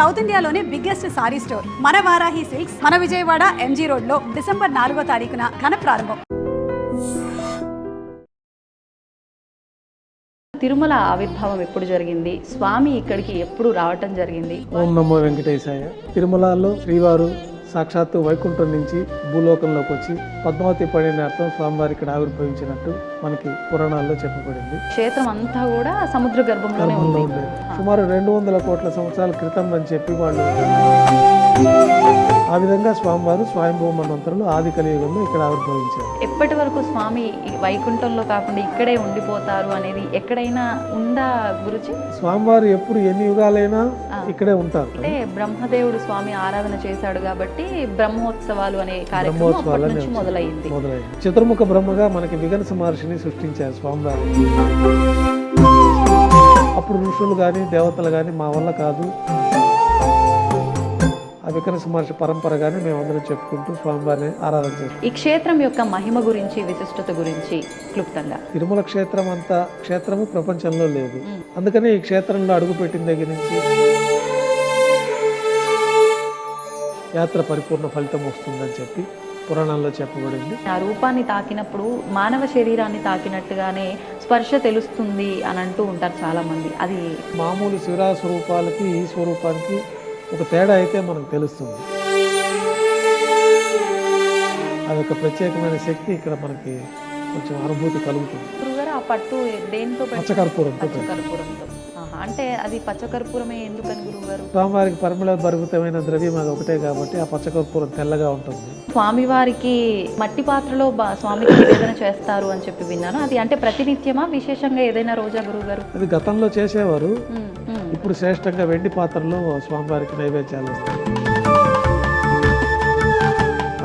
South ఇండియాలోనే biggest sorry store మన Varahi silks మన విజయవాడ ఎంజీ రోడ్ లో డిసెంబర్ 4వ తారీఖున ఘన ప్రారంభం. తిరుమల ఆవిర్భావం ఎప్పుడు జరిగింది? స్వామి ఇక్కడికి ఎప్పుడు రావటం జరిగింది? ఓం నమో వెంకటేశాయ. తిరుమలలో శ్రీవారు సాక్షాత్తు వైకుంఠం నుంచి భూలోకంలోకి వచ్చి పద్మావతి పడినార్థం స్వామివారి ఇక్కడ ఆవిర్భవించినట్టు మనకి పురాణాల్లో చెప్పబడింది. క్షేత్రం అంతా కూడా సముద్ర గర్భంలోనే ఉంది. సుమారు 200 కోట్ల సంవత్సరాల క్రితం అని చెప్పి వాళ్ళు ఆ విధంగా స్వామివారు స్వయంభూ మన్వంతరులు ఆది కలియుగంలో ఇక్కడ ఆవిర్భవించారు. ఎప్పటి వరకు స్వామి వైకుంఠంలో కాకుండా ఇక్కడే ఉండిపోతారు అనేది ఎక్కడైనా ఉందా గురుజీ? స్వామివారు ఎప్పుడు ఎన్ని యుగాలైనా ఇక్కడే ఉంటారు. అంటే బ్రహ్మదేవుడు స్వామి ఆరాధన చేశాడు కాబట్టి బ్రహ్మోత్సవాలు అనే కార్యక్రమం మొదలైంది. చతుర్ముఖ బ్రహ్మగా మనకి విగనస మహర్షిని సృష్టించారు స్వామివారు. అప్పుడు ఋషులు కానీ దేవతలు కానీ మా వల్ల కాదు, ఆ వికనస మహర్షి పరంపరగానే మేమందరం చెప్పుకుంటూ స్వామివారిని ఆరాధన చేస్తాం. ఈ క్షేత్రం యొక్క మహిమ గురించి, విశిష్టత గురించి క్లుప్తంగా. తిరుమల క్షేత్రం అంత క్షేత్రము ప్రపంచంలో లేదు. అందుకని ఈ క్షేత్రంలో అడుగుపెట్టిన దగ్గర నుంచి యాత్ర పరిపూర్ణ ఫలితం వస్తుందని చెప్పి పురాణాల్లో చెప్పబడింది. ఆ రూపాన్ని తాకినప్పుడు మానవ శరీరాన్ని తాకినట్టుగానే స్పర్శ తెలుస్తుంది అని అంటూ ఉంటారు చాలా మంది. అది మామూలు శివరా స్వరూపాలకి ఈ స్వరూపానికి ఒక తేడా అయితే మనకు తెలుస్తుంది. అదొక ప్రత్యేకమైన శక్తి ఇక్కడ మనకి కొంచెం అనుభూతి కలుగుతుంది. గురుగారు ఆ పట్టు దేంతో? పచ్చకర్పూరంతో. పచ్చకర్పూరంతో. అంటే అది పచ్చకర్పూరమే ఎందుకని గురుగారు? స్వామివారికి పరిమళ భరితమైన ద్రవ్యం అది ఒకటే కాబట్టి ఆ పచ్చకర్పూరం తెల్లగా ఉంటుంది. స్వామివారికి మట్టి పాత్రలో స్వామికి నివేదన చేస్తారు అని చెప్పి విన్నాను. అది అంటే ప్రతినిత్యమా, విశేషంగా ఏదైనా రోజా గురుగారు? అది గతంలో చేసేవారు. ఇప్పుడు శ్రేష్టంగా వెండి పాత్రలో స్వామివారికి నైవేద్యాలు వస్తాయి.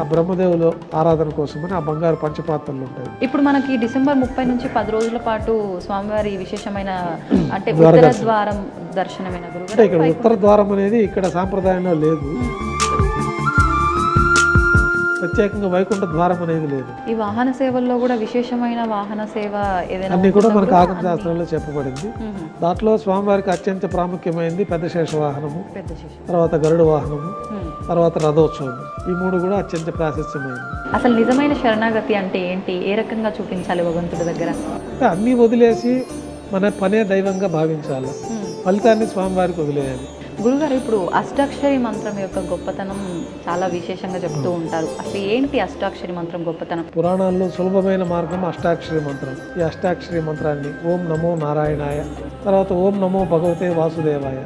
ఆ బ్రహ్మదేవులు ఆరాధన కోసమని ఆ బంగారు పంచపాత్రలు ఉంటాయి. ఇప్పుడు మనకి డిసెంబర్ 30 నుంచి 10 రోజుల పాటు స్వామివారి విశేషమైన అంటే ఉత్తర ద్వారం దర్శనమైన గురుగారు. అంటే ఇక్కడ ఉత్తర ద్వారం అనేది ఇక్కడ సాంప్రదాయంలో లేదు. ప్రత్యేకంగా వైకుంఠ ద్వారం అనేది లేదు. ఈ వాహన సేవల్లో కూడా విశేషమైన వాహన సేవ ఏదైనా అన్ని కూడా మనకు ఆగమ శాస్త్రంలో చెప్పబడింది. దాంట్లో స్వామివారికి అత్యంత ప్రాముఖ్యమైనది పెద్ద శేష వాహనము, తర్వాత గరుడ వాహనము, తర్వాత రథోత్సవం. ఈ 3 కూడా అత్యంత ప్రాశస్త్యమైనది. అసలు నిజమైన శరణాగతి అంటే ఏంటి? ఏ రకంగా చూపించాలి భగవంతుడి దగ్గర? అంటే అన్నీ వదిలేసి మన పనే దైవంగా భావించాలి, ఫలితాన్ని స్వామివారికి వదిలేయాలి. గురుగారు, ఇప్పుడు అష్టాక్షరి మంత్రం యొక్క గొప్పతనం చాలా విశేషంగా చెప్తూ ఉంటారు. అసలు ఏంటి అష్టాక్షరి మంత్రం గొప్పతనం? పురాణాల్లో సులభమైన మార్గం అష్టాక్షరి మంత్రం. ఈ అష్టాక్షరి మంత్రాన్ని ఓం నమో నారాయణాయ, తర్వాత ఓం నమో భగవతే వాసుదేవాయ,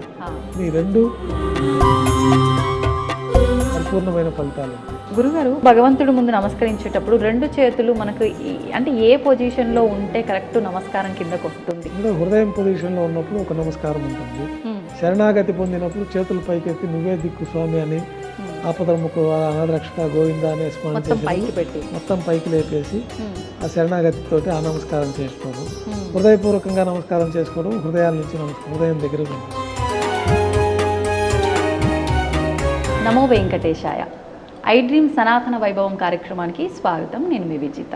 ఈ 2 పరిపూర్ణమైన ఫలితాలు. గురుగారు, భగవంతుడు ముందు నమస్కరించేటప్పుడు 2 చేతులు మనకు అంటే ఏ పొజిషన్లో ఉంటే కరెక్ట్ నమస్కారం కిందకు వస్తుంది? హృదయం పొజిషన్లో ఉన్నప్పుడు ఒక నమస్కారం ఉంటుంది. శరణాగతి పొందినప్పుడు చేతులు పైకెత్తి నువ్వే దిక్కు స్వామి అని, ఆపదముకు అనాథరక్షక గోవింద అనే స్మరణ చేసి మొత్తం పైకి లేపేసి ఆ శరణాగతితోటి ఆ నమస్కారం చేసుకోవడం, హృదయపూర్వకంగా నమస్కారం చేసుకోవడం, హృదయాల నుంచి హృదయం దగ్గర ఉంటుంది. నమో వెంకటేశాయ. ఐ డ్రీమ్ సనాతన వైభవం కార్యక్రమానికి స్వాగతం. నేను మీ విజిత.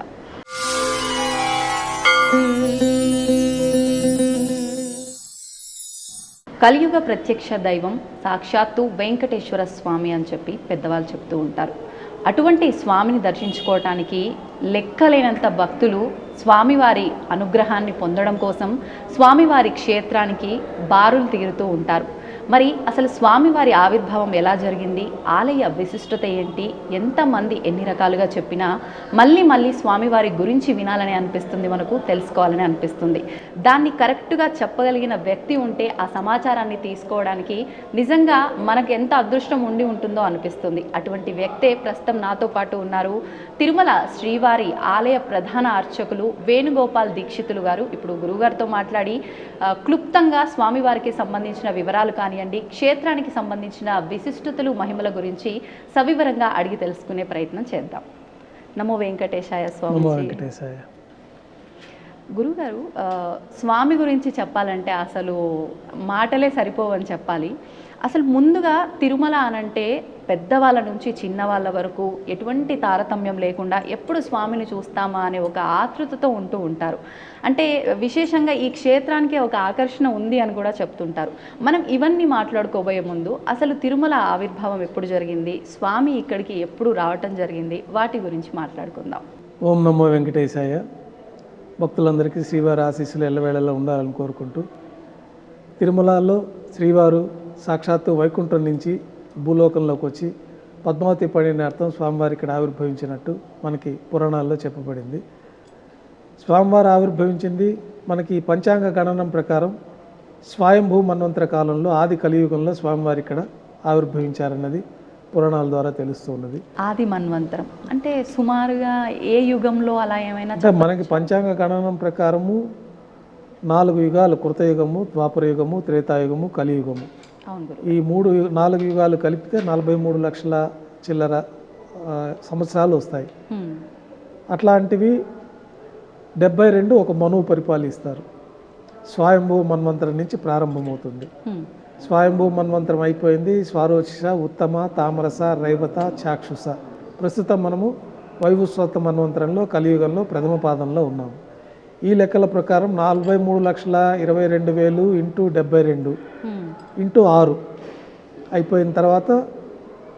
కలియుగ ప్రత్యక్ష దైవం సాక్షాత్తు వెంకటేశ్వర స్వామి అని చెప్పి పెద్దవాళ్ళు చెప్తూ ఉంటారు. అటువంటి స్వామిని దర్శించుకోవటానికి లెక్కలేనంత భక్తులు స్వామివారి అనుగ్రహాన్ని పొందడం కోసం స్వామివారి క్షేత్రానికి బారులు తీరుతూ ఉంటారు. మరి అసలు స్వామివారి ఆవిర్భావం ఎలా జరిగింది, ఆలయ విశిష్టత ఏంటి, ఎంతమంది ఎన్ని రకాలుగా చెప్పినా మళ్ళీ మళ్ళీ స్వామివారి గురించి వినాలని అనిపిస్తుంది, మనకు తెలుసుకోవాలని అనిపిస్తుంది. దాన్ని కరెక్ట్గా చెప్పగలిగిన వ్యక్తి ఉంటే ఆ సమాచారాన్ని తీసుకోవడానికి నిజంగా మనకు ఎంత అదృష్టం ఉండి ఉంటుందో అనిపిస్తుంది. అటువంటి వ్యక్తే ప్రస్తుతం నాతో పాటు ఉన్నారు. తిరుమల శ్రీవారి ఆలయ ప్రధాన అర్చకులు వేణుగోపాల్ దీక్షితులు గారు. ఇప్పుడు గురువుగారితో మాట్లాడి క్లుప్తంగా స్వామివారికి సంబంధించిన వివరాలు కానివ్వండి, క్షేత్రానికి సంబంధించిన విశిష్టతలు, మహిమల గురించి సవివరంగా అడిగి తెలుసుకునే ప్రయత్నం చేద్దాం. నమో వెంకటేశాయ స్వామి. గురుగారు, స్వామి గురించి చెప్పాలంటే అసలు మాటలే సరిపోవని చెప్పాలి. అసలు ముందుగా తిరుమల అనంటే పెద్దవాళ్ళ నుంచి చిన్నవాళ్ళ వరకు ఎటువంటి తారతమ్యం లేకుండా ఎప్పుడు స్వామిని చూస్తామా అనే ఒక ఆతృతతో ఉంటూ ఉంటారు. అంటే విశేషంగా ఈ క్షేత్రానికి ఒక ఆకర్షణ ఉంది అని కూడా చెప్తుంటారు. మనం ఇవన్నీ మాట్లాడుకోబోయే ముందు అసలు తిరుమల ఆవిర్భావం ఎప్పుడు జరిగింది, స్వామి ఇక్కడికి ఎప్పుడు రావటం జరిగింది, వాటి గురించి మాట్లాడుకుందాం. ఓం నమో వెంకటేశాయ. భక్తులందరికీ శ్రీవారి ఆశీస్సులు ఎల్లవేళలా ఉండాలని కోరుకుంటూ, తిరుమలలో శ్రీవారు సాక్షాత్తు వైకుంఠం నుంచి భూలోకంలోకి వచ్చి పద్మావతి పడినార్థం స్వామివారి ఇక్కడ ఆవిర్భవించినట్టు మనకి పురాణాల్లో చెప్పబడింది. స్వామివారు ఆవిర్భవించింది మనకి పంచాంగ గణనం ప్రకారం స్వయంభూ మన్వంతర కాలంలో ఆది కలియుగంలో స్వామివారి ఇక్కడ ఆవిర్భవించారన్నది పురాణాల ద్వారా తెలుస్తున్నది. ఆది మన్వంతరం అంటే సుమారుగా ఏ యుగంలో అలా ఏమైనా? అంటే మనకి పంచాంగ గణనం ప్రకారము 4 యుగాలు, కృతయుగము, ద్వాపరయుగము, త్రేతాయుగము, కలియుగము. ఈ 4 యుగాలు కలిపితే 43 లక్షల చిల్లర సంవత్సరాలు వస్తాయి. అట్లాంటివి 72 ఒక మనువు పరిపాలిస్తారు. స్వయంభూ మన్వంతరం నుంచి ప్రారంభమవుతుంది. స్వయంభూ మన్వంతరం అయిపోయింది. స్వారోచిష, ఉత్తమ, తామరస, రైవత, చాక్షుష. ప్రస్తుతం మనము వైవస్వత మన్వంతరంలో కలియుగంలో ప్రథమ పాదంలో ఉన్నాము. ఈ లెక్కల ప్రకారం 43,22,000 ఇంటూ 72 ఇంటూ 6 అయిపోయిన తర్వాత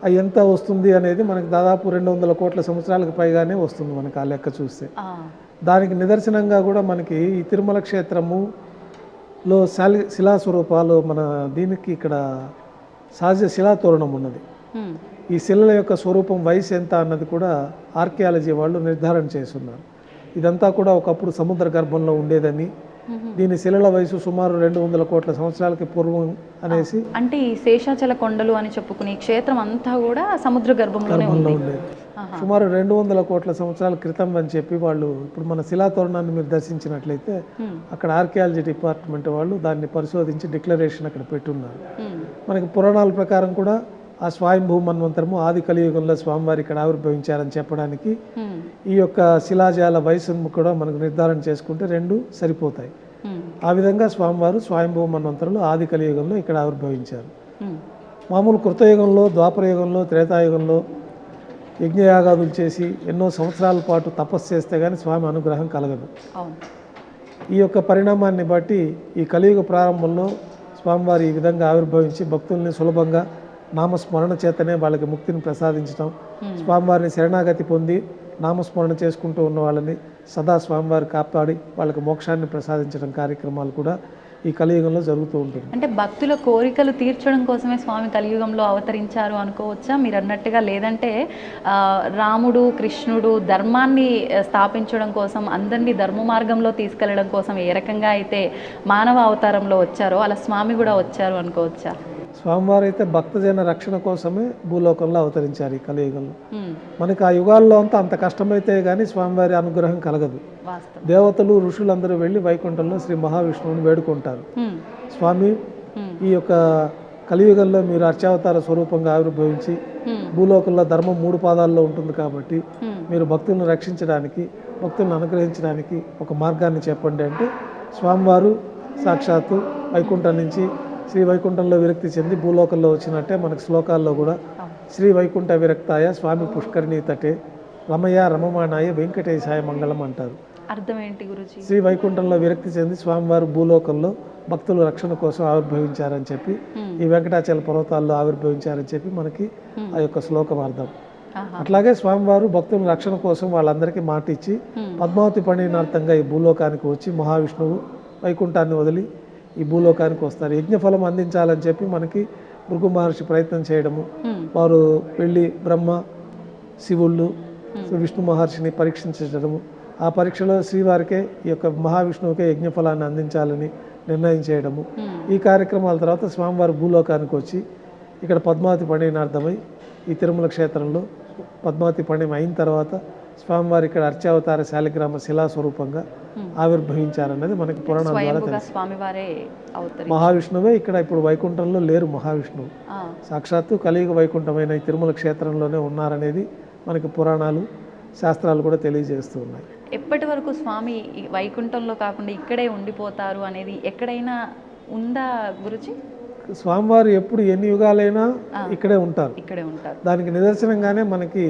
అది ఎంత వస్తుంది అనేది మనకి దాదాపు 200 కోట్ల సంవత్సరాలకు పైగానే వస్తుంది మనకి ఆ లెక్క చూస్తే. దానికి నిదర్శనంగా కూడా మనకి ఈ తిరుమల క్షేత్రములో శిలాస్వరూపాలు మన దీనికి ఇక్కడ సహజ శిలాతోరణం ఉన్నది. ఈ శిలల యొక్క స్వరూపం వయసు ఎంత అన్నది కూడా ఆర్కియాలజీ వాళ్ళు నిర్ధారణ చేస్తున్నారు. ఇదంతా కూడా ఒకప్పుడు సముద్ర గర్భంలో ఉండేదని, దీని శిలల వయసు సుమారు 200 కోట్ల సంవత్సరాలకి పూర్వం అనేసి. అంటే ఈ శేషాచల కొండలు అని చెప్పుకునే క్షేత్రం అంతా కూడా సముద్ర గర్భంలోనే ఉండేది. సుమారు 200 కోట్ల సంవత్సరాల క్రితం అని చెప్పి వాళ్ళు, ఇప్పుడు మన శిలాతోరణాన్ని మీరు దర్శించినట్లయితే అక్కడ ఆర్కియాలజీ డిపార్ట్మెంట్ వాళ్ళు దాన్ని పరిశోధించి డిక్లరేషన్ అక్కడ పెట్టున్నారు. మనకి పురాణాల ప్రకారం కూడా ఆ స్వయంభూ మన్వంతరము ఆది కలియుగంలో స్వామివారి ఇక్కడ ఆవిర్భవించారని చెప్పడానికి ఈ యొక్క శిలాజాల వయసును కూడా మనకు నిర్ధారణ చేసుకుంటే 2 సరిపోతాయి. ఆ విధంగా స్వామివారు స్వయంభూ మన్వంతరంలో ఆది కలియుగంలో ఇక్కడ ఆవిర్భవించారు. మామూలు కృతయుగంలో, ద్వాపరయుగంలో, త్రేతాయుగంలో యజ్ఞయాగాదులు చేసి ఎన్నో సంవత్సరాల పాటు తపస్సు చేస్తే కానీ స్వామి అనుగ్రహం కలగదు. ఈ యొక్క పరిణామాన్ని బట్టి ఈ కలియుగ ప్రారంభంలో స్వామివారి ఈ విధంగా ఆవిర్భవించి భక్తుల్ని సులభంగా నామస్మరణ చేతనే వాళ్ళకి ముక్తిని ప్రసాదించడం, స్వామివారిని శరణాగతి పొంది నామస్మరణ చేసుకుంటూ ఉన్న వాళ్ళని సదా స్వామివారి కాపాడి వాళ్ళకి మోక్షాన్ని ప్రసాదించడం కార్యక్రమాలు కూడా ఈ కలియుగంలో జరుగుతూ ఉంటుంది. అంటే భక్తుల కోరికలు తీర్చడం కోసమే స్వామి కలియుగంలో అవతరించారు అనుకోవచ్చా మీరు అన్నట్టుగా? లేదంటే రాముడు, కృష్ణుడు ధర్మాన్ని స్థాపించడం కోసం, అందరినీ ధర్మ మార్గంలో తీసుకెళ్లడం కోసం ఏ రకంగా అయితే మానవ అవతారంలో వచ్చారో అలా స్వామి కూడా వచ్చారు అనుకోవచ్చా? స్వామివారు అయితే భక్తజన రక్షణ కోసమే భూలోకంలో అవతరించారు ఈ కలియుగంలో. మనకి ఆ యుగాల్లో అంత కష్టమైతే కానీ స్వామివారి అనుగ్రహం కలగదు. దేవతలు, ఋషులందరూ వెళ్ళి వైకుంఠంలో శ్రీ మహావిష్ణువుని వేడుకుంటారు. స్వామి, ఈ యొక్క కలియుగంలో మీరు అర్చావతార స్వరూపంగా ఆవిర్భవించి భూలోకంలో ధర్మం 3 పాదాల్లో ఉంటుంది కాబట్టి మీరు భక్తులను రక్షించడానికి, భక్తులను అనుగ్రహించడానికి ఒక మార్గాన్ని చెప్పండి అంటే స్వామివారు సాక్షాత్తు వైకుంఠం నుంచి శ్రీ వైకుంఠంలో విరక్తి చెంది భూలోకంలో వచ్చినట్టే మనకు శ్లోకాల్లో కూడా శ్రీ వైకుంఠ విరక్తాయ స్వామి పుష్కరిణీ తటే రమయ రమమానాయ వెంకటేశాయ మంగళం అంటారు. అర్థం ఏంటి గురుజీ? శ్రీ వైకుంఠంలో విరక్తి చెంది స్వామివారు భూలోకంలో భక్తుల రక్షణ కోసం ఆవిర్భవించారని చెప్పి, ఈ వెంకటాచల పర్వతాల్లో ఆవిర్భవించారని చెప్పి మనకి ఆ యొక్క శ్లోకం అర్థం. అట్లాగే స్వామివారు భక్తుల రక్షణ కోసం వాళ్ళందరికీ మాట ఇచ్చి పద్మావతి పండినార్థంగా ఈ భూలోకానికి వచ్చి మహావిష్ణువు వైకుంఠాన్ని వదిలి ఈ భూలోకానికి వస్తారు. యజ్ఞఫలం అందించాలని చెప్పి మనకి భృగు మహర్షి ప్రయత్నం చేయడము, వారు వెళ్ళి బ్రహ్మ, శివుళ్ళు, విష్ణు మహర్షిని పరీక్షించడము, ఆ పరీక్షలో శ్రీవారికే ఈ యొక్క మహావిష్ణువుకే యజ్ఞఫలాన్ని అందించాలని నిర్ణయం చేయడము. ఈ కార్యక్రమాల తర్వాత స్వామివారు భూలోకానికి వచ్చి ఇక్కడ పద్మావతి పండినార్థమై ఈ తిరుమల క్షేత్రంలో పద్మావతి పండిన అయిన తర్వాత స్వామివారి ఇక్కడ అర్చావతార శాలిగ్రామ శిలాస్వరూపంగా ఆవిర్భవించారన్నది మనకి పురాణాల ద్వారా తెలుసు. మహావిష్ణువే ఇక్కడ ఇప్పుడు వైకుంఠంలో లేరు. మహావిష్ణువు సాక్షాత్తు కలియుగ వైకుంఠమైన ఈ తిరుమల క్షేత్రంలోనే ఉన్నారనేది మనకి పురాణాలు, శాస్త్రాలు కూడా తెలియజేస్తూ ఉన్నాయి. ఎప్పటి వరకు స్వామి వైకుంఠంలో కాకుండా ఇక్కడే ఉండిపోతారు అనేది ఎక్కడైనా ఉందా గురుజీ? స్వామివారు ఎప్పుడు ఎన్ని యుగాలైనా ఇక్కడే ఉంటారు. ఇక్కడే ఉంటారు. దానికి నిదర్శనంగానే మనకి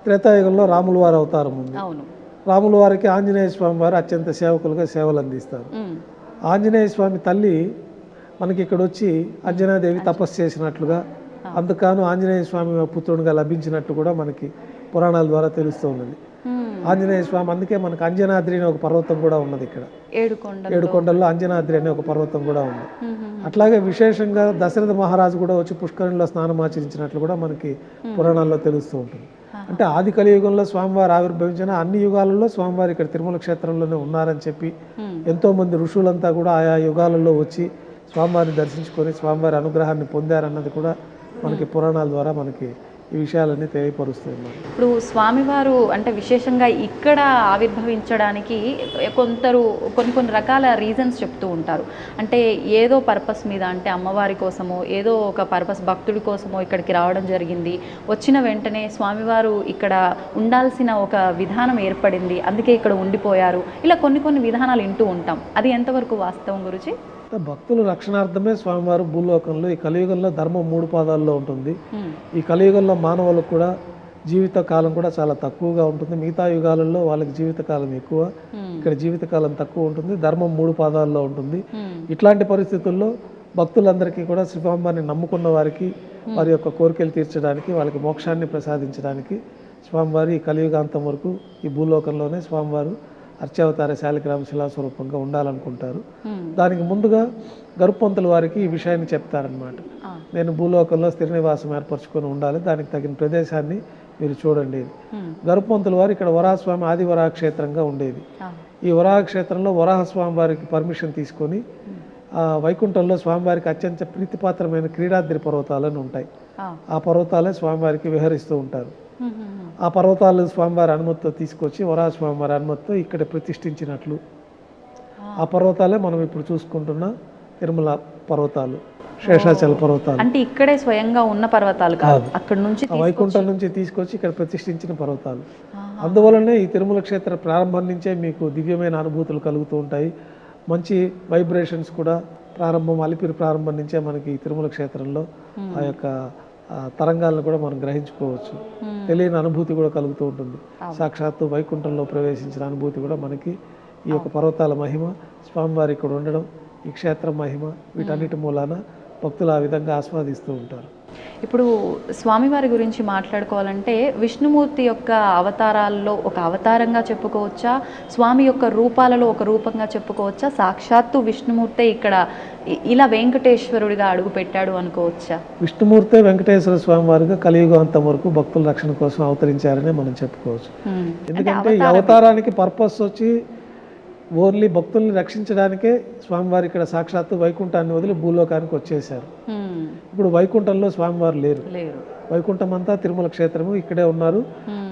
త్రేతాయుగంలో రాముల వారి అవతారం ఉంది. అవును. రాముల వారికి ఆంజనేయ స్వామి వారు అత్యంత సేవకులుగా సేవలు అందిస్తారు. ఆంజనేయ స్వామి తల్లి మనకి ఇక్కడ వచ్చి అంజనాదేవి తపస్సు చేసినట్లుగా, అందుకను ఆంజనేయ స్వామి పుత్రుడిగా లభించినట్టు కూడా మనకి పురాణాల ద్వారా తెలుస్తూ ఉన్నది. ఆంజనేయ స్వామి, అందుకే మనకు అంజనాద్రి అనే ఒక పర్వతం కూడా ఉన్నది ఇక్కడ. 7 కొండల్లో అంజనాద్రి అనే ఒక పర్వతం కూడా ఉంది. అట్లాగే విశేషంగా దశరథ మహారాజు కూడా వచ్చి పుష్కరిణిలో స్నానం ఆచరించినట్లు కూడా మనకి పురాణాల్లో తెలుస్తూ ఉంటుంది. అంటే ఆది కలియుగంలో స్వామివారు ఆవిర్భవించిన అన్ని యుగాలలో స్వామివారు ఇక్కడ తిరుమల క్షేత్రంలోనే ఉన్నారని చెప్పి ఎంతో మంది ఋషులంతా కూడా ఆయా యుగాలలో వచ్చి స్వామివారిని దర్శించుకొని స్వామివారి అనుగ్రహాన్ని పొందారన్నది కూడా మనకి పురాణాల ద్వారా మనకి ఈ విషయాలన్నీ తెలియపరుస్తాయి. ఇప్పుడు స్వామివారు అంటే విశేషంగా ఇక్కడ ఆవిర్భవించడానికి కొన్ని రకాల రీజన్స్ చెప్తూ ఉంటారు. అంటే ఏదో పర్పస్ మీద, అంటే అమ్మవారి కోసమో ఏదో ఒక పర్పస్ భక్తుడి కోసమో ఇక్కడికి రావడం జరిగింది. వచ్చిన వెంటనే స్వామివారు ఇక్కడ ఉండాల్సిన ఒక విధానం ఏర్పడింది, అందుకే ఇక్కడ ఉండిపోయారు. ఇలా కొన్ని విధానాలు వింటూ ఉంటాం. అది ఎంతవరకు వాస్తవం గురించి? భక్తుల రక్షణార్థమే స్వామివారు భూలోకంలో ఈ కలియుగంలో ధర్మం 3 పాదాల్లో ఉంటుంది. ఈ కలియుగంలో మానవులకు కూడా జీవిత కాలం కూడా చాలా తక్కువగా ఉంటుంది. మిగతా యుగాలలో వాళ్ళకి జీవితకాలం ఎక్కువ, ఇక్కడ జీవితకాలం తక్కువ ఉంటుంది. ధర్మం 3 పాదాల్లో ఉంటుంది. ఇట్లాంటి పరిస్థితుల్లో భక్తులందరికీ కూడా స్వామివారిని నమ్ముకున్న వారికి వారి యొక్క కోరికలు తీర్చడానికి, వాళ్ళకి మోక్షాన్ని ప్రసాదించడానికి స్వామివారి ఈ కలియుగాంతం వరకు ఈ భూలోకంలోనే స్వామివారు అర్చావతార శాలిగ్రామ శిలాస్వరూపంగా ఉండాలనుకుంటారు. దానికి ముందుగా గరుప్పొంతుల వారికి ఈ విషయాన్ని చెప్తారనమాట. నేను భూలోకంలో స్థిర నివాసం ఏర్పరచుకొని ఉండాలి, దానికి తగిన ప్రదేశాన్ని మీరు చూడండి. గరుప్పొంతుల వారు ఇక్కడ వరాహస్వామి ఆది వరాహ క్షేత్రంగా ఉండేది. ఈ వరాహ క్షేత్రంలో వరాహస్వామి వారికి పర్మిషన్ తీసుకొని వైకుంఠంలో స్వామివారికి అత్యంత ప్రీతిపాత్రమైన క్రీడాద్రి పర్వతాలని ఉంటాయి. ఆ పర్వతాలే స్వామివారికి విహరిస్తూ ఉంటారు. ఆ పర్వతాలు స్వామివారి అనుమతితో తీసుకొచ్చి వరాహ స్వామివారి అనుమతితో ఇక్కడ ప్రతిష్ఠించినట్లు ఆ పర్వతాలే మనం ఇప్పుడు చూసుకుంటున్న తిరుమల పర్వతాలు, శేషాచల పర్వతాలు. అంటే ఇక్కడే స్వయంగా ఉన్న పర్వతాలు కాదు, అక్కడ నుంచి వైకుంఠం నుంచి తీసుకొచ్చి ఇక్కడ ప్రతిష్ఠించిన పర్వతాలు. అందువలనే ఈ తిరుమల క్షేత్ర ప్రారంభం నుంచే మీకు దివ్యమైన అనుభూతులు కలుగుతూ ఉంటాయి. మంచి వైబ్రేషన్స్ కూడా అలిపిరి ప్రారంభం నుంచే మనకి ఈ తిరుమల క్షేత్రంలో ఆ యొక్క తరంగాలను కూడా మనం గ్రహించుకోవచ్చు. తెలియని అనుభూతి కూడా కలుగుతూ ఉంటుంది. సాక్షాత్తు వైకుంఠంలో ప్రవేశించిన అనుభూతి కూడా మనకి ఈ యొక్క పర్వతాల మహిమ, స్వామివారి ఇక్కడ ఉండడం, ఈ క్షేత్రం మహిమ, వీటన్నిటి మూలాన భక్తులు ఆ విధంగా ఆస్వాదిస్తూ ఉంటారు. ఇప్పుడు స్వామివారి గురించి మాట్లాడుకోవాలంటే విష్ణుమూర్తి యొక్క అవతారాల్లో ఒక అవతారంగా చెప్పుకోవచ్చా, స్వామి యొక్క రూపాలలో ఒక రూపంగా చెప్పుకోవచ్చా, సాక్షాత్తు విష్ణుమూర్తే ఇక్కడ ఇలా వెంకటేశ్వరుడిగా అడుగు పెట్టాడు అనుకోవచ్చా? విష్ణుమూర్తే వెంకటేశ్వర స్వామి వారిగా కలియుగాంతం వరకు భక్తుల రక్షణ కోసం అవతరించారని మనం చెప్పుకోవచ్చు. ఎందుకంటే ఈ అవతారానికి పర్పస్ వచ్చి ఓన్లీ భక్తుల్ని రక్షించడానికే స్వామివారు ఇక్కడ సాక్షాత్తు వైకుంఠాన్ని వదిలి భూలోకానికి వచ్చేసారు. ఇప్పుడు వైకుంఠంలో స్వామివారు లేరు. వైకుంఠం అంతా తిరుమల క్షేత్రము, ఇక్కడే ఉన్నారు.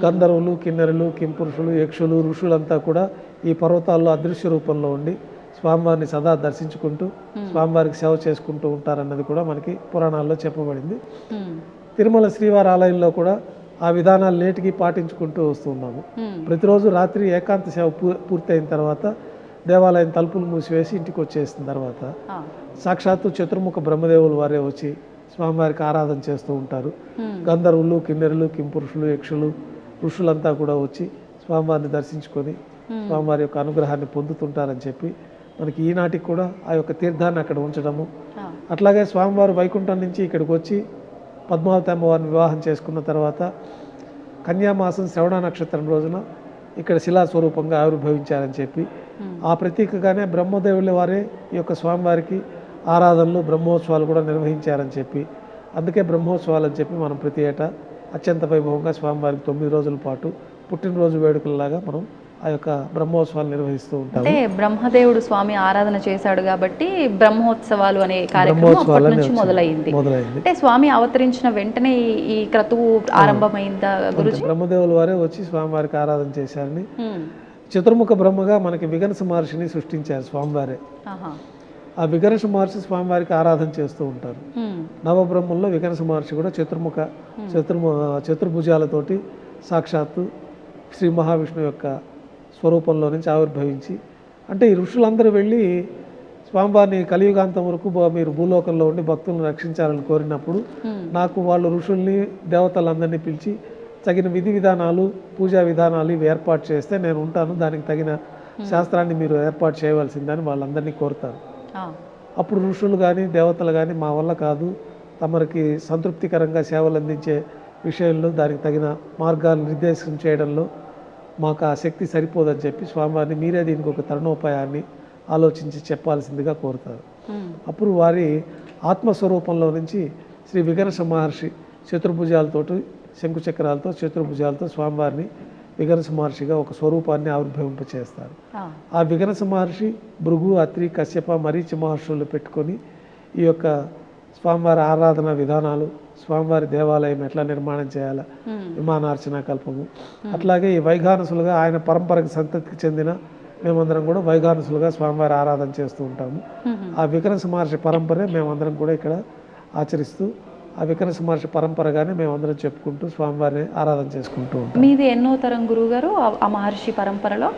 గంధర్వులు, కిన్నెరులు, కింపురుషులు, యక్షులు, ఋషులంతా కూడా ఈ పర్వతాల్లో అదృశ్య రూపంలో ఉండి స్వామివారిని సదా దర్శించుకుంటూ స్వామివారికి సేవ చేసుకుంటూ ఉంటారన్నది కూడా మనకి పురాణాల్లో చెప్పబడింది. తిరుమల శ్రీవారి ఆలయంలో కూడా ఆ విధానాలు నేటికి పాటించుకుంటూ వస్తూ ఉన్నాము. ప్రతిరోజు రాత్రి ఏకాంత సేవ పూర్తయిన తర్వాత దేవాలయం తలుపులు మూసివేసి ఇంటికి వచ్చేసిన తర్వాత సాక్షాత్తు చతుర్ముఖ బ్రహ్మదేవులు వారే వచ్చి స్వామివారికి ఆరాధన చేస్తూ ఉంటారు. గంధర్వులు, కిన్నెరులు, కింపురుషులు, యక్షులు, ఋషులంతా కూడా వచ్చి స్వామివారిని దర్శించుకొని స్వామివారి యొక్క అనుగ్రహాన్ని పొందుతుంటారని చెప్పి మనకి ఈనాటికి కూడా ఆ యొక్క తీర్థాన్ని అక్కడ ఉంచడము. అట్లాగే స్వామివారు వైకుంఠం నుంచి ఇక్కడికి వచ్చి పద్మావతి అమ్మవారిని వివాహం చేసుకున్న తర్వాత కన్యామాసం శ్రవణ నక్షత్రం రోజున ఇక్కడ శిలాస్వరూపంగా ఆవిర్భవించారని చెప్పి ఆ ప్రతీకగానే బ్రహ్మదేవుల వారే ఈ యొక్క స్వామివారికి ఆరాధనలు, బ్రహ్మోత్సవాలు కూడా నిర్వహించారని చెప్పి, అందుకే బ్రహ్మోత్సవాలు అని చెప్పి మనం ప్రతి ఏటా అత్యంత వైభవంగా స్వామివారికి 9 రోజుల పాటు పుట్టినరోజు వేడుకలలాగా మనం ఆ యొక్క బ్రహ్మోత్సవాలు నిర్వహిస్తూ ఉంటాం. అంటే బ్రహ్మదేవుడు స్వామి ఆరాధన చేశాడు కాబట్టి బ్రహ్మోత్సవాలు అనే కార్యక్రమం అప్పటి నుంచి మొదలైంది. అంటే స్వామి అవతరించిన వెంటనే ఈ క్రతువు ఆరంభమైందా గురుజీ? బ్రహ్మదేవుల వారే వచ్చి స్వామివారికి ఆరాధన చేశారని, చతుర్ముఖ బ్రహ్మగా మనకి విఘనస మహర్షిని సృష్టించారు స్వామివారే. ఆ విఘనస మహర్షి స్వామివారికి ఆరాధన చేస్తూ ఉంటారు. నవబ్రహ్మంలో విఘనస మహర్షి కూడా చతుర్భుజాలతోటి సాక్షాత్తు శ్రీ మహావిష్ణువు యొక్క స్వరూపంలో నుంచి ఆవిర్భవించి, అంటే ఈ ఋషులందరూ వెళ్ళి స్వామివారిని కలియుగాంతం వరకు మీరు భూలోకంలో ఉండి భక్తులను రక్షించాలని కోరినప్పుడు నాకు వాళ్ళు ఋషుల్ని దేవతలందరినీ పిలిచి తగిన విధి విధానాలు పూజా విధానాలు ఇవి ఏర్పాటు చేస్తే నేను ఉంటాను, దానికి తగిన శాస్త్రాన్ని మీరు ఏర్పాటు చేయవలసిందని వాళ్ళందరినీ కోరుతారు. అప్పుడు ఋషులు కానీ దేవతలు కానీ మా వల్ల కాదు, తమరికి సంతృప్తికరంగా సేవలు అందించే విషయంలో దానికి తగిన మార్గాలు నిర్దేశం చేయడంలో మాకు ఆ శక్తి సరిపోదని చెప్పి స్వామివారిని మీరే దీనికి ఒక తరుణోపాయాన్ని ఆలోచించి చెప్పాల్సిందిగా కోరుతారు. అప్పుడు వారి ఆత్మస్వరూపంలో నుంచి శ్రీ విఘర్ష మహర్షి చతుర్భుజాలతోటి శంకుచక్రాలతో చతుర్భుజాలతో స్వామివారిని విఘర్ష మహర్షిగా ఒక స్వరూపాన్ని ఆవిర్భవింపచేస్తారు. ఆ విఘర్ష మహర్షి భృగు, అత్రి, కశ్యప, మరీచి మహర్షులు పెట్టుకొని ఈ యొక్క స్వామివారి ఆరాధన విధానాలు, స్వామివారి దేవాలయం ఎట్లా నిర్మాణం చేయాలా, విమానార్చన కల్పము, అట్లాగే ఈ వైఘానసులుగా ఆయన పరంపరకు సంతతికి చెందిన మేమందరం కూడా వైఘానసులుగా స్వామివారి ఆరాధన చేస్తూ ఉంటాము. ఆ విఘర్ష మహర్షి పరంపరే మేమందరం కూడా ఇక్కడ ఆచరిస్తూ ఆ విఘర్ష మహర్షి పరంపరగానే మేమందరం చెప్పుకుంటూ స్వామివారిని ఆరాధన చేసుకుంటూ ఉంటాం. మీది ఎన్నో తరం గురువు గారు ఆ మహర్షి పరంపరలో?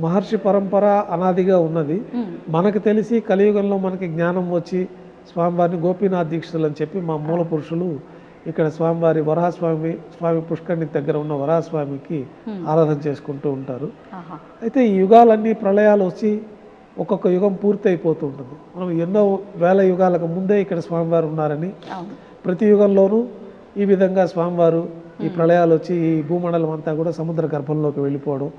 మహర్షి పరంపర అనాదిగా ఉన్నది. మనకు తెలిసి కలియుగంలో మనకి జ్ఞానం వచ్చి స్వామివారిని గోపీనాథ్ దీక్షితులు అని చెప్పి మా మూల పురుషులు ఇక్కడ స్వామివారి స్వామి పుష్కరిణి దగ్గర ఉన్న వరాహస్వామికి ఆరాధన చేసుకుంటూ ఉంటారు. అయితే ఈ యుగాలన్నీ ప్రళయాలు వచ్చి ఒక్కొక్క యుగం పూర్తి అయిపోతూ ఉంటుంది. మనం ఎన్నో వేల యుగాలకు ముందే ఇక్కడ స్వామివారు ఉన్నారని, ప్రతి యుగంలోనూ ఈ విధంగా స్వామివారు ఈ ప్రళయాలు వచ్చి ఈ భూమండలం అంతా కూడా సముద్ర గర్భంలోకి వెళ్ళిపోవడం,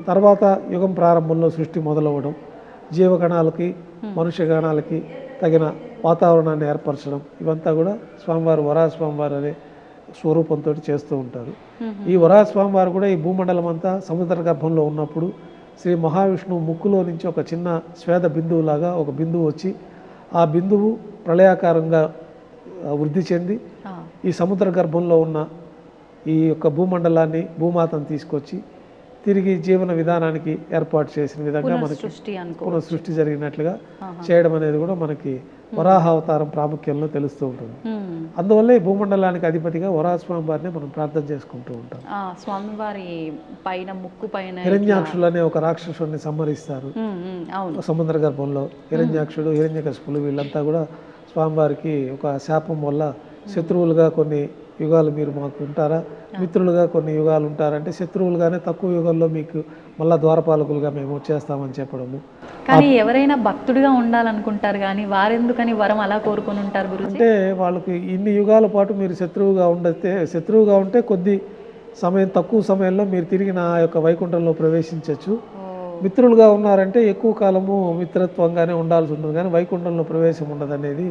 తర్వాత యుగం ప్రారంభంలో సృష్టి మొదలవ్వడం, జీవగణాలకి మనుష్య గణాలకి తగిన వాతావరణాన్ని ఏర్పరచడం, ఇవంతా కూడా స్వామివారు వరాహస్వామివారు అనే స్వరూపంతో చేస్తూ ఉంటారు. ఈ వరాహస్వామివారు కూడా ఈ భూమండలం అంతా సముద్ర గర్భంలో ఉన్నప్పుడు శ్రీ మహావిష్ణువు ముక్కులో నుంచి ఒక చిన్న స్వేద బిందువులాగా ఒక బిందువు వచ్చి ఆ బిందువు ప్రళయాకారంగా వృద్ధి చెంది ఈ సముద్ర గర్భంలో ఉన్న ఈ యొక్క భూమండలాన్ని భూమాతను తీసుకొచ్చి తిరిగి జీవన విధానానికి ఏర్పాటు చేసిన విధంగా మనకి పునఃసృష్టి జరిగినట్లుగా చేయడం అనేది కూడా మనకి వరాహ అవతారం ప్రాముఖ్యంలో తెలుస్తూ ఉంటుంది. అందువల్ల ఈ భూమండలానికి అధిపతిగా వరాహస్వామి వారిని మనం ప్రార్థన చేసుకుంటూ ఉంటాం. స్వామివారి పైన ముక్కు పైన హిరణ్యాక్షులు అనే ఒక రాక్షసుడిని సంహరిస్తారు సముద్ర గర్భంలో. హిరణ్యాక్షుడు, హిరణ్యకశిపులు వీళ్ళంతా కూడా స్వామివారికి ఒక శాపం వల్ల శత్రువులుగా కొన్ని యుగాలు మీరు మాకు ఉంటారా, మిత్రులుగా కొన్ని యుగాలు ఉంటారంటే శత్రువులుగానే తక్కువ యుగంలో మీకు మళ్ళా ద్వారపాలకులుగా మేము వచ్చేస్తామని చెప్పడము. కానీ ఎవరైనా భక్తుడిగా ఉండాలనుకుంటారు కానీ వారెందుకని వరం అలా కోరుకొని ఉంటారు గురుజీ? అంటే వాళ్ళకి ఇన్ని యుగాల పాటు మీరు శత్రువుగా ఉంటే కొద్ది సమయం, తక్కువ సమయంలో మీరు తిరిగి నా యొక్క వైకుంఠంలో ప్రవేశించవచ్చు. మిత్రులుగా ఉన్నారంటే ఎక్కువ కాలము మిత్రత్వంగానే ఉండాల్సి ఉంటుంది, కానీ వైకుంఠంలో ప్రవేశం ఉండదనేది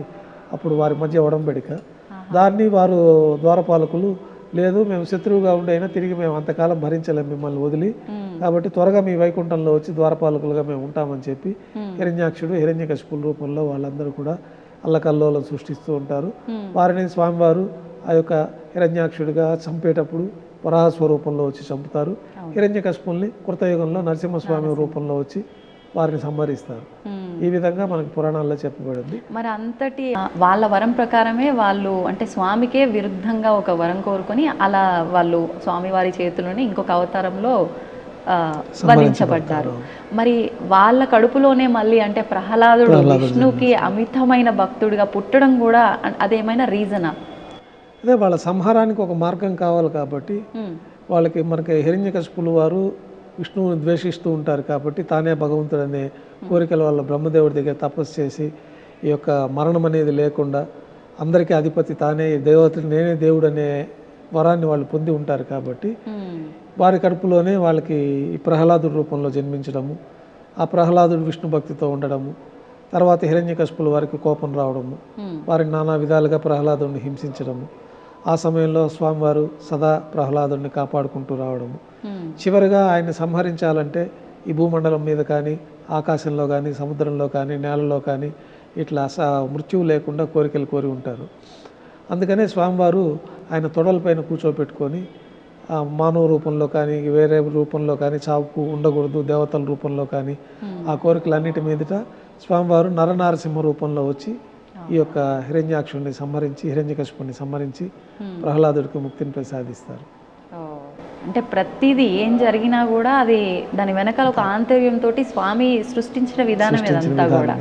అప్పుడు వారి మధ్య ఒడంబడిక. దాన్ని వారు ద్వారపాలకులు లేదు, మేము శత్రువుగా ఉండైనా తిరిగి మేము అంతకాలం భరించలేము మిమ్మల్ని వదిలి, కాబట్టి త్వరగా మీ వైకుంఠంలో వచ్చి ద్వారపాలకులుగా మేము ఉంటామని చెప్పి హిరణ్యాక్షుడు, హిరణ్యకశిపుల రూపంలో వాళ్ళందరూ కూడా అల్లకల్లోలం సృష్టిస్తూ ఉంటారు. వారిని స్వామివారు ఆ యొక్క హిరణ్యాక్షుడిగా చంపేటప్పుడు వరాహ స్వరూపంలో వచ్చి చంపుతారు. హిరణ్యకశిపుల్ని కృతయుగంలో నరసింహస్వామి రూపంలో వచ్చి వారిని సంహరిస్తారు. ఈ విధంగా మనకు పురాణాల్లో చెప్పబడింది. మరి అంతటి వాళ్ళ వరం ప్రకారమే వాళ్ళు అంటే స్వామికే విరుద్ధంగా ఒక వరం కోరుకొని అలా వాళ్ళు స్వామివారి చేతిలోనే ఇంకొక అవతారంలో వధించబడ్డారు. మరి వాళ్ళ కడుపులోనే మళ్ళీ అంటే ప్రహ్లాదుడు విష్ణుకి అమితమైన భక్తుడిగా పుట్టడం కూడా అదేమైనా రీజనా? అదే వాళ్ళ సంహారానికి ఒక మార్గం కావాలి కాబట్టి వాళ్ళకి మనకి హిరణ్యకశిపులు వారు విష్ణువుని ద్వేషిస్తూ ఉంటారు కాబట్టి తానే భగవంతుడు అనే కోరికల వల్ల బ్రహ్మదేవుడి దగ్గర తపస్సు చేసి ఈ యొక్క మరణం అనేది లేకుండా అందరికీ అధిపతి తానే నేనే దేవుడు అనే వరాన్ని వాళ్ళు పొంది ఉంటారు కాబట్టి వారి కడుపులోనే వాళ్ళకి ఈ ప్రహ్లాదుడి రూపంలో జన్మించడము, ఆ ప్రహ్లాదుడు విష్ణు భక్తితో ఉండడము, తర్వాత హిరణ్యకశిపుల వారికి కోపం రావడము, వారిని నానా విధాలుగా ప్రహ్లాదుడిని హింసించడము, ఆ సమయంలో స్వామివారు సదా ప్రహ్లాదుడిని కాపాడుకుంటూ రావడము, చివరిగా ఆయన్ని సంహరించాలంటే ఈ భూమండలం మీద కానీ ఆకాశంలో కానీ సముద్రంలో కానీ నేలలో కానీ ఇట్లా మృత్యువు లేకుండా కోరికలు కోరి ఉంటారు. అందుకనే స్వామివారు ఆయన తొడలపైన కూర్చోపెట్టుకొని మానవ రూపంలో కానీ వేరే రూపంలో కానీ చావుకు ఉండకూడదు, దేవతల రూపంలో కానీ ఆ కోరికలన్నిటి మీదట స్వామివారు నరనారసింహ రూపంలో వచ్చి ఈ యొక్క హిరణ్యాక్షుడిని సంహరించి హిరణ్యకశిపుని సంహరించి ప్రహ్లాదుడికి ముక్తిని ప్రసాదిస్తారు. అంటే ప్రతిదీ ఏం జరిగినా కూడా అది దాని వెనకాల ఒక ఆంతర్యంతో స్వామి సృష్టించిన విధానం ఇదంతా కూడా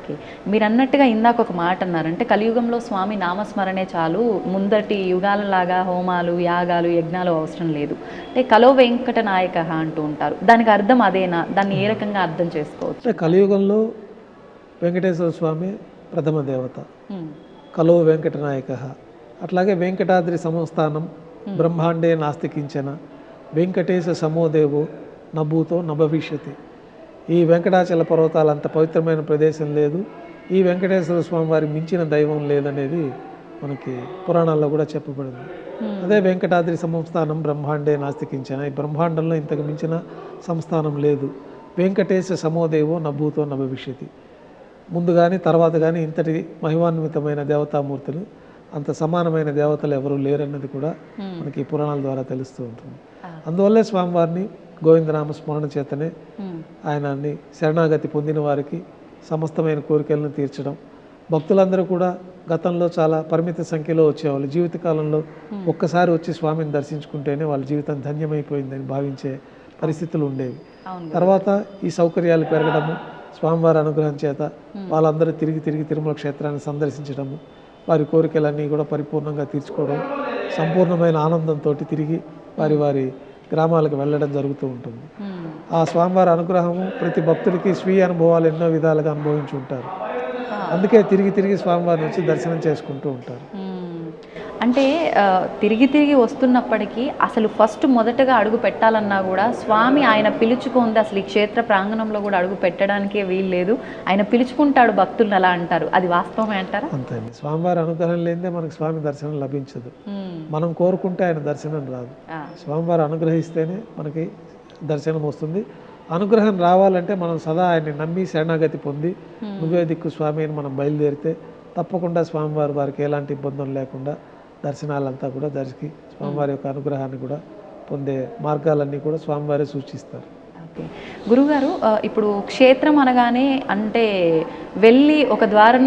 ఓకే. మీరు అన్నట్టుగా ఇందాక ఒక మాట అన్నారు, అంటే కలియుగంలో స్వామి నామస్మరణే చాలు, ముందటి యుగాలలాగా హోమాలు యాగాలు యజ్ఞాలు అవసరం లేదు, అంటే కలో వెంకట నాయక అంటూ ఉంటారు. దానికి అర్థం అదేనా? దాన్ని ఏ రకంగా అర్థం చేసుకోవచ్చు? అంటే కలియుగంలో వెంకటేశ్వర స్వామి ప్రథమ దేవత, కలో వెంకట నాయక. అట్లాగే వెంకటాద్రి సంస్థానం బ్రహ్మాండే నాస్తి కించన వెంకటేశ సమోదేవో నభూతో నభవిష్యతి. ఈ వెంకటాచల పర్వతాలు అంత పవిత్రమైన ప్రదేశం లేదు, ఈ వెంకటేశ్వర స్వామి వారి మించిన దైవం లేదనేది మనకి పురాణాల్లో కూడా చెప్పబడింది. అదే వెంకటాద్రి సంస్థానం బ్రహ్మాండే నాస్తి కించన, ఈ బ్రహ్మాండంలో ఇంతకు మించిన సంస్థానం లేదు. వెంకటేశ సమోదేవో నభూతో నభవిష్యతి. ముందు కానీ తర్వాత కానీ ఇంతటి మహిమాన్వితమైన దేవతామూర్తులు, అంత సమానమైన దేవతలు ఎవరు లేరన్నది కూడా మనకి పురాణాల ద్వారా తెలుస్తూ ఉంటుంది. అందువల్లే స్వామివారిని గోవిందనామ స్మరణ చేతనే ఆయనాన్ని శరణాగతి పొందిన వారికి సమస్తమైన కోరికలను తీర్చడం. భక్తులందరూ కూడా గతంలో చాలా పరిమిత సంఖ్యలో వచ్చేవాళ్ళు, జీవితకాలంలో ఒక్కసారి వచ్చి స్వామిని దర్శించుకుంటేనే వాళ్ళ జీవితం ధన్యమైపోయిందని భావించే పరిస్థితులు ఉండేవి. తర్వాత ఈ సౌకర్యాలు పెరగడము, స్వామివారి అనుగ్రహం చేత వాళ్ళందరూ తిరిగి తిరుమల క్షేత్రాన్ని సందర్శించడము, వారి కోరికలన్నీ కూడా పరిపూర్ణంగా తీర్చుకోవడం, సంపూర్ణమైన ఆనందంతో తిరిగి వారి గ్రామాలకు వెళ్ళడం జరుగుతూ ఉంటుంది. ఆ స్వామివారి అనుగ్రహము ప్రతి భక్తుడికి స్వీయ అనుభవాలు ఎన్నో విధాలుగా అనుభవించి ఉంటారు. అందుకే తిరిగి స్వామివారిని వచ్చి దర్శనం చేసుకుంటూ ఉంటారు. అంటే తిరిగి వస్తున్నప్పటికీ అసలు ఫస్ట్ మొదటగా అడుగు పెట్టాలన్నా కూడా స్వామి ఆయన పిలుచుకుంది, అసలు ఈ క్షేత్ర ప్రాంగణంలో కూడా అడుగు పెట్టడానికే వీలు లేదు, ఆయన పిలుచుకుంటాడు భక్తులను అలా అంటారు. అది వాస్తవమే అంటారా? అంతే అండి. స్వామివారి అనుగ్రహం లేదే మనకు స్వామి దర్శనం లభించదు. మనం కోరుకుంటే ఆయన దర్శనం రాదు. స్వామివారు అనుగ్రహిస్తేనే మనకి దర్శనం వస్తుంది. అనుగ్రహం రావాలంటే మనం సదా ఆయన్ని నమ్మి శరణాగతి పొంది నువ్వే దిక్కు స్వామి అని మనం బయలుదేరితే తప్పకుండా స్వామివారి వారికి ఎలాంటి ఇబ్బందులు లేకుండా దర్శనాలంతా కూడా జరిగి స్వామివారి యొక్క అనుగ్రహాన్ని కూడా పొందే మార్గాలన్నీ కూడా స్వామివారే సూచిస్తారు. ఓకే గురుగారు, ఇప్పుడు క్షేత్రం అనగానే అంటే వెళ్ళి ఒక ద్వారం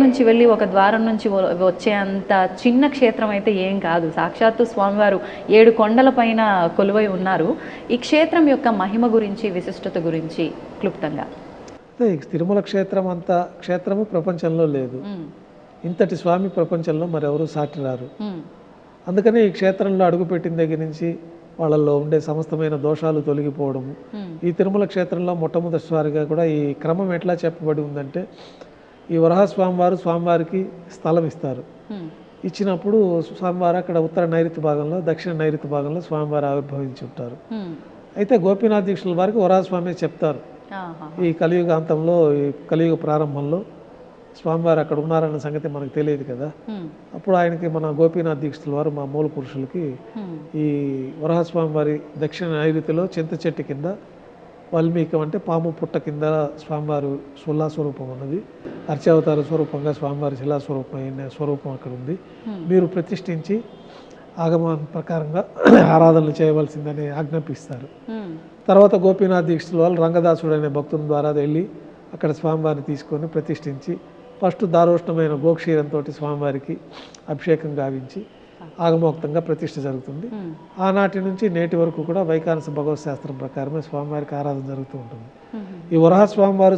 నుంచి వచ్చే అంత చిన్న క్షేత్రం అయితే ఏం కాదు. సాక్షాత్తు స్వామివారు 7 కొండల పైన కొలువై ఉన్నారు. ఈ క్షేత్రం యొక్క మహిమ గురించి, విశిష్టత గురించి క్లుప్తంగా. తిరుమల క్షేత్రం అంత క్షేత్రము ప్రపంచంలో లేదు. ఇంతటి స్వామి ప్రపంచంలో మరెవరూ సాటి రారు. అందుకనే ఈ క్షేత్రంలో అడుగుపెట్టిన దగ్గర నుంచి వాళ్ళల్లో ఉండే సమస్తమైన దోషాలు తొలగిపోవడము. ఈ తిరుమల క్షేత్రంలో మొట్టమొదటిసారిగా కూడా ఈ క్రమం ఎట్లా చెప్పబడి ఉందంటే, ఈ స్వామివారికి స్థలం ఇస్తారు. ఇచ్చినప్పుడు స్వామివారు అక్కడ ఉత్తర నైరుతి భాగంలో, దక్షిణ నైరుతి భాగంలో స్వామివారు ఆవిర్భవించి ఉంటారు. అయితే గోపీనాథ దీక్షల వారికి వరాహస్వామి చెప్తారు, ఈ కలియుగాంతంలో, ఈ కలియుగ ప్రారంభంలో స్వామివారు అక్కడ ఉన్నారన్న సంగతి మనకు తెలియదు కదా. అప్పుడు ఆయనకి మన గోపీనాథ్ దీక్షితుల వారు, మా మూల పురుషులకి, ఈ వరాహస్వామి వారి దక్షిణ నైరుతిలో చింత చెట్టు కింద వాల్మీకం అంటే పాము పుట్ట కింద స్వామివారు శిలాస్వరూపం ఉన్నది. అర్చావతార స్వరూపంగా స్వామివారి శిలాస్వరూపమైన స్వరూపం అక్కడ ఉంది. మీరు ప్రతిష్ఠించి ఆగమన ప్రకారంగా ఆరాధనలు చేయవలసిందని ఆజ్ఞాపిస్తారు. తర్వాత గోపీనాథ్ దీక్షితుల వాళ్ళు రంగదాసుడు అనే భక్తుని ద్వారా వెళ్ళి అక్కడ స్వామివారిని తీసుకొని ప్రతిష్ఠించి ఫస్ట్ దారోష్ణమైన గోక్షీరంతో స్వామివారికి అభిషేకం గావించి ఆగమోక్తంగా ప్రతిష్ఠ జరుగుతుంది. ఆనాటి నుంచి నేటి వరకు కూడా వైఖానస భగవత్ శాస్త్రం ప్రకారమే స్వామివారికి ఆరాధన జరుగుతూ ఉంటుంది. ఈ వరాహ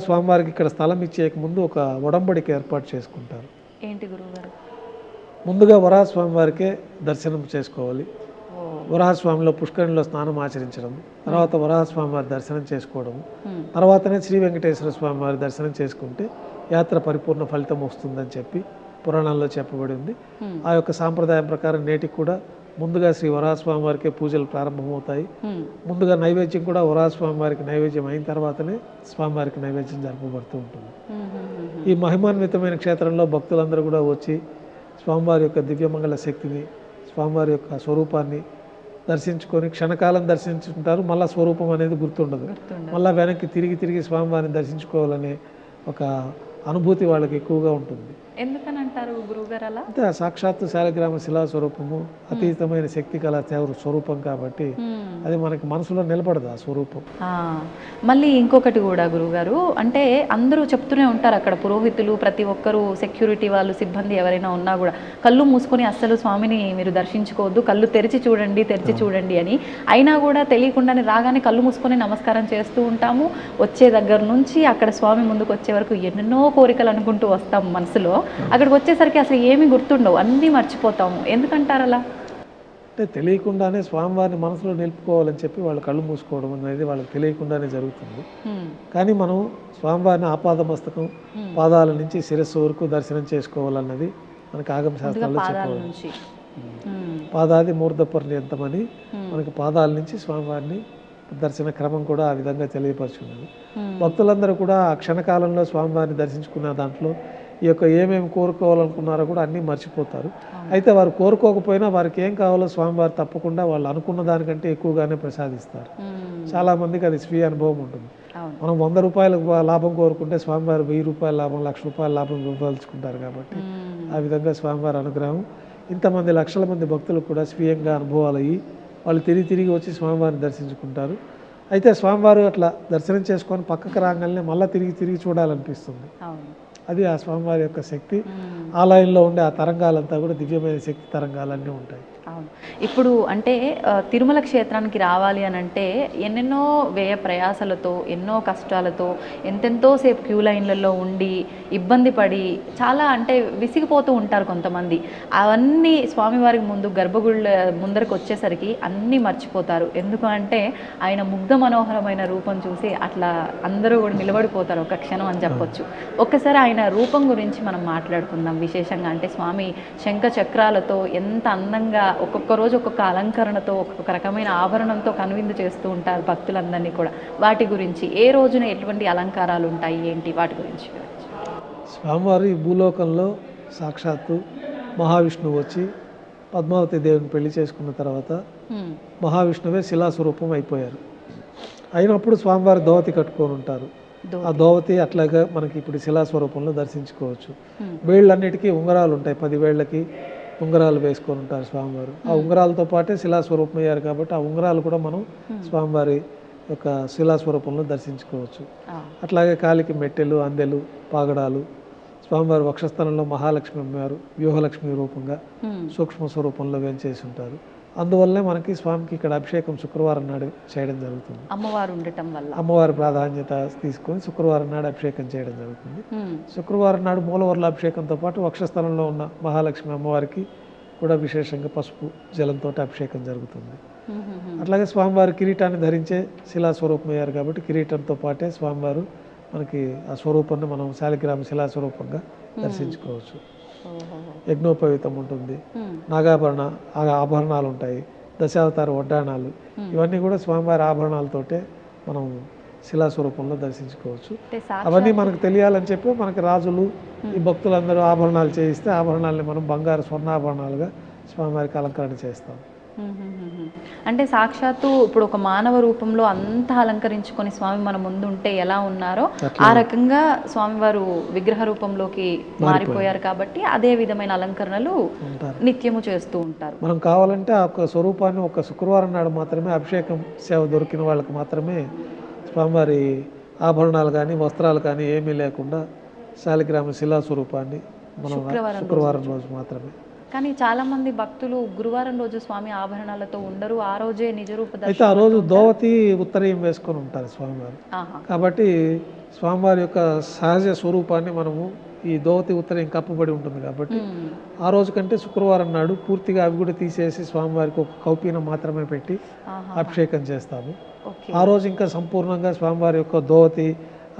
స్వామివారికి ఇక్కడ స్థలం ఇచ్చేక ముందు ఒక ఒడంబడిక ఏర్పాటు చేసుకుంటారు. ఏంటి గురువుగారు? ముందుగా వరాహ స్వామివారికే దర్శనం చేసుకోవాలి. వరాహస్వామిలో పుష్కరిణిలో స్నానం ఆచరించడం, తర్వాత వరాహస్వామి వారి దర్శనం చేసుకోవడం, తర్వాతనే శ్రీ వెంకటేశ్వర స్వామి వారి దర్శనం చేసుకుంటే యాత్ర పరిపూర్ణ ఫలితం వస్తుందని చెప్పి పురాణాల్లో చెప్పబడి ఉంది. ఆ యొక్క సాంప్రదాయం ప్రకారం నేటికి కూడా ముందుగా శ్రీ వరాహస్వామి వారికే పూజలు ప్రారంభమవుతాయి. ముందుగా నైవేద్యం కూడా వరాహస్వామి వారికి నైవేద్యం అయిన తర్వాతనే స్వామివారికి నైవేద్యం జరపబడుతూ ఉంటుంది. ఈ మహిమాన్వితమైన క్షేత్రంలో భక్తులందరూ కూడా వచ్చి స్వామివారి యొక్క దివ్యమంగళ శక్తిని, స్వామివారి యొక్క స్వరూపాన్ని దర్శించుకొని క్షణకాలం దర్శించుకుంటారు. మళ్ళీ స్వరూపం అనేది గుర్తుండదు. మళ్ళీ వెనక్కి తిరిగి స్వామివారిని దర్శించుకోవాలనే ఒక అనుభూతి వాళ్ళకి ఎక్కువగా ఉంటుంది. ఎందుకని అంటారు గురువుగారు అలా? అంటే ఆ సాక్షాత్తు శాలిగ్రామ శిలా స్వరూపము అతీతమైన శక్తి కళ స్వరూపం కాబట్టి అది మనకి మనసులో నిలబడదు ఆ స్వరూపం. మళ్ళీ ఇంకొకటి కూడా గురువుగారు, అంటే అందరూ చెప్తూనే ఉంటారు అక్కడ పురోహితులు, ప్రతి ఒక్కరూ, సెక్యూరిటీ వాళ్ళు, సిబ్బంది ఎవరైనా ఉన్నా కూడా కళ్ళు మూసుకొని అస్సలు స్వామిని మీరు దర్శించుకోవద్దు, కళ్ళు తెరిచి చూడండి అని. అయినా కూడా తెలియకుండానే రాగానే కళ్ళు మూసుకొని నమస్కారం చేస్తూ ఉంటాము. వచ్చే దగ్గర నుంచి అక్కడ స్వామి ముందుకు వచ్చే వరకు ఎన్నెన్నో కోరికలు అనుకుంటూ వస్తాం మనసులో, అక్కడికి వచ్చేసరికి అసలు ఏమీ గుర్తుండవు, అన్నీ మర్చిపోతాము. ఎందుకంటారు అలా? అంటే తెలియకుండానే స్వామివారిని మనసులో నిలుపుకోవాలని చెప్పి వాళ్ళు కళ్ళు మూసుకోవడం అనేది వాళ్ళకి తెలియకుండానే జరుగుతుంది. కానీ మనం స్వామివారిని ఆపాదమస్తకం పాదాల నుంచి శిరస్సు వరకు దర్శనం చేసుకోవాలన్నది మనకి ఆగమ శాస్త్రాల్లో చెప్పవచ్చు. పాదాది మూర్ధ పర్యంతమని మనకి పాదాల నుంచి స్వామివారిని దర్శన క్రమం కూడా ఆ విధంగా తెలియపరుచున్నది. భక్తులందరూ కూడా ఆ క్షణకాలంలో స్వామివారిని దర్శించుకున్న దాంట్లో ఈ యొక్క ఏమేమి కోరుకోవాలనుకున్నారో కూడా అన్నీ మర్చిపోతారు. అయితే వారు కోరుకోకపోయినా వారికి ఏం కావాలో స్వామివారు తప్పకుండా వాళ్ళు అనుకున్న దానికంటే ఎక్కువగానే ప్రసాదిస్తారు. చాలామందికి అది స్వీయ అనుభవం ఉంటుంది. మనం 100 రూపాయల లాభం కోరుకుంటే స్వామివారు 1000 రూపాయల లాభం, 1,00,000 రూపాయల లాభం ఇవ్వదలుచుకుంటారు. కాబట్టి ఆ విధంగా స్వామివారి అనుగ్రహం ఇంతమంది లక్షల మంది భక్తులకు కూడా స్వీయంగా అనుభవాలు అయ్యి వాళ్ళు తిరిగి వచ్చి స్వామివారిని దర్శించుకుంటారు. అయితే స్వామివారు అట్లా దర్శనం చేసుకొని పక్కకు రాగానే మళ్ళీ తిరిగి చూడాలనిపిస్తుంది. అది ఆ స్వామివారి యొక్క శక్తి. ఆలయంలో ఉండే ఆ తరంగాలంతా కూడా దివ్యమైన శక్తి తరంగాలన్నీ ఉంటాయి. అవును. ఇప్పుడు అంటే తిరుమల క్షేత్రానికి రావాలి అని అంటే ఎన్నెన్నో వ్యయ ప్రయాసలతో, ఎన్నో కష్టాలతో, ఎంతెంతో సేపు క్యూ లైన్లలో ఉండి ఇబ్బంది పడి చాలా అంటే విసిగిపోతూ ఉంటారు కొంతమంది. అవన్నీ స్వామివారికి ముందు గర్భగుళ్ళ ముందరకు వచ్చేసరికి అన్నీ మర్చిపోతారు. ఎందుకు అంటే ఆయన ముగ్ధ మనోహరమైన రూపం చూసి అట్లా అందరూ కూడా నిలబడిపోతారు ఒక క్షణం అని చెప్పొచ్చు. ఒక్కసారి ఆయన రూపం గురించి మనం మాట్లాడుకుందాం విశేషంగా. అంటే స్వామి శంఖ చక్రాలతో ఎంత అందంగా ఒక్కొక్క రోజు ఒక్కొక్క అలంకరణతో ఒక్కొక్క రకమైన ఆభరణంతో కనువిందు చేస్తూ ఉంటారు భక్తులందరినీ కూడా. వాటి గురించి ఏ రోజున ఎటువంటి అలంకారాలు ఉంటాయి ఏంటి వాటి గురించి? స్వామివారు ఈ భూలోకంలో సాక్షాత్తు మహావిష్ణువు వచ్చి పద్మావతి దేవిని పెళ్లి చేసుకున్న తర్వాత మహావిష్ణువే శిలాస్వరూపం అయిపోయారు. అయినప్పుడు స్వామివారు దోవతి కట్టుకొని ఉంటారు. ఆ దోవతి అట్లాగా మనకి ఇప్పుడు శిలాస్వరూపంలో దర్శించుకోవచ్చు. వేళ్ళన్నిటికీ ఉంగరాలు ఉంటాయి. 10 వేళ్ళకి ఉంగరాలు వేసుకొని ఉంటారు స్వామివారు. ఆ ఉంగరాలతో పాటే శిలాస్వరూపం అయ్యారు కాబట్టి ఆ ఉంగరాలు కూడా మనం స్వామివారి యొక్క శిలాస్వరూపంలో దర్శించుకోవచ్చు. అట్లాగే కాలికి మెట్టెలు, అందెలు, పాగడాలు. స్వామివారి వక్షస్థలంలో మహాలక్ష్మి అమ్మవారు వ్యూహలక్ష్మి రూపంగా సూక్ష్మ స్వరూపంలో వేంచేసి ఉంటారు. అందువల్లనే మనకి స్వామికి ఇక్కడ అభిషేకం శుక్రవారం నాడు చేయడం జరుగుతుంది. అమ్మవారు ఉండటం వల్ల అమ్మవారి ప్రాధాన్యత తీసుకొని శుక్రవారం నాడు అభిషేకం చేయడం జరుగుతుంది. శుక్రవారం నాడు మూలవర్ల అభిషేకంతో పాటు వక్షస్థలంలో ఉన్న మహాలక్ష్మి అమ్మవారికి కూడా విశేషంగా పసుపు జలంతో అభిషేకం జరుగుతుంది. అట్లాగే స్వామివారి కిరీటాన్ని ధరించే శిలాస్వరూపం అయ్యారు కాబట్టి కిరీటంతో పాటే స్వామివారు మనకి ఆ స్వరూపాన్ని మనం శాలిగ్రామ శిలాస్వరూపంగా దర్శించుకోవచ్చు. యజ్ఞోపవీతం ఉంటుంది, నాగాభరణ ఆభరణాలు ఉంటాయి, దశావతార వడ్డాణాలు, ఇవన్నీ కూడా స్వామివారి ఆభరణాలతోటే మనం శిలాస్వరూపంలో దర్శించుకోవచ్చు. అవన్నీ మనకు తెలియాలని చెప్పి మనకి రాజులు ఈ భక్తులందరూ ఆభరణాలు చేయిస్తే ఆభరణాలని మనం బంగారు స్వర్ణాభరణాలుగా స్వామివారికి అలంకరణ చేస్తాం. అంటే సాక్షాత్తు ఇప్పుడు ఒక మానవ రూపంలో అంతా అలంకరించుకొని స్వామి మన ముందు ఉంటే ఎలా ఉన్నారో ఆ రకంగా స్వామివారు విగ్రహ రూపంలోకి మారిపోయారు కాబట్టి అదే విధమైన అలంకరణలు నిత్యము చేస్తూ ఉంటారు. మనం కావాలంటే ఆ యొక్క స్వరూపాన్ని ఒక శుక్రవారం నాడు మాత్రమే అభిషేకం సేవ దొరికిన వాళ్ళకి మాత్రమే స్వామివారి ఆభరణాలు కానీ వస్త్రాలు కానీ ఏమీ లేకుండా శాలిగ్రామ శిలా స్వరూపాన్ని మనం శుక్రవారం రోజు మాత్రమే. కానీ చాలా మంది భక్తులు గురువారం రోజు స్వామి ఆభరణాలతో ఉండరు, ఆ రోజే నిజ రూప దర్శనం. అయితే ఆ రోజు దోవతి ఉత్తరీయం వేసుకొని ఉంటారు స్వామివారు. కాబట్టి స్వామివారి యొక్క సహజ స్వరూపాన్ని మనము ఈ దోవతి ఉత్తరీయం కప్పబడి ఉంటుంది కాబట్టి ఆ రోజు కంటే శుక్రవారం నాడు పూర్తిగా అవి కూడా తీసేసి స్వామివారికి ఒక కౌపీనం మాత్రమే పెట్టి అభిషేకం చేస్తాము. ఆ రోజు ఇంకా సంపూర్ణంగా స్వామివారి యొక్క దోవతి,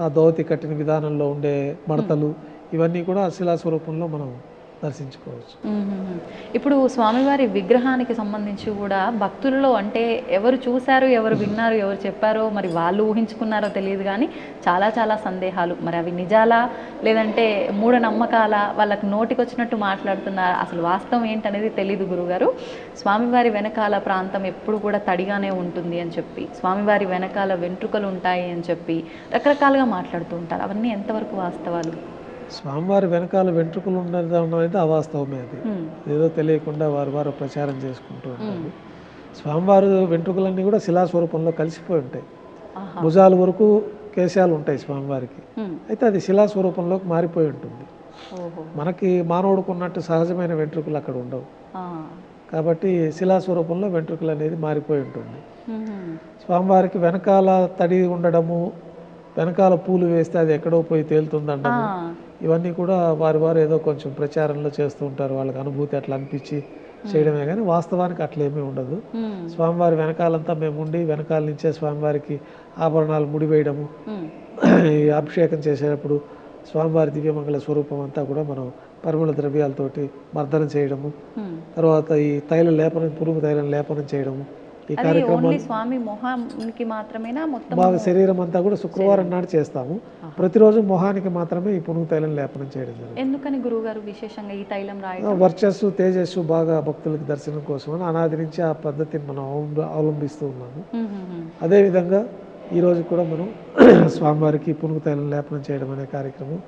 ఆ దోవతి కట్టిన విధానంలో ఉండే మడతలు ఇవన్నీ కూడా శిలా స్వరూపంలో మనం దర్శించుకోవచ్చు. ఇప్పుడు స్వామివారి విగ్రహానికి సంబంధించి కూడా భక్తులలో అంటే ఎవరు చూశారు, ఎవరు విన్నారు, ఎవరు చెప్పారో మరి వాళ్ళు ఊహించుకున్నారో తెలియదు కానీ చాలా చాలా సందేహాలు. మరి అవి నిజాలా లేదంటే మూఢనమ్మకాలా, వాళ్ళకి నోటికి వచ్చినట్టు మాట్లాడుతున్నారా, అసలు వాస్తవం ఏంటనేది తెలియదు గురుగారు. స్వామివారి వెనకాల ప్రాంతం ఎప్పుడు కూడా తడిగానే ఉంటుంది అని చెప్పి, స్వామివారి వెనకాల వెంట్రుకలు ఉంటాయి అని చెప్పి రకరకాలుగా మాట్లాడుతూ ఉంటారు. అవన్నీ ఎంతవరకు వాస్తవాలు? స్వామివారి వెనకాల వెంట్రుకలు ఉండడం అయితే అవాస్తవమే. అది ఏదో తెలియకుండా వారు ప్రచారం చేసుకుంటూ ఉంటారు. స్వామివారి వెంట్రుకలన్నీ కూడా శిలాస్వరూపంలో కలిసిపోయి ఉంటాయి. భుజాల వరకు కేశాలు ఉంటాయి స్వామివారికి, అయితే అది శిలాస్వరూపంలోకి మారిపోయి ఉంటుంది. మనకి మానవుడికి ఉన్నట్టు సహజమైన వెంట్రుకలు అక్కడ ఉండవు కాబట్టి శిలాస్వరూపంలో వెంట్రుకలు అనేది మారిపోయి ఉంటుంది. స్వామివారికి వెనకాల తడి ఉండడము, వెనకాల పూలు వేస్తే అది ఎక్కడో పోయి తేలుతుందంటాము. ఇవన్నీ కూడా వారు ఏదో కొంచెం ప్రచారంలో చేస్తూ ఉంటారు, వాళ్ళకి అనుభూతి అట్లా అనిపించి చేయడమే కానీ వాస్తవానికి అట్లేమీ ఉండదు. స్వామివారి వెనకాలంతా మేము ఉండి వెనకాల నుంచే స్వామివారికి ఆభరణాలు ముడివేయడము, ఈ అభిషేకం చేసేటప్పుడు స్వామివారి దివ్యమంగళ స్వరూపం అంతా కూడా మనం పరిమళ ద్రవ్యాలతోటి మర్దనం చేయడము, తర్వాత ఈ తైల లేపనం, పురుగు తైలం లేపనం చేయడము, ఈ కార్యక్రమం స్వామి మొహానికి మాత్రమేనా మొత్తం బాగా శరీరం అంతా కూడా శుక్రవారం నాడు చేస్తాము. ప్రతిరోజు మొహానికి మాత్రమే ఈ పునుగు తైలం లేపనం చేయడం జరుగుతుంది. ఎందుకని గురువుగారు విశేషంగా ఈ తైలం రాయడం? వర్చస్సు తేజస్సు బాగా భక్తులకు దర్శనం కోసం అని అనాది నుంచి ఆ పద్ధతిని మనం అవలంబిస్తూ ఉన్నాము. అదేవిధంగా ఈరోజు కూడా మనం స్వామివారికి పునుగు తైలం లేపనం చేయడం అనే కార్యక్రమం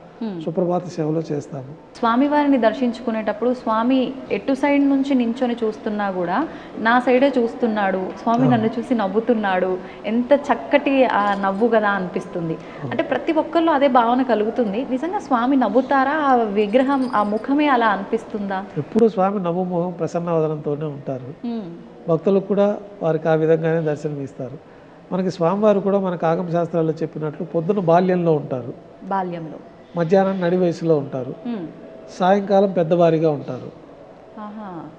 సుప్రభాత సేవలో చేస్తాము. స్వామివారిని దర్శించుకునేటప్పుడు స్వామి ఎటు సైడ్ నుంచి నించొని చూస్తున్నా కూడా నా సైడే చూస్తున్నాడు, స్వామి నన్ను చూసి నవ్వుతున్నాడు, ఎంత చక్కటి ఆ నవ్వు కదా అనిపిస్తుంది. అంటే ప్రతి ఒక్కళ్ళు అదే భావన కలుగుతుంది. నిజంగా స్వామి నవ్వుతారా? ఆ విగ్రహం, ఆ ముఖమే అలా అనిపిస్తుందా? ఎప్పుడు స్వామి నవ్వు ముఖం ప్రసన్నవదనంతోనే ఉంటారు. భక్తులకు కూడా వారికి ఆ విధంగానే దర్శనం. మనకి స్వామివారు కూడా మనకు ఆగమ శాస్త్రాల్లో చెప్పినట్లు పొద్దున బాల్యంలో ఉంటారు, బాల్యంలో, మధ్యాహ్నం నడి వయసులో ఉంటారు, సాయంకాలం పెద్దవారిగా ఉంటారు.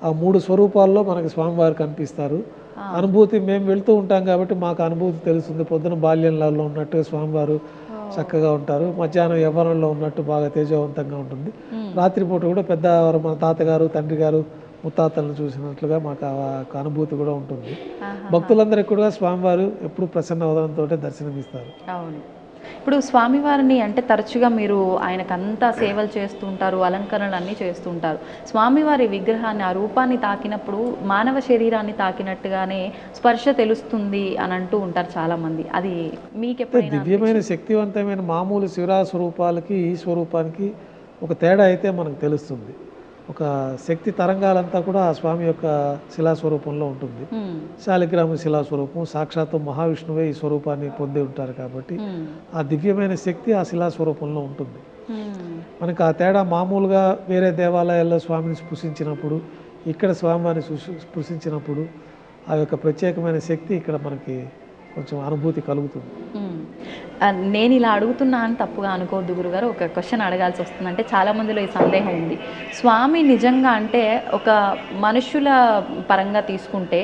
ఆ 3 స్వరూపాల్లో మనకి స్వామివారు కనిపిస్తారు. అనుభూతి మేము వెళ్తూ ఉంటాం కాబట్టి మాకు అనుభూతి తెలుస్తుంది. పొద్దున బాల్యంలో ఉన్నట్టుగా స్వామివారు చక్కగా ఉంటారు, మధ్యాహ్నం యవ్వనంలో ఉన్నట్టు బాగా తేజవంతంగా ఉంటుంది. రాత్రిపూట కూడా పెద్దవారు, మన తాతగారు, తండ్రి గారు, ముత్తాతలను చూసినట్లుగా మాకు ఆ అనుభూతి కూడా ఉంటుంది. భక్తులందరికీ కూడా స్వామివారు ఎప్పుడు ప్రసన్న వదనంతో దర్శనమిస్తారు. అవును. ఇప్పుడు స్వామివారిని అంటే తరచుగా మీరు ఆయనకంతా సేవలు చేస్తుంటారు, అలంకరణలు అన్నీ చేస్తుంటారు. స్వామివారి విగ్రహాన్ని, ఆ రూపాన్ని తాకినప్పుడు మానవ శరీరాన్ని తాకినట్టుగానే స్పర్శ తెలుస్తుంది అని అంటూ ఉంటారు చాలామంది. అది మీకు ఎప్పుడైనా? దివ్యమైన శక్తివంతమైన మామూలు శివరా స్వరూపాలకి ఈ స్వరూపానికి ఒక తేడా అయితే మనకు తెలుస్తుంది. ఒక శక్తి తరంగాలంతా కూడా ఆ స్వామి యొక్క శిలాస్వరూపంలో ఉంటుంది. శాలిగ్రామ శిలాస్వరూపం, సాక్షాత్తు మహావిష్ణువే ఈ స్వరూపాన్ని పొంది ఉంటారు కాబట్టి ఆ దివ్యమైన శక్తి ఆ శిలాస్వరూపంలో ఉంటుంది. మనకు ఆ తేడా మామూలుగా వేరే దేవాలయాల్లో స్వామిని స్పృశించినప్పుడు, ఇక్కడ స్వామివారిని స్పృశించినప్పుడు ఆ యొక్క ప్రత్యేకమైన శక్తి ఇక్కడ మనకి కొంచెం అనుభూతి కలుగుతుంది. నేను ఇలా అడుగుతున్నా అని తప్పుగా అనుకోవద్దు గురుగారు, ఒక క్వశ్చన్ అడగాల్సి వస్తుంది. అంటే చాలామందిలో ఈ సందేహం ఉంది, స్వామి నిజంగా అంటే ఒక మనుషుల పరంగా తీసుకుంటే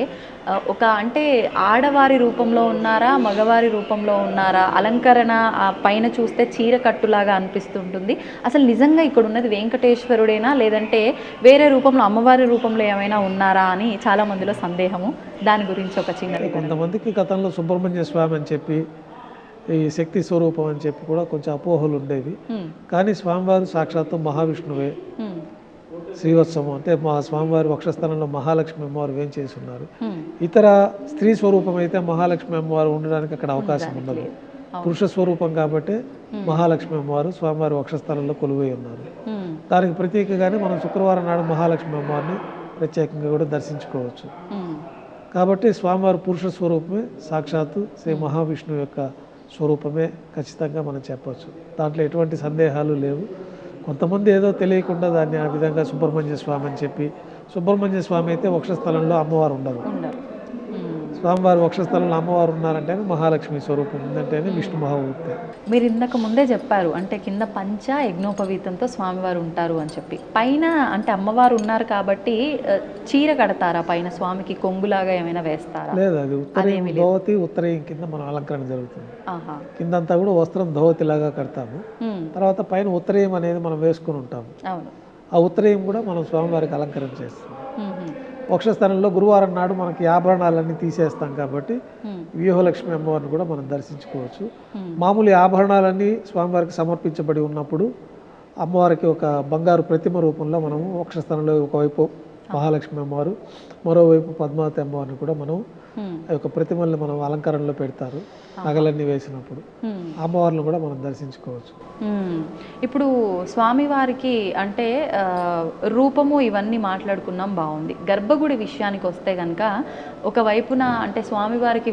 ఒక అంటే ఆడవారి రూపంలో ఉన్నారా, మగవారి రూపంలో ఉన్నారా? అలంకరణ పైన చూస్తే చీర కట్టులాగా అనిపిస్తుంటుంది. అసలు నిజంగా ఇక్కడ ఉన్నది వెంకటేశ్వరుడేనా, లేదంటే వేరే రూపంలో అమ్మవారి రూపంలో ఏమైనా ఉన్నారా అని చాలామందిలో సందేహము. దాని గురించి ఒక చిన్న, కొంతమందికి గతంలో సుబ్రహ్మణ్య స్వామి అని చెప్పి, ఈ శక్తి స్వరూపం అని చెప్పి కూడా కొంచెం అపోహలు ఉండేవి. కానీ స్వామివారు సాక్షాత్తు మహావిష్ణువే. శ్రీవత్సవం అంటే మా స్వామివారి వక్షస్థలంలో మహాలక్ష్మి అమ్మవారు వేంచేసి ఉన్నారు. ఇతర స్త్రీ స్వరూపం అయితే మహాలక్ష్మి అమ్మవారు ఉండడానికి అక్కడ అవకాశం ఉండదు. పురుష స్వరూపం కాబట్టి మహాలక్ష్మి అమ్మవారు స్వామివారి వక్షస్థలంలో కొలువై ఉన్నారు. దానికి ప్రతీకగానే మనం శుక్రవారం నాడు మహాలక్ష్మి అమ్మవారిని ప్రత్యేకంగా కూడా దర్శించుకోవచ్చు. కాబట్టి స్వామివారి పురుష స్వరూపమే, సాక్షాత్తు శ్రీ మహావిష్ణువు యొక్క స్వరూపమే ఖచ్చితంగా మనం చెప్పవచ్చు. దాంట్లో ఎటువంటి సందేహాలు లేవు. కొంతమంది ఏదో తెలియకుండా దాన్ని ఆ విధంగా సుబ్రహ్మణ్య స్వామి అని చెప్పి, సుబ్రహ్మణ్య స్వామి అయితే వక్షస్థలంలో అమ్మవారు ఉండరు. స్వామివారి వక్షస్థలంలో అమ్మవారు ఉన్నారంటే మహాలక్ష్మి స్వరూపం ఉందంటేనే విష్ణు మహామూర్తి. మీరు ఇందాక ముందే చెప్పారు, అంటే కింద పంచ యజ్ఞోపవీతంతో స్వామివారు ఉంటారు అని చెప్పి, పైన అంటే అమ్మవారు ఉన్నారు కాబట్టి చీర కడతారా పైన స్వామికి, కొంగులాగా ఏమైనా వేస్తారా? లేదు, అది ఉత్తరయం ధోవతి, ఉత్తరయం కింద మనం అలంకరణ జరుగుతుంది. కిందంతా కూడా వస్త్రం ధోవతి లాగా కడతాము. తర్వాత పైన ఉత్తరయం అనేది మనం వేసుకుని ఉంటాము. ఆ ఉత్తరయం కూడా మనం స్వామివారికి అలంకరణ చేస్తాం. వక్షస్థలంలో గురువారం నాడు మనకి ఆభరణాలన్నీ తీసేస్తాం కాబట్టి వ్యూహలక్ష్మి అమ్మవారిని కూడా మనం దర్శించుకోవచ్చు. మామూలు ఆభరణాలన్నీ స్వామివారికి సమర్పించబడి ఉన్నప్పుడు అమ్మవారికి ఒక బంగారు ప్రతిమ రూపంలో మనము వక్షస్థలంలో ఒకవైపు మహాలక్ష్మి అమ్మవారు, మరోవైపు పద్మావతి అమ్మవారిని కూడా మనం ఆ యొక్క ప్రతిమల్ని మనం అలంకరణలో పెడతారు. నగలన్నీ వేసినప్పుడు అమ్మవారిని కూడా మనం దర్శించుకోవచ్చు. ఇప్పుడు స్వామివారికి అంటే రూపము ఇవన్నీ మాట్లాడుకున్నాం, బాగుంది. గర్భగుడి విషయానికి వస్తే కనుక ఒకవైపున అంటే స్వామివారికి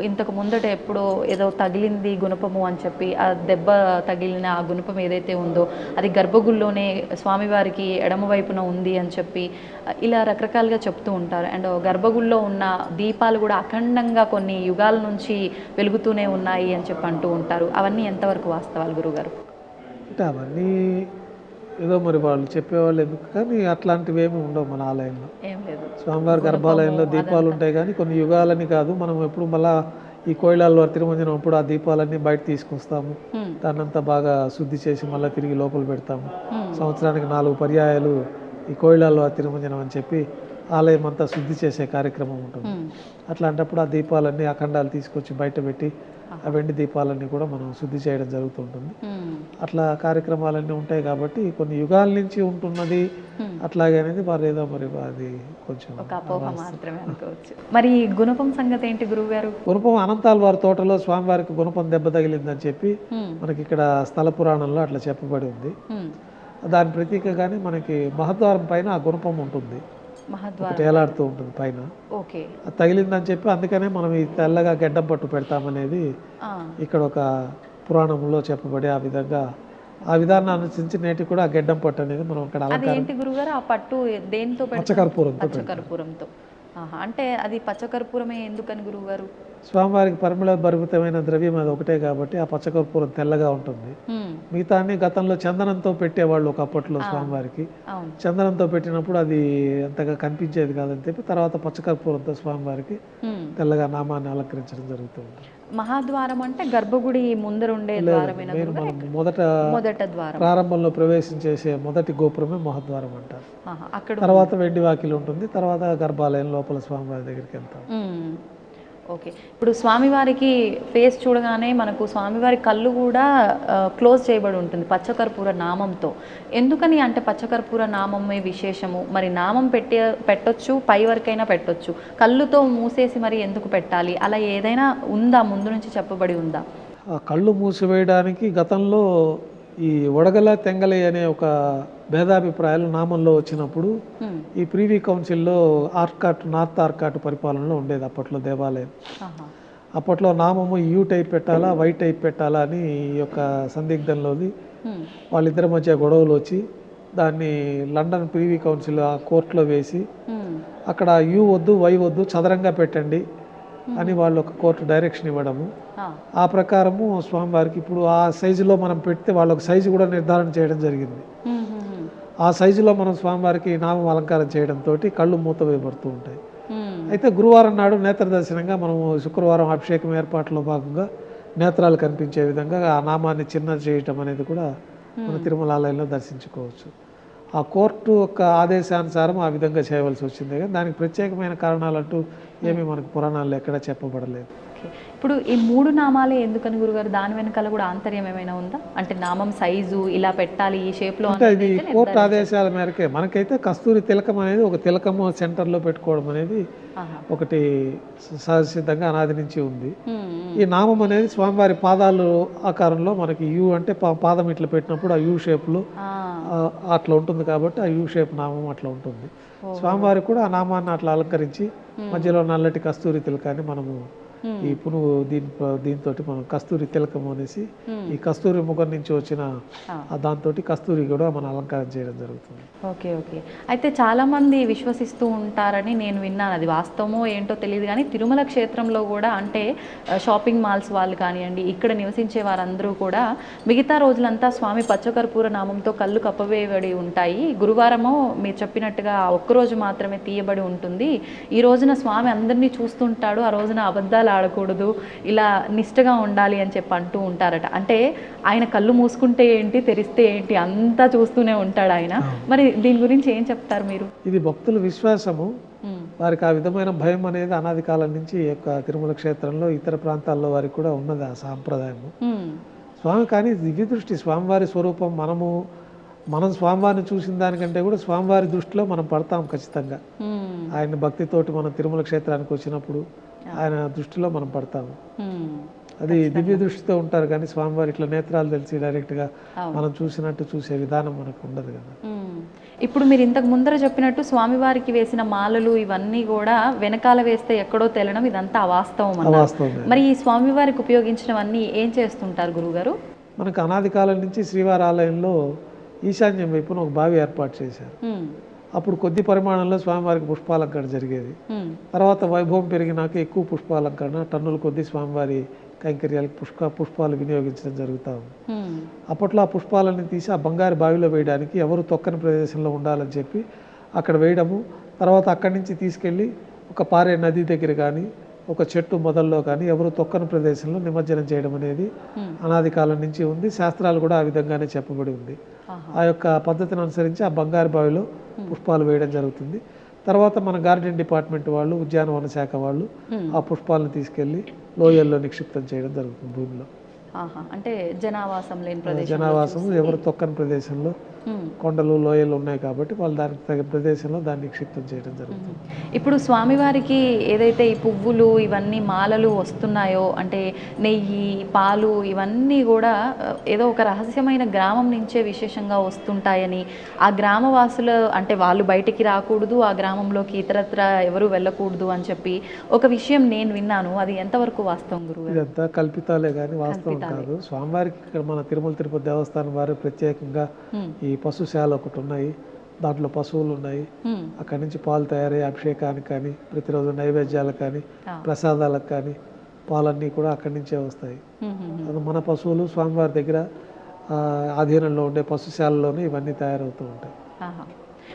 ఇంతకు ముందట ఎప్పుడో ఏదో తగిలింది గుణపము అని చెప్పి, ఆ దెబ్బ తగిలిన ఆ గుణపం ఏదైతే ఉందో అది గర్భగుడిలోనే స్వామివారికి ఎడమ వైపున ఉంది అని చెప్పి ఇలా రకరకాలుగా చెప్తూ ఉంటారు. అండ్ గర్భగుడిలో ఉన్న దీపాలు కూడా అఖండంగా కొన్ని యుగాల నుంచి వెలుగుతూనే ఉన్నాయి అని చెప్పి అంటూ ఉంటారు. అవన్నీ ఎంతవరకు వాస్తవాలు గురుగారు? అంటే అవన్నీ ఏదో మరి వాళ్ళు చెప్పేవాళ్ళు ఎందుకు, కానీ అట్లాంటివి ఏమి ఉండవు మన ఆలయంలో. ఏం లేదు. స్వామివారి గర్భాలయంలో దీపాలు ఉంటాయి కానీ కొన్ని యుగాలని కాదు. మనం ఎప్పుడు మళ్ళా ఈ కోయిలాల్లో తిరుమంజనం అప్పుడు ఆ దీపాలన్నీ బయట తీసుకొస్తాము, దాన్నంతా బాగా శుద్ధి చేసి మళ్ళీ తిరిగి లోపల పెడతాము. సంవత్సరానికి 4 పర్యాయాలు ఈ కోయిలాల్లో తిరుమంజనం అని చెప్పి ఆలయం అంతా శుద్ధి చేసే కార్యక్రమం ఉంటుంది. అట్లాంటప్పుడు ఆ దీపాలన్నీ అఖండాలు తీసుకొచ్చి బయట పెట్టి ఆ వెండి దీపాలన్నీ కూడా మనం శుద్ధి చేయడం జరుగుతుంటుంది. అట్లా కార్యక్రమాలన్నీ ఉంటాయి కాబట్టి కొన్ని యుగాల నుంచి ఉంటున్నది అట్లాగే అనేది మరి ఏదో మరి అది కొంచెం ఒక అపోహ మాత్రమే అనుకోవచ్చు. మరి గుణపం సంగతి ఏంటి గురువుగారు? గుణపం అనంతాల వారి తోటలో స్వామివారికి గుణపం దెబ్బ తగిలిందని చెప్పి మనకి ఇక్కడ స్థల పురాణంలో అట్లా చెప్పబడి ఉంది. దాని ప్రతీకగానే మనకి మహద్వారం పైన ఆ గుణపం ఉంటుంది, ఏలాడుతూ ఉంటుంది పైన. అది తగిలిందని చెప్పి అందుకనే మనం ఈ తెల్లగా గెడ్డం పట్టు పెడతామనేది ఇక్కడ ఒక పురాణంలో చెప్పబడి ఆ విధానాన్ని అనుసరించి నేటి కూడా ఆ గెడ్డం పట్టు అనేది మనం అక్కడ పచ్చకర్పూరంతో. అంటే అది పచ్చకర్పూరమే ఎందుకని గురువుగారు? స్వామివారికి పరిమళ భరితమైన ద్రవ్యం అది ఒకటే కాబట్టి ఆ పచ్చకర్పూరం తెల్లగా ఉంటుంది. మిగతా గతంలో చందనంతో పెట్టేవాళ్ళు ఒకప్పట్లో స్వామివారికి. చందనంతో పెట్టినప్పుడు అది అంతగా కనిపించేది కాదని చెప్పి తర్వాత పచ్చకర్పూరంతో స్వామివారికి తెల్లగా నామాన్ని అలంకరించడం జరుగుతుంది. మహాద్వారం అంటే గర్భగుడి ముందర ఉండే ద్వారమేనా? మొదట ద్వారం, ప్రారంభంలో ప్రవేశించేసే మొదటి గోపురమే మహాద్వారం అంటారు. తర్వాత వెండి వాకిలి ఉంటుంది, తర్వాత గర్భాలయం లోపల స్వామివారి దగ్గరికి వెళ్తాం. ఓకే. ఇప్పుడు స్వామివారికి ఫేస్ చూడగానే మనకు స్వామివారి కళ్ళు కూడా క్లోజ్ చేయబడి ఉంటుంది పచ్చకర్పూర నామంతో. ఎందుకని అంటే పచ్చకర్పూర నామమే విశేషము. మరి నామం పెట్టొచ్చు, పై వరకైనా పెట్టొచ్చు, కళ్ళుతో మూసేసి మరి ఎందుకు పెట్టాలి? అలా ఏదైనా ఉందా, ముందు నుంచి చెప్పబడి ఉందా? కళ్ళు మూసివేయడానికి గతంలో ఈ వడగల తెంగలి అనే ఒక భేదాభిప్రాయాలు నామంలో వచ్చినప్పుడు ఈ ప్రీవీ కౌన్సిల్లో నార్త్ ఆర్కాట్ పరిపాలనలో ఉండేది అప్పట్లో దేవాలయం. అప్పట్లో నామము యూ టైప్ పెట్టాలా, వై టైప్ పెట్టాలా అని ఈ యొక్క సందిగ్ధంలోది వాళ్ళిద్దరి మధ్య గొడవలు వచ్చి దాన్ని లండన్ ప్రీవీ కౌన్సిల్ ఆ కోర్టులో వేసి అక్కడ యూ వద్దు, వై వద్దు, చదరంగా పెట్టండి అని వాళ్ళు ఒక కోర్టు డైరెక్షన్ ఇవ్వడము. ఆ ప్రకారము స్వామివారికి ఇప్పుడు ఆ సైజులో మనం పెడితే వాళ్ళొక సైజు కూడా నిర్ధారణ చేయడం జరిగింది. ఆ సైజులో మనం స్వామివారికి నామం అలంకారం చేయడంతో కళ్ళు మూత వేయబడుతూ ఉంటాయి. అయితే గురువారం నాడు నేత్ర దర్శనంగా మనము శుక్రవారం అభిషేకం ఏర్పాట్లో భాగంగా నేత్రాలు కనిపించే విధంగా ఆ నామాన్ని చిన్న చేయటం అనేది కూడా మన తిరుమల ఆలయంలో దర్శించుకోవచ్చు. ఆ కోర్టు యొక్క ఆదేశానుసారం ఆ విధంగా చేయవలసి వచ్చింది, కానీ దానికి ప్రత్యేకమైన కారణాలంటూ ఏమీ మనకు పురాణాల్లో ఎక్కడ చెప్పబడలేదు. ఇప్పుడు ఈ 3 నామాలే ఎందుకని గురుగారు? దాని వెనకాల కూడా ఆంతర్యం ఏమైనా ఉందా? అంటే నామం సైజు ఇలా పెట్టాలి, ఈ షేప్లో. అంటే ఇది కోర్టు ఆదేశాల మేరకే. మనకైతే కస్తూరి తిలకం అనేది ఒక తిలకము సెంటర్లో పెట్టుకోవడం అనేది ఒకటి సహజసిద్ధంగా అనాది నుంచి ఉంది. ఈ నామం అనేది స్వామివారి పాదాలు ఆకారంలో మనకి యూ అంటే పాదం ఇట్లా పెట్టినప్పుడు ఆ యూ షేప్లో అట్లా ఉంటుంది కాబట్టి ఆ యూ షేప్ నామం అట్లా ఉంటుంది. స్వామివారికి కూడా ఆ నామాన్ని అట్లా అలంకరించి మధ్యలో నల్లటి కస్తూరి తిలకాన్ని మనము ఈ పునుగు దీంతో మనం కస్తూరి తిలకం అనేసి ఈ కస్తూరి ముఖం నుంచి వచ్చిన దాంతో కస్తూరి కూడా మనం అలంకారం చేయడం జరుగుతుంది. ఓకే. అయితే చాలా మంది విశ్వసిస్తూ ఉంటారని నేను విన్నాను, అది వాస్తవమో ఏంటో తెలియదు కానీ తిరుమల క్షేత్రంలో కూడా అంటే షాపింగ్ మాల్స్ వాళ్ళు కానివ్వండి, ఇక్కడ నివసించే వారందరూ కూడా మిగతా రోజులంతా స్వామి పచ్చకర్పూర నామంతో కళ్ళు కప్పవేయబడి ఉంటాయి. గురువారమో మీరు చెప్పినట్టుగా ఒక్కరోజు మాత్రమే తీయబడి ఉంటుంది. ఈ రోజున స్వామి అందరినీ చూస్తుంటాడు, ఆ రోజున అబద్ధాలు ఆడకూడదు, ఇలా నిష్టగా ఉండాలి అని చెప్పి అంటూ ఉంటారట. అంటే ఆయన కళ్ళు మూసుకుంటే ఏంటి, తెరిస్తే ఏంటి, అంతా చూస్తూనే ఉంటాడు ఆయన. మరి దీని గురించి ఏం చెప్తారు మీరు? ఇది భక్తుల విశ్వాసము, వారికి ఆ విధమైన భయం అనేది అనాది కాలం నుంచి యొక్క తిరుమల క్షేత్రంలో ఇతర ప్రాంతాల్లో వారికి కూడా ఉన్నది ఆ సాంప్రదాయము. స్వామి కానీ దివ్య దృష్టి, స్వామివారి స్వరూపం. మనం స్వామివారిని చూసిన దానికంటే కూడా స్వామివారి దృష్టిలో మనం పడతాం ఖచ్చితంగా. ఆయన భక్తితోటి మనం తిరుమల క్షేత్రానికి వచ్చినప్పుడు ఆయన దృష్టిలో మనం పడతాము. అది దివ్య దృష్టితో ఉంటారు కానీ స్వామివారి ఇట్లా నేత్రాలు తెలిసి డైరెక్ట్గా మనం చూసినట్టు చూసే విధానం మనకు ఉండదు కదా. ఇప్పుడు మీరు ఇంతకు ముందర చెప్పినట్టు స్వామివారికి వేసిన మాలలు ఇవన్నీ కూడా వెనకాల వేస్తే ఎక్కడో తెలడం, ఇదంతా అవాస్తవం. మరి ఈ స్వామివారికి ఉపయోగించినవన్నీ ఏం చేస్తుంటారు గురువుగారు? మనకు అనాది కాలం నుంచి శ్రీవారి ఆలయంలో ఈశాన్యం వైపున ఒక బావి ఏర్పాటు చేశారు. ఆ అప్పుడు కొద్ది పరిమాణంలో స్వామివారికి పుష్పాలంకరణ జరిగేది. తర్వాత వైభవం పెరిగినాక ఎక్కువ పుష్పాలంకరణ, టన్నుల కొద్దీ స్వామివారి కైంకర్యాలకు పుష్పాలు వినియోగించడం జరుగుతూ ఉంది. అప్పట్లో ఆ పుష్పాలని తీసి ఆ బంగారు బావిలో వేయడానికి ఎవరు తొక్కని ప్రదేశంలో ఉండాలని చెప్పి అక్కడ వేయడము, తర్వాత అక్కడి నుంచి తీసుకెళ్ళి ఒక పారే నది దగ్గర కానీ ఒక చెట్టు మొదల్లో కానీ ఎవరు తొక్కని ప్రదేశంలో నిమజ్జనం చేయడం అనేది అనాది కాలం నుంచి ఉంది. శాస్త్రాలు కూడా ఆ విధంగానే చెప్పబడి ఉంది. ఆ యొక్క పద్ధతిని అనుసరించి ఆ బంగారు బావిలో పుష్పాలు వేయడం జరుగుతుంది. తర్వాత మన గార్డెన్ డిపార్ట్మెంట్ వాళ్ళు, ఉద్యానవన శాఖ వాళ్ళు ఆ పుష్పాలను తీసుకెళ్ళి లోయల్లో నిక్షిప్తం చేయడం జరుగుతుంది భూమిలో. అంటే జనావాసం లేని ప్రదేశం, జనావాసం ఎవరు తొక్కని ప్రదేశంలో, కొండలు లోయలు ఉన్నాయి కాబట్టి వాళ్ళు దానికి తగిన ప్రదేశంలో దాన్ని నిక్షిప్తం చేయడం జరుగుతుంది. ఇప్పుడు స్వామివారికి ఏదైతే ఈ పువ్వులు ఇవన్నీ మాలలు వస్తున్నాయో, అంటే నెయ్యి, పాలు ఇవన్నీ కూడా ఏదో ఒక రహస్యమైన గ్రామం నుంచే విశేషంగా వస్తుంటాయని, ఆ గ్రామవాసులు అంటే వాళ్ళు బయటికి రాకూడదు, ఆ గ్రామంలోకి ఇతరత్ర ఎవరు వెళ్ళకూడదు అని చెప్పి ఒక విషయం నేను విన్నాను. అది ఎంతవరకు వాస్తవం గురువు? ఇదంతా కల్పితాలే కానీ వాస్తవం కాదు. స్వామివారికి ఇక్కడ మన తిరుమల తిరుపతి దేవస్థానం వారు ప్రత్యేకంగా ఈ పశుశాల ఒకటి ఉన్నాయి, దాంట్లో పశువులు ఉన్నాయి. అక్కడి నుంచి పాలు తయారయ్యే అభిషేకానికి కానీ, ప్రతిరోజు నైవేద్యాలకు కానీ, ప్రసాదాలకు కానీ పాలన్నీ కూడా అక్కడి నుంచే వస్తాయి. అది మన పశువులు స్వామివారి దగ్గర ఆధీనంలో ఉండే పశుశాలలోనే ఇవన్నీ తయారవుతూ ఉంటాయి.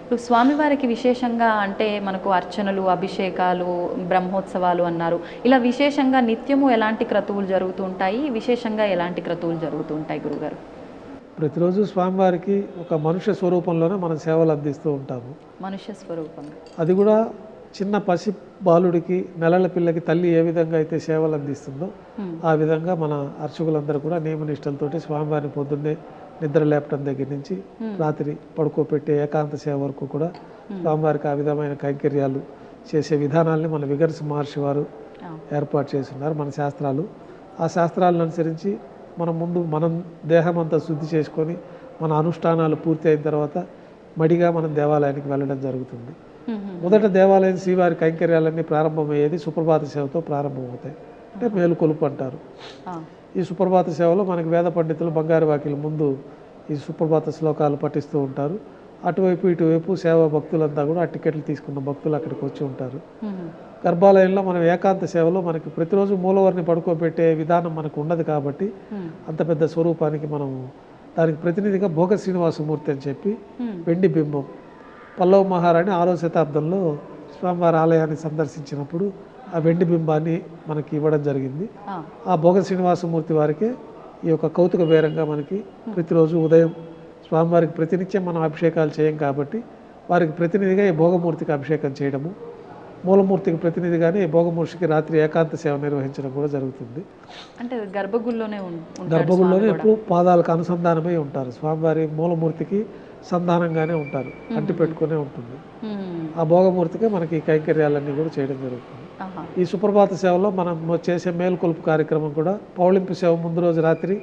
ఇప్పుడు స్వామివారికి విశేషంగా అంటే మనకు అర్చనలు, అభిషేకాలు, బ్రహ్మోత్సవాలు అన్నారు. ఇలా విశేషంగా నిత్యము ఎలాంటి క్రతువులు జరుగుతూ ఉంటాయి, విశేషంగా ఎలాంటి క్రతువులు జరుగుతూ ఉంటాయి గురుగారు? ప్రతిరోజు స్వామివారికి ఒక మనుష్య స్వరూపంలోనే మనం సేవలు అందిస్తూ ఉంటాము. మనుష్య స్వరూపం, అది కూడా చిన్న పసి బాలుడికి, నెలల పిల్లకి తల్లి ఏ విధంగా అయితే సేవలు అందిస్తుందో ఆ విధంగా మన అర్చకులందరూ కూడా నియమనిష్టలతోటి స్వామివారిని పొద్దున్నే నిద్ర లేపడం దగ్గర నుంచి రాత్రి పడుకోపెట్టే ఏకాంత సేవ వరకు కూడా స్వామివారికి ఆ విధమైన కైంకర్యాలు చేసే విధానాల్ని మన విగర్శ మహర్షి వారు ఏర్పాటు చేస్తున్నారు. మన శాస్త్రాలు, ఆ శాస్త్రాలను అనుసరించి మనం దేహం అంతా శుద్ధి చేసుకొని మన అనుష్ఠానాలు పూర్తి అయిన తర్వాత మడిగా మనం దేవాలయానికి వెళ్ళడం జరుగుతుంది. మొదట దేవాలయం శ్రీవారి కైంకర్యాలన్నీ ప్రారంభమయ్యేది సుప్రభాత సేవతో ప్రారంభమవుతాయి. అంటే మేలుకొలుపు అంటారు. ఈ సుప్రభాత సేవలో మనకి వేద పండితులు బంగారు వాకిల ముందు ఈ సుప్రభాత శ్లోకాలు పఠిస్తూ ఉంటారు. అటువైపు ఇటువైపు సేవా భక్తులంతా కూడా ఆ టికెట్లు తీసుకున్న భక్తులు అక్కడికి వచ్చి ఉంటారు. గర్భాలయంలో మనం ఏకాంత సేవలో మనకి ప్రతిరోజు మూలవర్ని పడుకోబెట్టే విధానం మనకు ఉండదు కాబట్టి అంత పెద్ద స్వరూపానికి మనం దానికి ప్రతినిధిగా భోగ శ్రీనివాసమూర్తి అని చెప్పి వెండి బింబం, పల్లవ మహారాణి 6వ శతాబ్దంలో స్వామివారి ఆలయాన్ని సందర్శించినప్పుడు ఆ వెండి బింబాన్ని మనకి ఇవ్వడం జరిగింది. ఆ భోగ శ్రీనివాసమూర్తి వారికే ఈ యొక్క కౌతుక బేరంగా మనకి ప్రతిరోజు ఉదయం స్వామివారికి ప్రతినిత్యం మనం అభిషేకాలు చేయం కాబట్టి వారికి ప్రతినిధిగా ఈ భోగమూర్తికి అభిషేకం చేయడము, మూలమూర్తికి ప్రతినిధిగానే ఈ భోగమూర్తికి రాత్రి ఏకాంత సేవ నిర్వహించడం కూడా జరుగుతుంది. అంటే గర్భగుడిలోనే ఎప్పుడు పాదాలకు అనుసంధానమై ఉంటారు. స్వామివారి మూలమూర్తికి సంధానంగానే ఉంటారు, అంటి పెట్టుకునే ఉంటుంది. ఆ భోగమూర్తికే మనకి ఈ కైంకర్యాలన్నీ కూడా చేయడం జరుగుతుంది. ఈ సుప్రభాత సేవలో మనం చేసే మేలుకొలుపు కార్యక్రమం కూడా పౌళింపు సేవ ముందు రోజు రాత్రి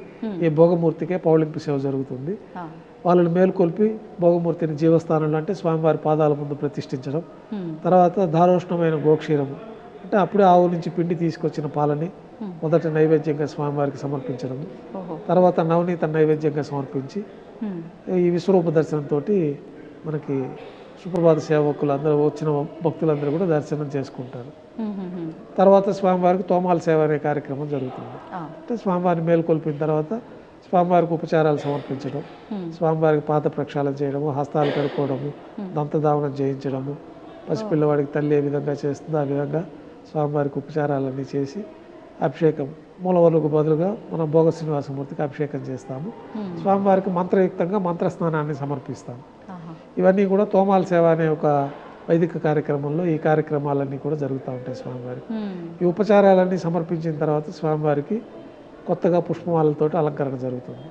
ఈ భోగమూర్తికే పౌళింపు సేవ జరుగుతుంది. వాళ్ళని మేలుకొల్పి భోగమూర్తిని జీవస్థానంలో అంటే స్వామివారి పాదాల ముందు ప్రతిష్ఠించడం, తర్వాత దారోష్ణమైన గోక్షీరము అంటే అప్పుడే ఆవు నుంచి పిండి తీసుకొచ్చిన పాలని మొదట నైవేద్యంగా స్వామివారికి సమర్పించడం, తర్వాత నవనీత నైవేద్యంగా సమర్పించి ఈ విశ్వరూప దర్శనంతో మనకి సుప్రభాత సేవకులు అందరూ వచ్చిన భక్తులందరూ కూడా దర్శనం చేసుకుంటారు. తర్వాత స్వామివారికి తోమాల సేవ అనే కార్యక్రమం జరుగుతుంది. అంటే స్వామివారిని మేలుకొల్పిన తర్వాత స్వామివారికి ఉపచారాలు సమర్పించడం, స్వామివారికి పాత ప్రక్షాళన చేయడము, హస్తాలు కడుక్కోవడము, దంతధావనం చేయించడము, పసిపిల్లవాడికి తల్లి ఏ విధంగా చేస్తుందో ఆ విధంగా స్వామివారికి ఉపచారాలన్నీ చేసి అభిషేకం, మూలవర్లకు బదులుగా మనం భోగ శ్రీనివాసమూర్తికి అభిషేకం చేస్తాము. స్వామివారికి మంత్రయుక్తంగా మంత్రస్నానాన్ని సమర్పిస్తాము. ఇవన్నీ కూడా తోమాల సేవ అనే ఒక వైదిక కార్యక్రమంలో ఈ కార్యక్రమాలన్నీ కూడా జరుగుతూ ఉంటాయి స్వామివారికి. ఈ ఉపచారాలన్నీ సమర్పించిన తర్వాత స్వామివారికి కొత్తగా పుష్పమాలతో అలంకరణ జరుగుతుంది.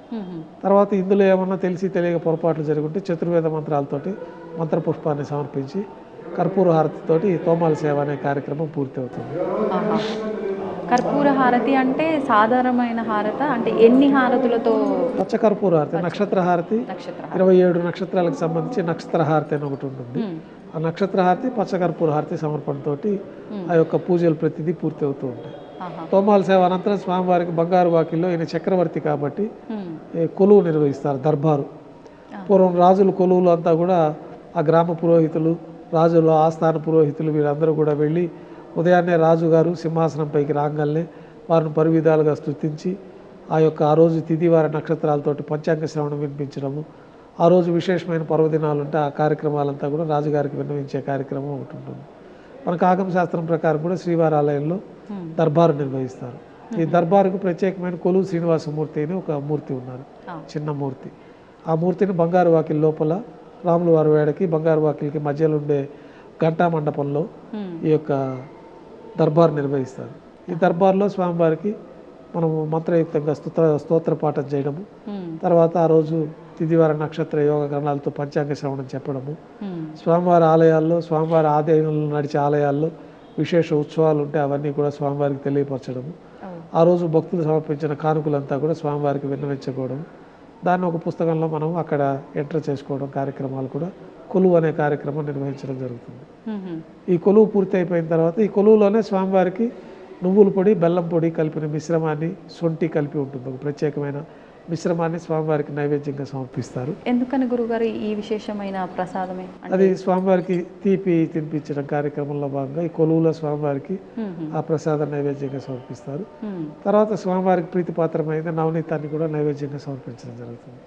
తర్వాత ఇందులో ఏమన్నా తెలిసి తెలియక పొరపాట్లు జరుగుంటే చతుర్వేద మంత్రాలతోటి మంత్రపుష్పాన్ని సమర్పించి కర్పూర హారతితోటి తోమాల సేవ అనే కార్యక్రమం పూర్తి అవుతుంది. కర్పూర హారతి అంటే సాధారణమైన హారత, అంటే ఎన్ని హారతులతో? పచ్చ కర్పూర హారతి, నక్షత్ర హారతి, 27 నక్షత్రాలకు సంబంధించి నక్షత్ర హారతి అని ఒకటి ఉంటుంది. ఆ నక్షత్ర హారతి, పచ్చ కర్పూర హారతి సమర్పణతోటి ఆ యొక్క పూజలు ప్రతిదీ పూర్తి అవుతూ ఉంటాయి. తోమాల సేవ అనంతరం స్వామివారికి బంగారు వాకిల్లో ఈయన చక్రవర్తి కాబట్టి కొలువు నిర్వహిస్తారు, దర్బారు. పూర్వం రాజులు కొలువులు అంతా కూడా ఆ గ్రామ పురోహితులు, రాజుల ఆస్థాన పురోహితులు వీరందరూ కూడా వెళ్ళి ఉదయాన్నే రాజుగారు సింహాసనంపైకి రాగానే వారిని పరివిధాలుగా స్తుతించి ఆ రోజు తిథివార నక్షత్రాలతోటి పంచాంగ శ్రవణం వినిపించడము, ఆ రోజు విశేషమైన పర్వదినాలు ఉంటే ఆ కార్యక్రమాలంతా కూడా రాజుగారికి విన్నవించే కార్యక్రమం ఒకటి ఉంటుంది. మనకు ఆగమ శాస్త్రం ప్రకారం కూడా శ్రీవారి ఆలయంలో దర్బారు నిర్వహిస్తారు. ఈ దర్బారుకు ప్రత్యేకమైన కొలువు శ్రీనివాసమూర్తి అని ఒక మూర్తి ఉన్నారు, చిన్న మూర్తి. ఆ మూర్తిని బంగారు వాకిల్ లోపల రాముల వారి వేడకి బంగారు వాకిల్కి మధ్యలో ఉండే ఘంటా మండపంలో ఈ యొక్క దర్బారు నిర్వహిస్తారు. ఈ దర్బార్లో స్వామివారికి మనము మంత్రయుక్తంగా స్తోత్ర పాఠం చేయడము, తర్వాత ఆ రోజు తిథివార నక్షత్ర యోగ గణాలతో పంచాంగ శ్రవణం చెప్పడము, స్వామివారి ఆలయాల్లో స్వామివారి ఆలయంలో నడిచే ఆలయాల్లో విశేష ఉత్సవాలు ఉంటే అవన్నీ కూడా స్వామివారికి తెలియపరచడము, ఆ రోజు భక్తులు సమర్పించిన కానుకలంతా కూడా స్వామివారికి విన్నవించుకోవడం, దాన్ని ఒక పుస్తకంలో మనం అక్కడ ఎంటర్ చేసుకోవడం కార్యక్రమాలు కూడా కొలువు అనే కార్యక్రమం నిర్వహించడం జరుగుతుంది. ఈ కొలువు పూర్తి అయిపోయిన తర్వాత ఈ కొలువులోనే స్వామివారికి నువ్వుల పొడి బెల్లం పొడి కలిపిన మిశ్రమాన్ని, సొంటి కలిపి ఉంటుంది, ఒక ప్రత్యేకమైన మిశ్రమాన్ని స్వామివారికి నైవేద్యంగా సమర్పిస్తారు. ఎందుకని గురుగారు ఈ విశేషమైన ప్రసాదమే? అది స్వామివారికి తీపి తినిపించడం కార్యక్రమంలో భాగంగా ఈ కొలువులో స్వామివారికి ఆ ప్రసాదం నైవేద్యంగా సమర్పిస్తారు. తర్వాత స్వామివారికి ప్రీతిపాత్రమైన నవనీతాన్ని కూడా నైవేద్యంగా సమర్పించడం జరుగుతుంది.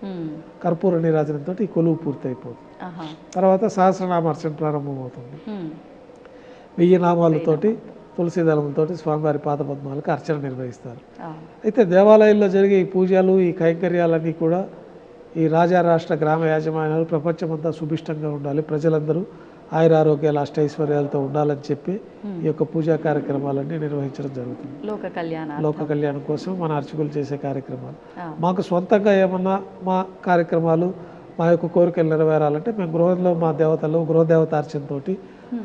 కర్పూర నీరాజనంతో ఈ కొలువు పూర్తి అయిపోతుంది. తర్వాత సహస్రనామార్చన ప్రారంభమవుతుంది. 1000 నామాలతోటి తులసి దళంతో స్వామివారి పాదపద్మాలకు అర్చన నిర్వహిస్తారు. అయితే దేవాలయాల్లో జరిగే ఈ పూజలు, ఈ కైంకర్యాలన్నీ కూడా ఈ రాజారాష్ట్ర గ్రామ యాజమాన్యాలు ప్రపంచమంతా సుభిష్టంగా ఉండాలి, ప్రజలందరూ ఆయురారోగ్యాలు అష్టైశ్వర్యాలతో ఉండాలని చెప్పి ఈ యొక్క పూజా కార్యక్రమాలన్నీ నిర్వహించడం జరుగుతుంది. లోక కళ్యాణం కోసం మన అర్చకులు చేసే కార్యక్రమాలు. మాకు సొంతంగా ఏమన్నా మా కార్యక్రమాలు, మా యొక్క కోరికలు నెరవేరాలంటే మేము గృహంలో మా దేవతలు గృహదేవత అర్చనతో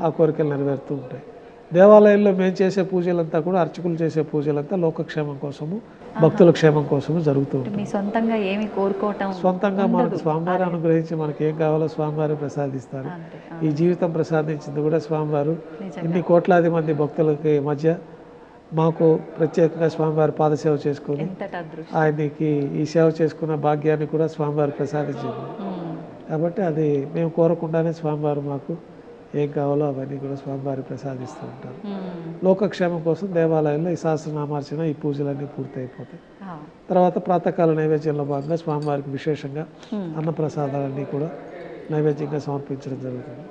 ఆ కోరికలు నెరవేరుతూ ఉంటాయి. దేవాలయంలో మేము చేసే పూజలంతా కూడా అర్చకులు చేసే పూజలంతా లోకక్షేమం కోసము, భక్తుల క్షేమం కోసము జరుగుతూ ఉంటుంది. సొంతంగా ఏమి కోరుకోవటం, సొంతంగా మనకు స్వామివారి అనుగ్రహించి మనకి ఏం కావాలో స్వామివారు ప్రసాదిస్తారు. ఈ జీవితం ప్రసాదించింది కూడా స్వామివారు. ఇన్ని కోట్లాది మంది భక్తులకి మధ్య మాకు ప్రత్యేకంగా స్వామివారి పాదసేవ చేసుకుని ఆయనకి ఈ సేవ చేసుకున్న భాగ్యాన్ని కూడా స్వామివారు ప్రసాదించింది. కాబట్టి అది మేము కోరకుండానే స్వామివారు మాకు ఏం కావాలో అవన్నీ కూడా స్వామివారి ప్రసాదిస్తూ ఉంటారు. లోకక్షేమం కోసం దేవాలయంలో ఈ సహస్రనామార్చన, ఈ పూజలన్నీ పూర్తి అయిపోతాయి. తర్వాత ప్రాతకాల నైవేద్యంలో భాగంగా స్వామివారికి విశేషంగా అన్నప్రసాదాలన్నీ కూడా నైవేద్యంగా సమర్పించడం జరుగుతుంది.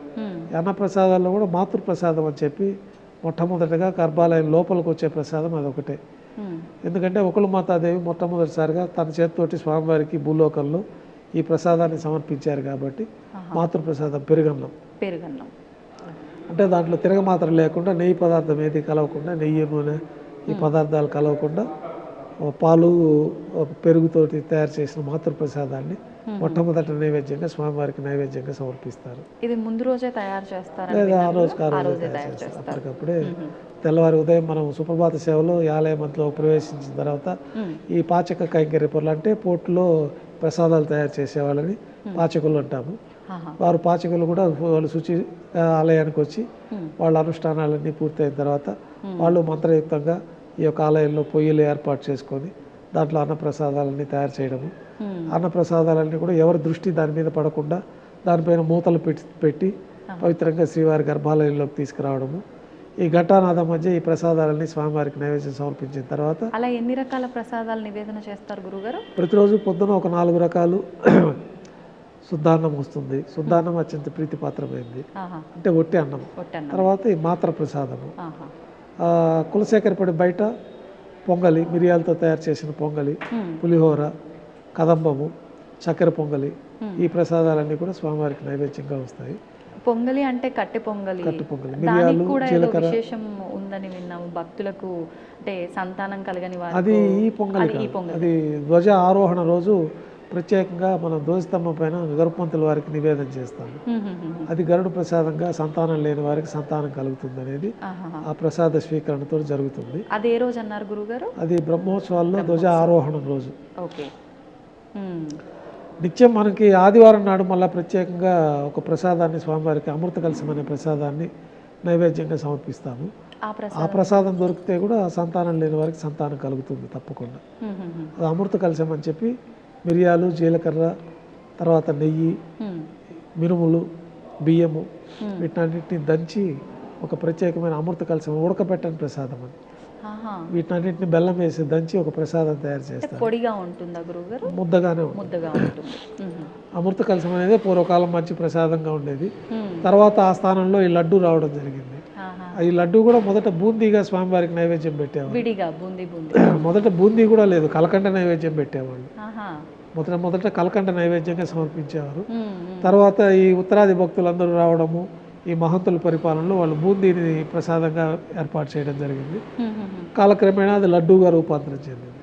ఈ అన్నప్రసాదాల్లో కూడా మాతృప్రసాదం అని చెప్పి మొట్టమొదటిగా గర్భాలయం లోపలికి వచ్చే ప్రసాదం అదొకటే. ఎందుకంటే ఒకళ్ళు మాతాదేవి మొట్టమొదటిసారిగా తన చేతితోటి స్వామివారికి భూలోకంలో ఈ ప్రసాదాన్ని సమర్పించారు కాబట్టి మాతృప్రసాదం పెరుగన్నం. అంటే దాంట్లో తిరగమాత్ర లేకుండా, నెయ్యి పదార్థం ఏది కలవకుండా, నెయ్యి నూనె ఈ పదార్థాలు కలవకుండా పాలు పెరుగుతోటి తయారు చేసిన మాతృప్రసాదాన్ని మొట్టమొదటి నైవేద్యంగా స్వామివారికి నైవేద్యంగా సమర్పిస్తారు. ఇది ముందు రోజే తయారు చేస్తారు లేదా ఆ రోజు తయారు చేస్తారు. అప్పటికప్పుడే తెల్లవారి ఉదయం మనం సుప్రభాత సేవలో ఆలయంలో ప్రవేశించిన తర్వాత ఈ పాచక కైంకర్య పనులు అంటే పోట్లో ప్రసాదాలు తయారు చేసేవాళ్ళని పాచకులు అంటాము. వారు పాచకులు కూడా వాళ్ళు శుచి ఆలయానికి వచ్చి వాళ్ళ అనుష్ఠానాలన్నీ పూర్తయిన తర్వాత వాళ్ళు మంత్రయుక్తంగా ఈ యొక్క ఆలయంలో పొయ్యిలు ఏర్పాటు చేసుకొని దాంట్లో అన్నప్రసాదాలన్నీ తయారు చేయడము, అన్నప్రసాదాలన్నీ కూడా ఎవరి దృష్టి దాని మీద పడకుండా దానిపైన మూతలు పెట్టి పవిత్రంగా శ్రీవారి గర్భాలయంలోకి తీసుకురావడము, ఈ ఘటానాథం మధ్య ఈ ప్రసాదాలన్నీ స్వామివారికి నైవేద్యం సమర్పించిన తర్వాత అలా ఎన్ని రకాల ప్రసాదాలు నివేదన చేస్తారు గురుగారు? ప్రతిరోజు పొద్దున ఒక 4 రకాలు శుద్ధాన్నం వస్తుంది. శుద్ధాన్నం అత్యంత ప్రీతిపాత్రమైంది, అంటే ఒట్టి అన్నం. తర్వాత ఈ మాత్ర ప్రసాదము, కులశేఖరపడి బయట పొంగలి, మిరియాలతో తయారు చేసిన పొంగలి, పులిహోర, కదంబము, చక్కెర పొంగలి, ఈ ప్రసాదాలన్నీ కూడా స్వామివారికి నైవేద్యంగా వస్తాయి. పొంగలి అంటే కట్టె పొంగలి, మిరియాలు, జీలకర్ర విశేషం ఉందని విన్నాము. భక్తులకు అంటే సంతానం కలగని వారు అది ఈ పొంగలి, అది ధ్వజ ఆరోహణ రోజు ప్రత్యేకంగా మనం ధ్వజస్తంభం పైన గరుపంతుల వారికి నివేదన చేస్తాము. అది గరుడు ప్రసాదంగా సంతానం లేని వారికి సంతానం కలుగుతుంది అనేది ఆ ప్రసాద స్వీకరణతో జరుగుతుంది. అది ఏ రోజు అన్నారు గురుగారు? అది బ్రహ్మోత్సవాల్లో ధ్వజ ఆరోహణం రోజు. నిత్యం మనకి ఆదివారం నాడు మళ్ళీ ప్రత్యేకంగా ఒక ప్రసాదాన్ని స్వామివారికి అమృత కలశం అనే ప్రసాదాన్ని నైవేద్యంగా సమర్పిస్తాము. ఆ ప్రసాదం దొరికితే కూడా సంతానం లేని వారికి సంతానం కలుగుతుంది తప్పకుండా. అది అమృత కలశం అని చెప్పి మిరియాలు, జీలకర్ర, తర్వాత నెయ్యి, మినుములు, బియ్యము వీటన్నిటిని దంచి ఒక ప్రత్యేకమైన అమృత కలశం ఉడకపెట్టని ప్రసాదం అని వీటన్నిటిని బెల్లం వేసి దంచి ఒక ప్రసాదం తయారు చేస్తారు. పొడిగా ఉంటుందా గురువుగారు? ముద్దగానే ముద్దగా ఉంటుంది. అమృత కలశం అనేది పూర్వకాలం మంచి ప్రసాదంగా ఉండేది. తర్వాత ఆ స్థానంలో ఈ లడ్డు రావడం జరిగింది. ఈ లడ్డు కూడా మొదట బూందీగా స్వామివారికి నైవేద్యం పెట్టేవాళ్ళు. విడిగా బూందీ మొదట బూందీ కూడా లేదు, కలకండ నైవేద్యం పెట్టేవాళ్ళు. మొదట కలకండ నైవేద్యంగా సమర్పించేవారు. తర్వాత ఈ ఉత్తరాది భక్తులందరూ రావడము, ఈ మహంతుల పరిపాలనలో వాళ్ళు బూందీని ప్రసాదంగా ఏర్పాటు చేయడం జరిగింది. కాలక్రమేణా అది లడ్డూగా రూపాంతరం చెందింది.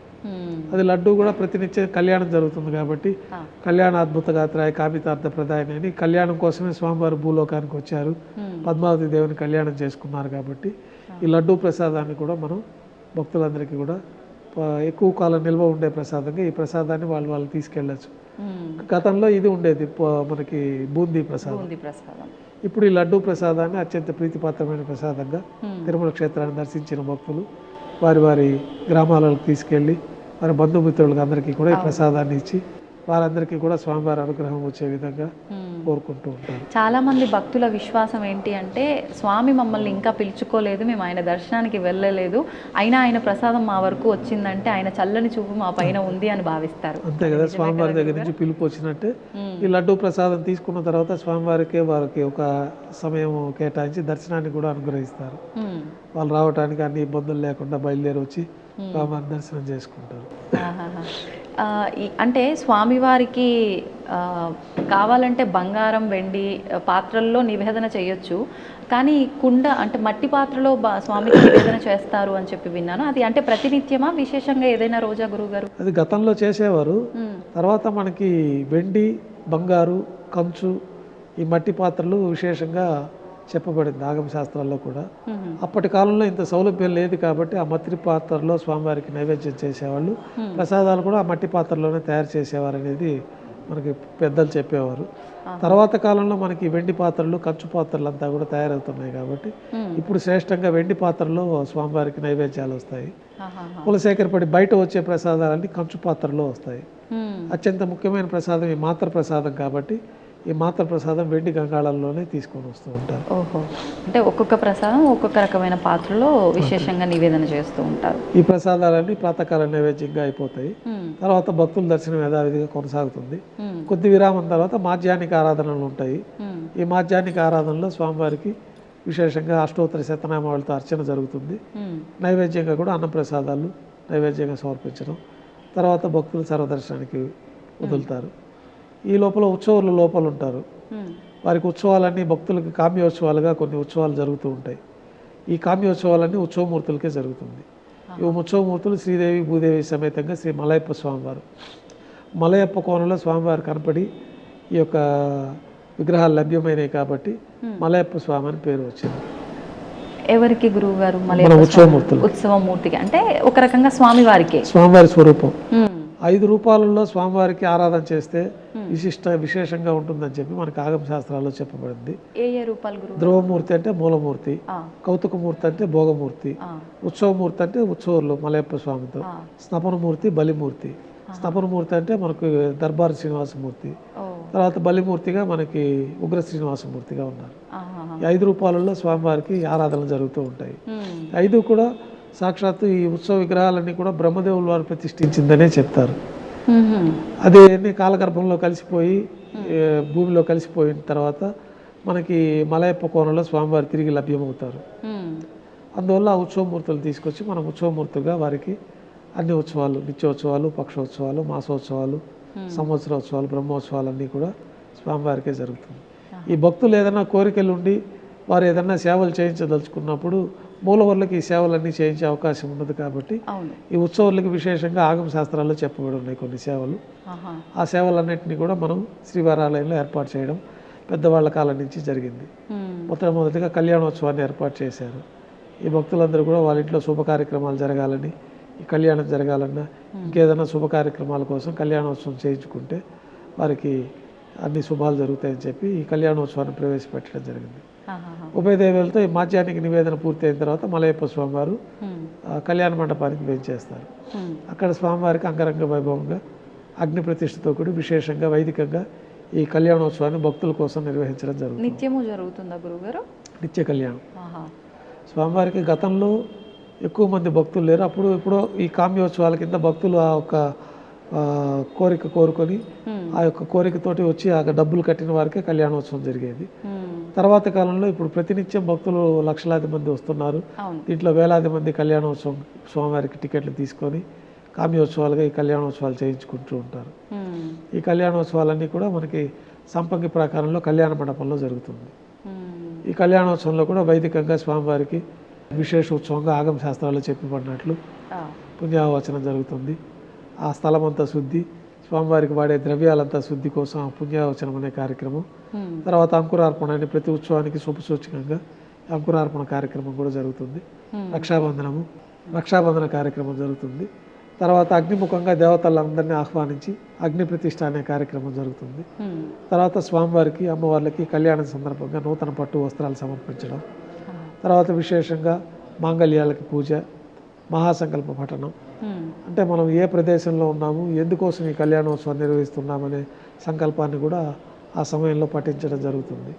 అది లడ్డు కూడా ప్రతినిత్యం కళ్యాణం జరుగుతుంది కాబట్టి కళ్యాణ అద్భుత గాత్రాయ కామితార్థ ప్రదాయని అని కళ్యాణం కోసమే స్వామివారు భూలోకానికి వచ్చారు, పద్మావతి దేవుని కళ్యాణం చేసుకున్నారు. కాబట్టి ఈ లడ్డూ ప్రసాదాన్ని కూడా మనం భక్తులందరికీ కూడా ఎక్కువ కాలం నిల్వ ఉండే ప్రసాదంగా ఈ ప్రసాదాన్ని వాళ్ళు తీసుకెళ్ళచ్చు. గతంలో ఇది ఉండేది మనకి బూందీ ప్రసాదం. ఇప్పుడు ఈ లడ్డూ ప్రసాదాన్ని అత్యంత ప్రీతిపాత్రమైన ప్రసాదంగా తిరుమల క్షేత్రాన్ని దర్శించిన భక్తులు వారి వారి గ్రామాలకు తీసుకెళ్ళి వారి బంధుమిత్రులకు అందరికీ కూడా ఈ ప్రసాదాన్ని ఇచ్చి వారందరికీ కూడా స్వామివారి అనుగ్రహం వచ్చే విధంగా కోరుకుంటూ ఉంటారు. చాలా మంది భక్తుల విశ్వాసం ఏంటి అంటే, స్వామి మమ్మల్ని ఇంకా పిలుచుకోలేదు, మేము ఆయన దర్శనానికి వెళ్ళలేదు, అయినా ఆయన ప్రసాదం మా వరకు వచ్చిందంటే ఆయన చల్లని చూపు మా పైన ఉంది అని భావిస్తారు. అంతే కదా, స్వామివారి దగ్గర నుంచి పిలుపు వచ్చినట్టే. ఈ లడ్డూ ప్రసాదం తీసుకున్న తర్వాత స్వామివారికి వారికి ఒక సమయం కేటాయించి దర్శనాన్ని కూడా అనుగ్రహిస్తారు. వాళ్ళు రావడానికి అన్ని ఇబ్బందులు లేకుండా బయలుదేరి వచ్చి స్వామివారి దర్శనం చేసుకుంటారు. అంటే స్వామివారికి కావాలంటే బంగారం వెండి పాత్రల్లో నివేదన చేయొచ్చు, కానీ కుండ అంటే మట్టి పాత్రలో స్వామికి నివేదన చేస్తారు అని చెప్పి విన్నాను. అది అంటే ప్రతినిత్యమా, విశేషంగా ఏదైనా రోజా గురువుగారు? అది గతంలో చేసేవారు. తర్వాత మనకి వెండి, బంగారు, కంచు, ఈ మట్టి పాత్రలు విశేషంగా చెప్పబడింది ఆగమ శాస్త్రాల్లో కూడా. అప్పటి కాలంలో ఇంత సౌలభ్యం లేదు కాబట్టి ఆ మట్టి పాత్రలో స్వామివారికి నైవేద్యం చేసేవాళ్ళు. ప్రసాదాలు కూడా ఆ మట్టి పాత్రలోనే తయారు చేసేవారు అనేది మనకి పెద్దలు చెప్పేవారు. తర్వాత కాలంలో మనకి వెండి పాత్రలు, కంచు పాత్రలు అంతా కూడా తయారవుతున్నాయి కాబట్టి ఇప్పుడు శ్రేష్టంగా వెండి పాత్రలో స్వామివారికి నైవేద్యాలు వస్తాయి. కులశేఖరపడి బయట వచ్చే ప్రసాదాలన్నీ కంచు పాత్రలో వస్తాయి. అత్యంత ముఖ్యమైన ప్రసాదం ఈ మాత్ర ప్రసాదం కాబట్టి ఈ మాత్ర ప్రసాదం వెండి గంగాళంలోనే తీసుకొని వస్తూ ఉంటారు. ఓహో, అంటే ఒక్కొక్క ప్రసాదం ఒక్కొక్క రకమైన పాత్రలో విశేషంగా నివేదన చేస్తూ ఉంటారు. ఈ ప్రసాదాలన్నీ ప్రాతకాల నైవేద్యంగా అయిపోతాయి. తర్వాత భక్తుల దర్శనం యథావిధిగా కొనసాగుతుంది. కొద్ది విరామం తర్వాత మాధ్యాహ్నిక ఆరాధనలు ఉంటాయి. ఈ మాధ్యాహ్నిక ఆరాధనలో స్వామివారికి విశేషంగా అష్టోత్తర శతనామాలతో అర్చన జరుగుతుంది. నైవేద్యంగా కూడా అన్న ప్రసాదాలు నైవేద్యంగా సమర్పించడం, తర్వాత భక్తులు సర్వదర్శనానికి వదులుతారు. ఈ లోపల ఉత్సవాలు లోపల ఉంటారు. వారికి ఉత్సవాలన్నీ భక్తులకి కామ్యోత్సవాలుగా కొన్ని ఉత్సవాలు జరుగుతూ ఉంటాయి. ఈ కామ్యోత్సవాలన్నీ ఉత్సవమూర్తులకే జరుగుతుంది. ఈ ఉత్సవమూర్తులు శ్రీదేవి భూదేవి సమేతంగా శ్రీ మలయప్ప స్వామివారు. మలయప్ప కోణంలో స్వామివారు కనపడి ఈ యొక్క విగ్రహాలు లభ్యమైనవి కాబట్టి మలయప్ప స్వామి అని పేరు వచ్చింది. ఎవరికి గురువు గారు? ఉత్సవమూర్తులు. ఉత్సవమూర్తికి అంటే ఒక రకంగా స్వామివారికి, స్వామివారి స్వరూపం. 5 రూపాలలో స్వామివారికి ఆరాధన చేస్తే విశేషంగా ఉంటుందని చెప్పి మనకి ఆగమ శాస్త్రాల్లో చెప్పబడింది. ఏ ఏ రూపాలు గురువు? ధ్రువమూర్తి అంటే మూలమూర్తి, కౌతుకమూర్తి అంటే భోగమూర్తి, ఉత్సవమూర్తి అంటే ఉత్సవాలు మలయప్ప స్వామితో, స్నపనమూర్తి బలిమూర్తి. స్నపనమూర్తి అంటే మనకు దర్బార్ శ్రీనివాసమూర్తి, తర్వాత బలిమూర్తిగా మనకి ఉగ్ర శ్రీనివాసమూర్తిగా ఉన్నారు. ఈ 5 రూపాలలో స్వామివారికి ఆరాధనలు జరుగుతూ ఉంటాయి. 5 కూడా సాక్షాత్తు ఈ ఉత్సవ విగ్రహాలన్నీ కూడా బ్రహ్మదేవుల వారు ప్రతిష్ఠించిందనే చెప్తారు. అదే కాలగర్భంలో కలిసిపోయి భూమిలో కలిసిపోయిన తర్వాత మనకి మలయప్ప కోణంలో స్వామివారు తిరిగి లభ్యమవుతారు. అందువల్ల ఆ ఉత్సవమూర్తులు తీసుకొచ్చి మనం ఉత్సవమూర్తిగా వారికి అన్ని ఉత్సవాలు, నిత్యోత్సవాలు, పక్షోత్సవాలు, మాసోత్సవాలు, సంవత్సరోత్సవాలు, బ్రహ్మోత్సవాలు అన్నీ కూడా స్వామివారికే జరుగుతుంది. ఈ భక్తులు ఏదైనా కోరికలు ఉండి వారు ఏదైనా సేవలు చేయించదలుచుకున్నప్పుడు మూలవర్లకి ఈ సేవలన్నీ చేయించే అవకాశం ఉండదు కాబట్టి ఈ ఉత్సవాలకి విశేషంగా ఆగమ శాస్త్రాల్లో చెప్పబడి ఉన్నాయి కొన్ని సేవలు. ఆ సేవలన్నింటినీ కూడా మనం శ్రీవారాలయంలో ఏర్పాటు చేయడం పెద్దవాళ్ల కాలం నుంచి జరిగింది. మొట్టమొదటిగా కళ్యాణోత్సవాన్ని ఏర్పాటు చేశారు. ఈ భక్తులందరూ కూడా వాళ్ళ ఇంట్లో శుభ కార్యక్రమాలు జరగాలని, ఈ కళ్యాణం జరగాలన్నా ఇంకేదైనా శుభ కార్యక్రమాల కోసం కళ్యాణోత్సవం చేయించుకుంటే వారికి అన్ని శుభాలు జరుగుతాయని చెప్పి ఈ కళ్యాణోత్సవాన్ని ప్రవేశపెట్టడం జరిగింది. ఉభయదేవులతో ఈ మాధ్యానికి నివేదన పూర్తయిన తర్వాత మలయప్ప స్వామివారు కళ్యాణ మండపానికి వేయించేస్తారు. అక్కడ స్వామివారికి అంగరంగ వైభవంగా అగ్ని ప్రతిష్టతో కూడి విశేషంగా వైదికంగా ఈ కళ్యాణోత్సవాన్ని భక్తుల కోసం నిర్వహించడం జరుగుతుంది. నిత్యము జరుగుతుందా గురుగారు? నిత్య కళ్యాణం. ఆహా. స్వామివారికి గతంలో ఎక్కువ మంది భక్తులు లేరు. ఇప్పుడు ఈ కామ్యోత్సవాల కింద భక్తులు ఆ యొక్క కోరిక కోరుకొని ఆ యొక్క కోరికతోటి వచ్చి ఆ డబ్బులు కట్టిన వారికే కళ్యాణోత్సవం జరిగేది. తర్వాత కాలంలో ఇప్పుడు ప్రతినిత్యం భక్తులు లక్షలాది మంది వస్తున్నారు. దీంట్లో వేలాది మంది కళ్యాణోత్సవం స్వామివారికి టికెట్లు తీసుకొని కామ్యోత్సవాలుగా ఈ కళ్యాణోత్సవాలు చేయించుకుంటూ ఉంటారు. ఈ కళ్యాణోత్సవాలన్నీ కూడా మనకి సంపంగి ప్రాకారంలో కళ్యాణ మండపంలో జరుగుతుంది. ఈ కళ్యాణోత్సవంలో కూడా వైదికంగా స్వామివారికి విశేష ఉత్సవంగా ఆగమ శాస్త్రాల్లో చెప్పబడినట్లు పుణ్యావచనం జరుగుతుంది. ఆ స్థలం అంతా శుద్ధి, స్వామివారికి వాడే ద్రవ్యాలంతా శుద్ధి కోసం ఆ పుణ్యావచనం అనే కార్యక్రమం. తర్వాత అంకురార్పణ అని ప్రతి ఉత్సవానికి శుభసూచకంగా అంకురార్పణ కార్యక్రమం కూడా జరుగుతుంది. రక్షాబంధన కార్యక్రమం జరుగుతుంది. తర్వాత అగ్నిముఖంగా దేవతలందరినీ ఆహ్వానించి అగ్ని ప్రతిష్ఠ అనే కార్యక్రమం జరుగుతుంది. తర్వాత స్వామివారికి అమ్మవార్లకి కళ్యాణం సందర్భంగా నూతన పట్టు వస్త్రాలు సమర్పించడం, తర్వాత విశేషంగా మాంగళ్యాలకి పూజ, మహాసంకల్ప పఠనం. అంటే మనం ఏ ప్రదేశంలో ఉన్నాము, ఎందుకోసం ఈ కళ్యాణోత్సవం నిర్వహిస్తున్నామనే సంకల్పాన్ని కూడా ఆ సమయంలో పఠించడం జరుగుతుంది.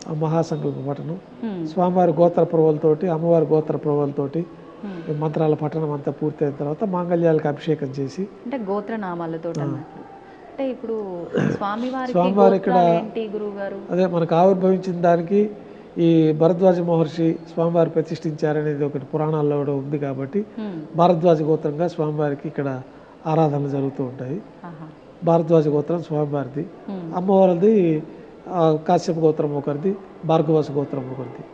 ఆ మహాసంకల్ప పఠనం స్వామివారి గోత్ర ప్రవలతోటి, అమ్మవారి గోత్ర ప్రవలతోటి మంత్రాల పఠనం అంతా పూర్తయిన తర్వాత మాంగళ్యాలకు అభిషేకం చేసి, అంటే గోత్రనామాలతో అంటే ఇప్పుడు స్వామివారి ఇక్కడ అదే మనకు ఆవిర్భవించిన దానికి ఈ భరద్వాజ మహర్షి స్వామివారి ప్రతిష్ఠించారనేది ఒకటి పురాణాల్లో కూడా ఉంది. కాబట్టి భారద్వాజ గోత్రంగా స్వామివారికి ఇక్కడ ఆరాధనలు జరుగుతూ ఉంటాయి. భారద్వాజ గోత్రం స్వామివారిది, అమ్మవారిది కాశ్యప గోత్రం ఒకరిది, భార్గవస గోత్రం ఒకరిది.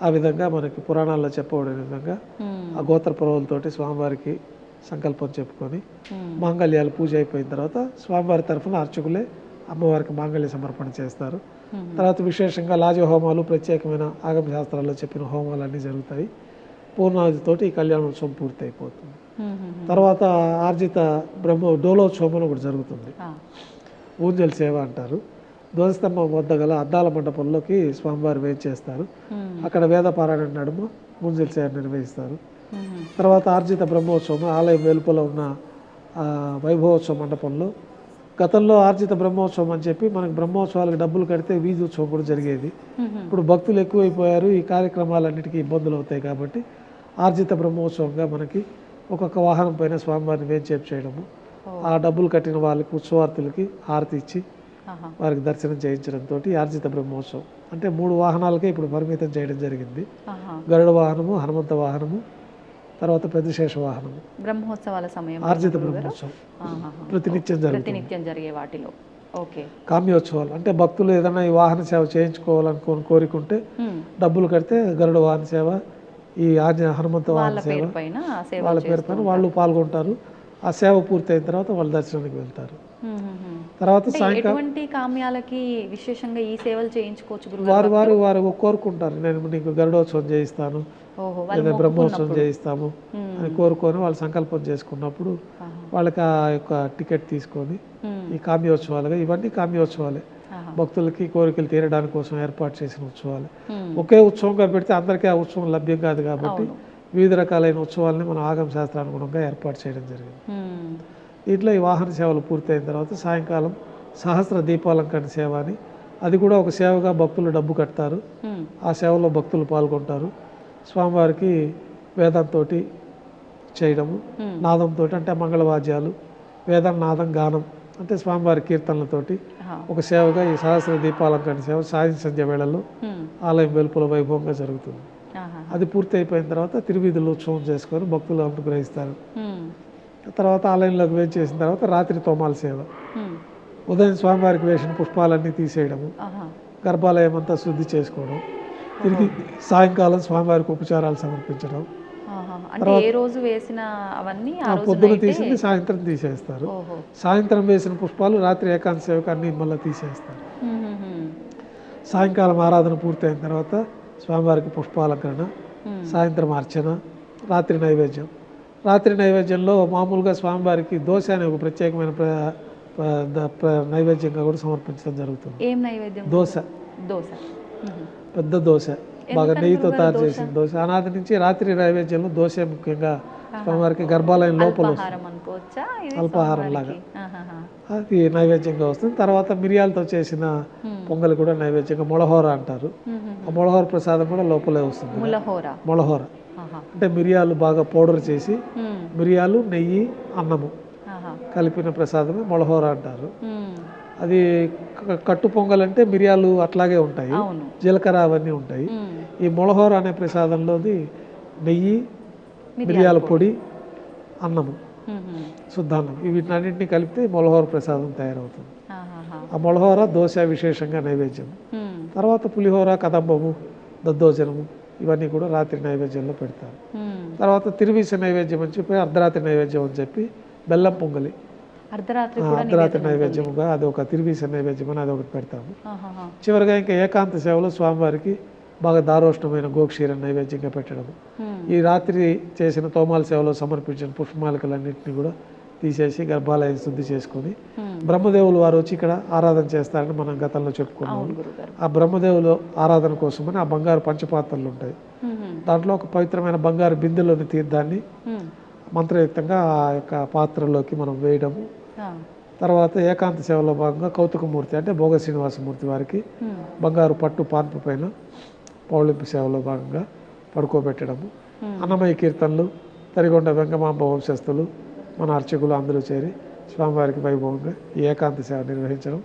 ఆ విధంగా మనకి పురాణాల్లో చెప్పబడిన విధంగా ఆ గోత్ర ప్రవలతోటి స్వామివారికి సంకల్పం చెప్పుకొని మాంగళ్యాలు పూజ అయిపోయిన తర్వాత స్వామివారి తరఫున అర్చకులే అమ్మవారికి మాంగళ్య సమర్పణ చేస్తారు. తర్వాత విశేషంగా లాజ హోమాలు, ప్రత్యేకమైన ఆగమ శాస్త్రాల్లో చెప్పిన హోమాలు అన్నీ జరుగుతాయి. పూర్ణాదితోటి ఈ కళ్యాణోత్సవం పూర్తి అయిపోతుంది. తర్వాత ఆర్జిత డోలోత్సవం అని ఒకటి జరుగుతుంది. ఊంజల్ సేవ అంటారు. ధ్వజస్తంభం వద్ద గల అద్దాల మండపంలోకి స్వామివారి వేచి చేస్తారు. అక్కడ వేద పారాయణ నడుమ ఊంజల్ సేవ నిర్వహిస్తారు. తర్వాత ఆర్జిత బ్రహ్మోత్సవం ఆలయం వెలుపల ఉన్న వైభవోత్సవ మండపంలో గతంలో ఆర్జిత బ్రహ్మోత్సవం అని చెప్పి మనకు బ్రహ్మోత్సవాలకు డబ్బులు కడితే వీధి ఉత్సవం కూడా జరిగేది. ఇప్పుడు భక్తులు ఎక్కువైపోయారు, ఈ కార్యక్రమాలన్నిటికీ ఇబ్బందులు అవుతాయి. కాబట్టి ఆర్జిత బ్రహ్మోత్సవంగా మనకి ఒక్కొక్క వాహనం పైన స్వామివారిని వేంచేపు చేయడము, ఆ డబ్బులు కట్టిన వాళ్ళకి ఉత్సవార్థులకి హారతి ఇచ్చి వారికి దర్శనం చేయించడంతో ఆర్జిత బ్రహ్మోత్సవం అంటే 3 వాహనాలకే ఇప్పుడు పరిమితం చేయడం జరిగింది. గరుడ వాహనము, హనుమంత వాహనము, తర్వాత పెద్దశేష వాహనము. బ్రహ్మోత్సవాల సమయం ఆర్జిత బ్రహ్మోత్సవం ప్రతినిత్యం జరిగే వాటిలో కామ్యోత్సవాలు అంటే భక్తులు ఏదైనా ఈ వాహన సేవ చేయించుకోవాలనుకోని కోరికుంటే డబ్బులు కడితే గరుడ వాహన సేవ, ఈ హనుమంత వాహన సేవ వాళ్ళ పేరు పైన వాళ్ళు పాల్గొంటారు. ఆ సేవ పూర్తయిన తర్వాత వాళ్ళు దర్శనానికి వెళ్తారు. తర్వాత సాయంకాలం కామ్యాలకి విశేషంగా ఈ సేవలు చేయించుకోవచ్చు. వారు కోరుకుంటారు, నేను నీకు గరుడోత్సవం చేయిస్తాను లేదా బ్రహ్మోత్సవం చేయిస్తాము అని కోరుకొని వాళ్ళు సంకల్పం చేసుకున్నప్పుడు వాళ్ళకి ఆ యొక్క టికెట్ తీసుకొని ఈ కామ్యోత్సవాలుగా, ఇవన్నీ కామ్యోత్సవాలే, భక్తులకి కోరికలు తీరడానికి కోసం ఏర్పాటు చేసిన ఉత్సవాలు. ఒకే ఉత్సవంగా పెడితే అందరికీ ఆ ఉత్సవం లభ్యం కాదు. కాబట్టి వివిధ రకాలైన ఉత్సవాలని మనం ఆగమ శాస్త్రానుగుణంగా ఏర్పాటు చేయడం జరిగింది. దీంట్లో ఈ వాహన సేవలు పూర్తయిన తర్వాత సాయంకాలం సహస్ర దీపాలంకరణ సేవ అని, అది కూడా ఒక సేవగా భక్తులు డబ్బు కడతారు. ఆ సేవలో భక్తులు పాల్గొంటారు. స్వామివారికి వేదంతో చేయడము, నాదంతో అంటే మంగళవాద్యాలు, వేదం నాదం గానం అంటే స్వామివారి కీర్తనలతోటి ఒక సేవగా ఈ సహస్ర దీపాలంకరణ సేవ సాయం సంధ్య వేళల్లో ఆలయం వెలుపల వైభవంగా జరుగుతుంది. అది పూర్తి అయిపోయిన తర్వాత తిరువీధులు ఉత్సవం చేసుకొని భక్తులు అనుగ్రహిస్తారు. తర్వాత ఆలయంలోకి వేచి చేసిన తర్వాత రాత్రి తోమాల సేవ, ఉదయం స్వామివారికి వేసిన పుష్పాలన్నీ తీసేయడము, గర్భాలయం అంతా శుద్ధి చేసుకోవడం, తిరిగి సాయంకాలం స్వామివారికి ఉపచారాలు సమర్పించడం. పొద్దున తీసింది సాయంత్రం తీసేస్తారు. సాయంత్రం వేసిన పుష్పాలు రాత్రి ఏకాంత సేవకు అన్ని మళ్ళీ తీసేస్తారు. సాయంకాలం ఆరాధన పూర్తయిన తర్వాత స్వామివారికి పుష్పాలంకరణ, సాయంత్రం అర్చన, రాత్రి నైవేద్యం. రాత్రి నైవేద్యంలో మామూలుగా స్వామివారికి దోశ అనే ఒక ప్రత్యేకమైన నైవేద్యంగా కూడా సమర్పించడం జరుగుతుంది. ఏం నైవేద్యం? దోశ, పెద్ద దోశ. బాగా నెయ్యితో తయారు చేసిన దోశ. అనాది నుంచి రాత్రి నైవేద్యంలో దోశ ముఖ్యంగా స్వామివారికి గర్భాలయం లోపల ఆహారం అనుకోవచ్చా ఇది అల్పాహారం లాగా ఆహాహా. అది నైవేద్యంగా వస్తుంది. తర్వాత మిరియాలతో చేసిన పొంగల్ కూడా నైవేద్యంగా మొలహోర అంటారు. ఆ మొలహోర ప్రసాదం కూడా లోపలే వస్తుంది. మొలహోర అంటే మిరియాలు బాగా పౌడర్ చేసి మిరియాలు నెయ్యి అన్నము కలిపిన ప్రసాదమే మొలహోర అంటారు. అది కట్టు పొంగల్ అంటే మిరియాలు అట్లాగే ఉంటాయి, జీలకర్ర అవన్నీ ఉంటాయి. ఈ మొలహోర అనే ప్రసాదంలోది నెయ్యి, మిరియాల పొడి, అన్నము, శుద్ధాన్నం వీటినన్నింటినీ కలిపితే మొలహోర ప్రసాదం తయారవుతుంది. ఆ మొలహోర దోశ విశేషంగా నైవేద్యం. తర్వాత పులిహోర, కదంబము, దద్దోజనము ఇవన్నీ కూడా రాత్రి నైవేద్యంలో పెడతారు. తర్వాత తిరువీస నైవేద్యం అని చెప్పి అర్ధరాత్రి నైవేద్యం అని చెప్పి బెల్లం పొంగలి అర్ధరాత్రి నైవేద్యముగా అది ఒక తిరువీస నైవేద్యం అని అది ఒకటి పెడతాము. చివరిగా ఇంకా ఏకాంత సేవలో స్వామివారికి బాగా దారోష్ణమైన గోక్షీర నైవేద్యంగా పెట్టడం. ఈ రాత్రి చేసిన తోమాల సేవలో సమర్పించిన పుష్పమాలికలన్నింటినీ కూడా తీసేసి గర్భాలయం శుద్ధి చేసుకొని బ్రహ్మదేవులు వారు వచ్చి ఇక్కడ ఆరాధన చేస్తారని మనం గతంలో చెప్పుకున్నాము. ఆ బ్రహ్మదేవులు ఆరాధన కోసమని ఆ బంగారు పంచపాత్రలు ఉంటాయి. దాంట్లో ఒక పవిత్రమైన బంగారు బిందెలోని తీర్థాన్ని మంత్రయుక్తంగా ఆ యొక్క పాత్రలోకి మనం వేయడము. తర్వాత ఏకాంత సేవలో భాగంగా కౌతుకమూర్తి అంటే భోగ శ్రీనివాసమూర్తి వారికి బంగారు పట్టు పాన్పు పైన పౌళింపు సేవలో భాగంగా పడుకోబెట్టడము. అన్నమయ్య కీర్తనలు, తరిగొండ వెంగమాంబ వంశస్థులు, మన అర్చకులు అందరూ చేరి స్వామివారికి వైభవంగా ఈ ఏకాంత సేవ నిర్వహించడం.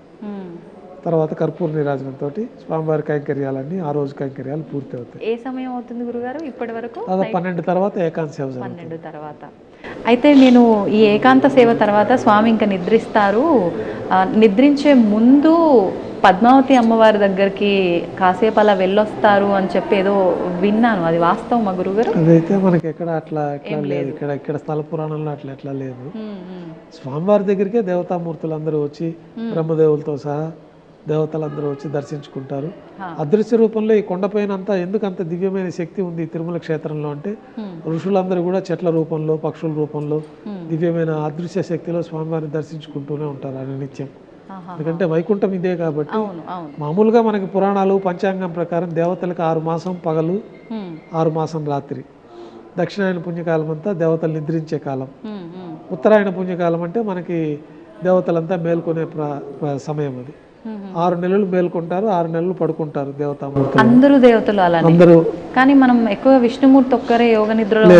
తర్వాత కర్పూర నీరాజనంతో స్వామివారి కైంకర్యాలన్నీ ఆ రోజు కైంకర్యాలు పూర్తి అవుతాయి. ఏ సమయం అవుతుంది గురుగారు ఇప్పటి వరకు? దాదాపు 12 తర్వాత ఏకాంత సేవ. 12 తర్వాత అయితే నేను ఈ ఏకాంత సేవ తర్వాత స్వామి ఇంకా నిద్రిస్తారు. నిద్రించే ముందు పద్మావతి అమ్మవారి దగ్గరికి కాసేపు అలా వెళ్ళొస్తారు అని చెప్పి ఏదో విన్నాను, అది వాస్తవం మా గురుగారు? అదైతే మనకి ఎక్కడ అట్లా లేదు, ఇక్కడ స్థల పురాణంలో అట్లా లేదు. స్వామివారి దగ్గరికే దేవతామూర్తులు అందరూ వచ్చి బ్రహ్మదేవులతో సహా దేవతలందరూ వచ్చి దర్శించుకుంటారు. అదృశ్య రూపంలో ఈ కొండపైన అంతా ఎందుకు అంత దివ్యమైన శక్తి ఉంది తిరుమల క్షేత్రంలో అంటే ఋషులందరూ కూడా చెట్ల రూపంలో, పక్షుల రూపంలో దివ్యమైన అదృశ్య శక్తిలో స్వామివారిని దర్శించుకుంటూనే ఉంటారు అని నిత్యం. ఎందుకంటే వైకుంఠం ఇదే కాబట్టి. మామూలుగా మనకి పురాణాలు పంచాంగం ప్రకారం దేవతలకు 6 మాసం పగలు, 6 మాసం రాత్రి. దక్షిణాయన పుణ్యకాలం అంతా దేవతలు నిద్రించే కాలం. ఉత్తరాయణ పుణ్యకాలం అంటే మనకి దేవతలంతా మేల్కొనే సమయం. అది 6 నెలలు మేల్కొంటారు, 6 నెలలు పడుకుంటారు దేవతామూర్తులు. అందరూ దేవతలు అందరూ. కానీ మనం ఎక్కువ విష్ణుమూర్తి ఒక్కరే యోగ నిద్రలో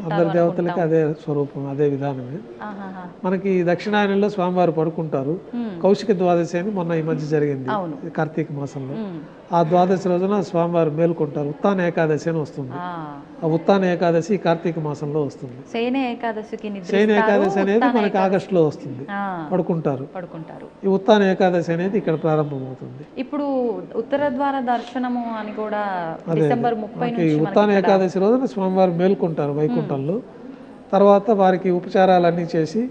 అందరు దేవతలకి అదే స్వరూపం, అదే విధానమే. మనకి దక్షిణాయనంలో స్వామివారు పడుకుంటారు. కౌశిక ద్వాదశి అని మొన్న ఈ మధ్య జరిగింది కార్తీక మాసంలో. ఆ ద్వాదశి రోజున స్వామివారు మేల్కొంటారు. ఉత్తాన ఏకాదశి అని వస్తుంది. ఆ ఉత్తాన ఏకాదశి కార్తీక మాసంలో వస్తుంది. శయన ఏకాదశి అనేది మనకి ఆగస్టులో వస్తుంది. పడుకుంటారు. ఈ ఉత్తాన ఏకాదశి అనేది ఇక్కడ ప్రారంభమవుతుంది. ఇప్పుడు ఉత్తర ద్వార దర్శనము అని కూడా డిసెంబర్ 30 నుంచి ఉత్తాన ఏకాదశి రోజున స్వామివారు మేల్కొంటారు వైకుంఠంలో. తర్వాత వారికి ఉపచారాలన్నీ చేసి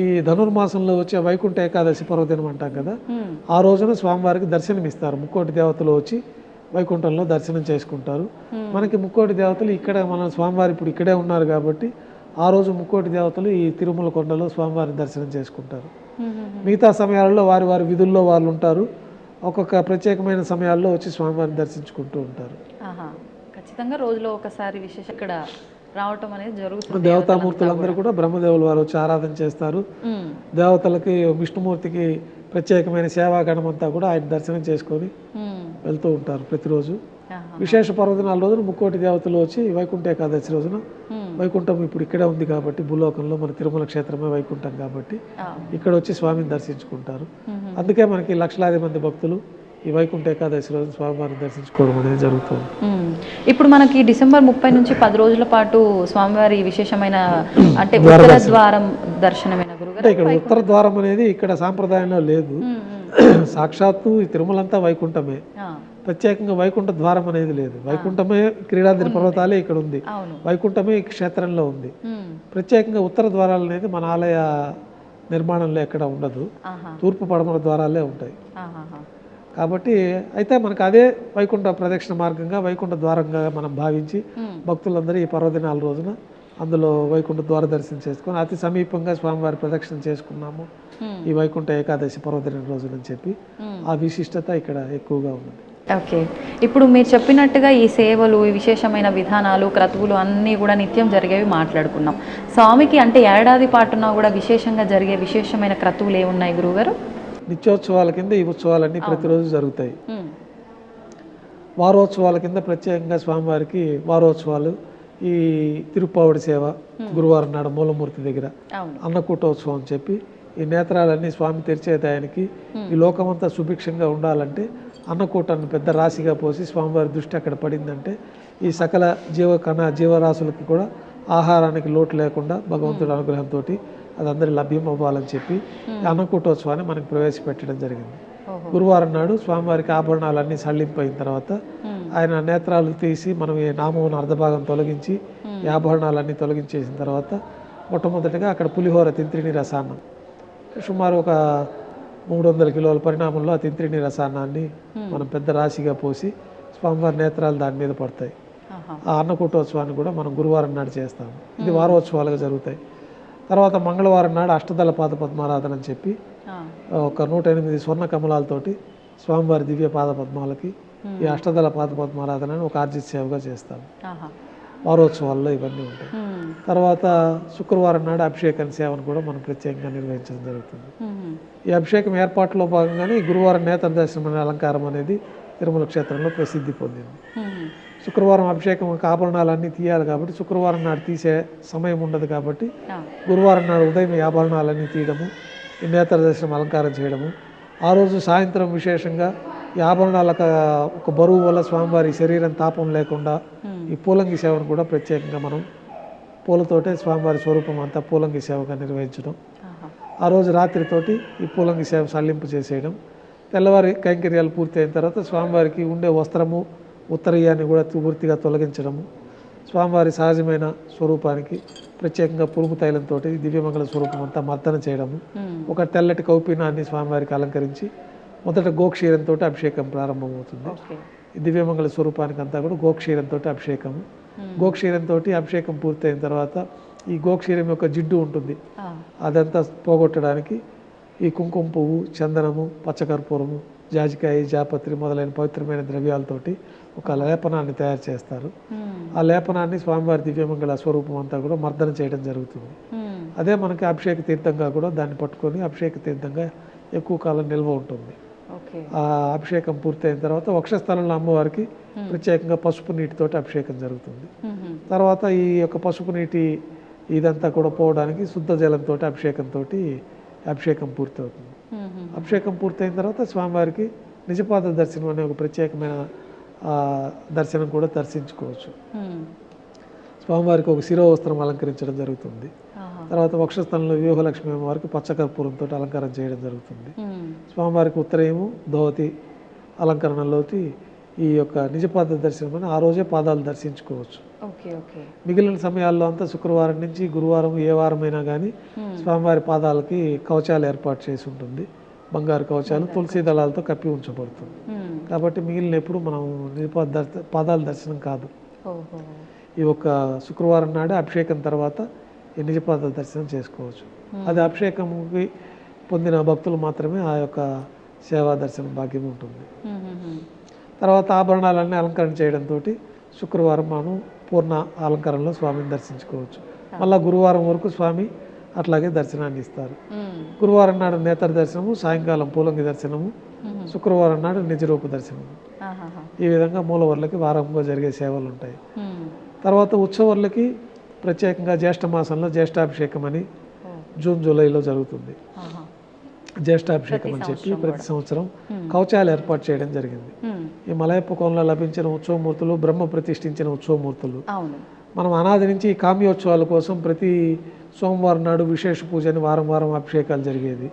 ఈ ధనుర్మాసంలో వచ్చే వైకుంఠ ఏకాదశి పర్వదినం అంటాం కదా, ఆ రోజున స్వామివారికి దర్శనం ఇస్తారు. ముక్కోటి దేవతలు వచ్చి వైకుంఠంలో దర్శనం చేసుకుంటారు. మనకి ముక్కోటి దేవతలు ఇక్కడ మన స్వామివారు ఇప్పుడు ఇక్కడే ఉన్నారు కాబట్టి ఆ రోజు ముక్కోటి దేవతలు ఈ తిరుమల కొండలో స్వామివారిని దర్శనం చేసుకుంటారు. మిగతా సమయాల్లో వారి వారి విధుల్లో వాళ్ళు ఉంటారు. ఒక్కొక్క ప్రత్యేకమైన సమయాల్లో వచ్చి స్వామివారిని దర్శించుకుంటూ ఉంటారు. ఖచ్చితంగా రోజులో ఒకసారి విశేష ఇక్కడ రావటం అనేది జరుగుతుంది. దేవతామూర్తులందరూ కూడా బ్రహ్మదేవులు వారు వచ్చి ఆరాధన చేస్తారు. దేవతలకి విష్ణుమూర్తికి ప్రత్యేకమైన సేవాగణం అంతా కూడా ఆయన దర్శనం చేసుకొని వెళ్తూ ఉంటారు ప్రతిరోజు. విశేష పర్వదినాల రోజున ముక్కోటి దేవతలు వచ్చి వైకుంఠ ఏకాదశి రోజున, వైకుంఠం ఇప్పుడు ఇక్కడే ఉంది కాబట్టి భూలోకంలో మన తిరుమల క్షేత్రమే వైకుంఠం కాబట్టి ఇక్కడ వచ్చి స్వామిని దర్శించుకుంటారు. అందుకే మనకి లక్షలాది మంది భక్తులు ఈ వైకుంఠ ఏకాదశి రోజు స్వామివారిని దర్శించుకోవడం అనేది జరుగుతుంది. ఇప్పుడు మనకి డిసెంబర్ 30 నుంచి 10 రోజుల పాటు స్వామివారి విశేషమైన అంటే ఉత్తర ద్వారం దర్శనమైన గురుగారు. ఇక్కడ ఉత్తర ద్వారం అనేది ఇక్కడ సాంప్రదాయంలో లేదు. సాక్షాత్తు ఈ తిరుమలంతా వైకుంఠమే. ప్రత్యేకంగా వైకుంఠ ద్వారం అనేది లేదు. వైకుంఠమే క్రీడాద్రి పర్వతాలే ఇక్కడ ఉంది. వైకుంఠమే ఈ క్షేత్రంలో ఉంది. ప్రత్యేకంగా ఉత్తర ద్వారాలు అనేది మన ఆలయ నిర్మాణంలో ఎక్కడ ఉండదు. తూర్పు పడమర ద్వారాలే ఉంటాయి కాబట్టి. అయితే మనకు అదే వైకుంఠ ప్రదక్షిణ మార్గంగా, వైకుంఠ ద్వారంగా మనం భావించి భక్తులందరూ ఈ పర్వదినాల రోజున అందులో వైకుంఠ ద్వార దర్శనం చేసుకొని అతి సమీపంగా స్వామివారి ప్రదక్షిణ చేసుకున్నాము ఈ వైకుంఠ ఏకాదశి పర్వదినం రోజునని చెప్పి ఆ విశిష్టత ఇక్కడ ఎక్కువగా ఉన్నది. ఓకే. ఇప్పుడు మీరు చెప్పినట్టుగా ఈ సేవలు, ఈ విశేషమైన విధానాలు, క్రతువులు అన్నీ కూడా నిత్యం జరిగేవి మాట్లాడుకున్నాం. స్వామికి అంటే ఏడాది పాటున కూడా విశేషంగా జరిగే విశేషమైన క్రతువులు ఏమున్నాయి గురువుగారు? నిత్యోత్సవాల కింద ఈ ఉత్సవాలన్నీ ప్రతిరోజు జరుగుతాయి. వారోత్సవాల కింద ప్రత్యేకంగా స్వామివారికి వారోత్సవాలు, ఈ తిరుప్పావడి సేవ, గురువారం నాడు మూలమూర్తి దగ్గర అన్నకూటోత్సవం అని చెప్పి ఈ నేత్రాలన్నీ స్వామి తెరిచే టయానికి ఈ లోకమంతా సుభిక్షంగా ఉండాలంటే అన్నకూటాన్ని పెద్ద రాశిగా పోసి స్వామివారి దృష్టి అక్కడ పడిందంటే ఈ సకల జీవరాశులకి కూడా ఆహారానికి లోటు లేకుండా భగవంతుడి అనుగ్రహంతో అది అందరి లభ్యం అవ్వాలని చెప్పి అన్నకూటోత్సవాన్ని మనకు ప్రవేశపెట్టడం జరిగింది. గురువారం నాడు స్వామివారికి ఆభరణాలన్నీ సళ్ళింపైన తర్వాత ఆయన నేత్రాలు తీసి మనం ఈ నామం అర్ధభాగం తొలగించి ఈ ఆభరణాలన్నీ తొలగించేసిన తర్వాత మొట్టమొదటిగా అక్కడ పులిహోర తింత్రిణి రసాన్నం సుమారు ఒక 300 కిలోల పరిణామంలో ఆ తింత్రిణి రసాన్నాన్ని మనం పెద్ద రాశిగా పోసి స్వామివారి నేత్రాలు దాని మీద పడతాయి. ఆ అన్నకూటోత్సవాన్ని కూడా మనం గురువారం నాడు చేస్తాము. ఇది వారోత్సవాలుగా జరుగుతాయి. తర్వాత మంగళవారం నాడు అష్టదళ పాద పద్మారాధన అని చెప్పి ఒక 108 స్వర్ణ కమలాలతోటి స్వామివారి దివ్య పాద పద్మాలకి ఈ అష్టదళ పాద పద్మారాధనని ఒక ఆర్జిత సేవగా చేస్తాము. వారోత్సవాల్లో ఇవన్నీ ఉంటాయి. తర్వాత శుక్రవారం నాడు అభిషేకం సేవను కూడా మనం ప్రత్యేకంగా నిర్వహించడం జరుగుతుంది. ఈ అభిషేకం ఏర్పాట్లో భాగంగానే ఈ గురువారం నేత్ర దర్శనం అనే అలంకారం అనేది తిరుమల క్షేత్రంలో ప్రసిద్ధి పొందింది. శుక్రవారం అభిషేకం ఆభరణాలన్నీ తీయాలి కాబట్టి శుక్రవారం నాడు తీసే సమయం ఉండదు కాబట్టి గురువారం నాడు ఉదయం ఈ ఆభరణాలన్నీ తీయడము, ఈ నేత్ర దర్శనం అలంకారం చేయడము, ఆ రోజు సాయంత్రం విశేషంగా ఈ ఆభరణాలకు ఒక బరువు వల్ల స్వామివారి శరీరం తాపం లేకుండా ఈ పూలంగి సేవను కూడా ప్రత్యేకంగా మనం పూలతోటే స్వామివారి స్వరూపం అంతా పూలంగి సేవగా నిర్వహించడం, ఆ రోజు రాత్రితోటి ఈ పూలంగి సేవ సల్లింపు చేసేయడం, తెల్లవారి కైంకర్యాలు పూర్తయిన తర్వాత స్వామివారికి ఉండే వస్త్రము ఉత్తరీయాన్ని కూడా పూర్తిగా తొలగించడము, స్వామివారి సహజమైన స్వరూపానికి ప్రత్యేకంగా పురుగు తైలంతో దివ్యమంగళ స్వరూపం అంతా మర్దన చేయడము, ఒక తెల్లటి కౌపీనాన్ని స్వామివారికి అలంకరించి మొదట గోక్షీరంతో అభిషేకం ప్రారంభమవుతుంది. ఈ దివ్యమంగళ స్వరూపానికి అంతా కూడా గోక్షీరంతో అభిషేకము. గోక్షీరంతో అభిషేకం పూర్తయిన తర్వాత ఈ గోక్షీరం యొక్క జిడ్డు ఉంటుంది, అదంతా పోగొట్టడానికి ఈ కుంకుమ పువ్వు, చందనము, పచ్చకర్పూరము, జాజికాయ, జాపత్రి మొదలైన పవిత్రమైన ద్రవ్యాలతోటి ఒక లేపనాన్ని తయారు చేస్తారు. ఆ లేపనాన్ని స్వామివారి దివ్యమంగళ స్వరూపం అంతా కూడా మర్దన చేయడం జరుగుతుంది. అదే మనకి అభిషేక తీర్థంగా కూడా దాన్ని పట్టుకొని అభిషేక తీర్థంగా ఎక్కువ కాలం నిల్వ ఉంటుంది. ఆ అభిషేకం పూర్తయిన తర్వాత వక్షస్థలంలో అమ్మవారికి ప్రత్యేకంగా పసుపు నీటితోటి అభిషేకం జరుగుతుంది. తర్వాత ఈ యొక్క పసుపు నీటి ఇదంతా కూడా పోవడానికి శుద్ధ జలంతో అభిషేకం పూర్తవుతుంది. అభిషేకం పూర్తయిన తర్వాత స్వామివారికి నిజపాద దర్శనం అనే ఒక ప్రత్యేకమైన దర్శనం కూడా దర్శించుకోవచ్చు. స్వామివారికి ఒక శిరోవస్త్రం అలంకరించడం జరుగుతుంది. తర్వాత వక్షస్థలంలో వ్యూహలక్ష్మి వారికి పచ్చకర్పూరంతో అలంకారం చేయడం జరుగుతుంది. స్వామివారికి ఉత్తరయము ధోతి అలంకరణలోకి ఈ యొక్క నిజపాద దర్శనం అని ఆ రోజే పాదాలు దర్శించుకోవచ్చు. మిగిలిన సమయాల్లో అంతా శుక్రవారం నుంచి గురువారం ఏ వారమైనా కానీ స్వామివారి పాదాలకి కవచాలు ఏర్పాటు చేసి ఉంటుంది. బంగారు కవచాలు తులసి దళాలతో కప్పి ఉంచబడుతుంది. కాబట్టి మిగిలిన ఎప్పుడు మనం నిజపాద పాదాల దర్శనం కాదు. ఈ ఒక్క శుక్రవారం నాడే అభిషేకం తర్వాత ఈ నిజపాద దర్శనం చేసుకోవచ్చు. అది అభిషేకంకి పొందిన భక్తులు మాత్రమే ఆ యొక్క సేవా దర్శనం భాగ్యం ఉంటుంది. తర్వాత ఆభరణాలన్నీ అలంకరణ చేయడంతో శుక్రవారం మనం పూర్ణ అలంకరణలో స్వామిని దర్శించుకోవచ్చు. మళ్ళీ గురువారం వరకు స్వామి అట్లాగే దర్శనాన్ని ఇస్తారు. గురువారం నాడు నేత్ర దర్శనము, సాయంకాలం పూలంగి దర్శనము, శుక్రవారం నాడు నిజరూప దర్శనము. ఈ విధంగా మూలవర్లకి వారంగా జరిగే సేవలు ఉంటాయి. తర్వాత ఉత్సవర్లకి ప్రత్యేకంగా జ్యేష్ఠ మాసంలో జ్యేష్ఠాభిషేకం అని జూన్ జూలైలో జరుగుతుంది. జ్యేష్ఠాభిషేకం అని చెప్పి ప్రతి సంవత్సరం కవచాలు ఏర్పాటు చేయడం జరిగింది. ఈ మలయప్ప కోనలో లభించిన ఉత్సవమూర్తులు బ్రహ్మ ప్రతిష్ఠించిన ఉత్సవమూర్తులు. మనం అనాది నుంచి ఈ కామ్యోత్సవాల కోసం ప్రతి సోమవారం నాడు విశేష పూజ అని వారం వారం అభిషేకాలు జరిగేది.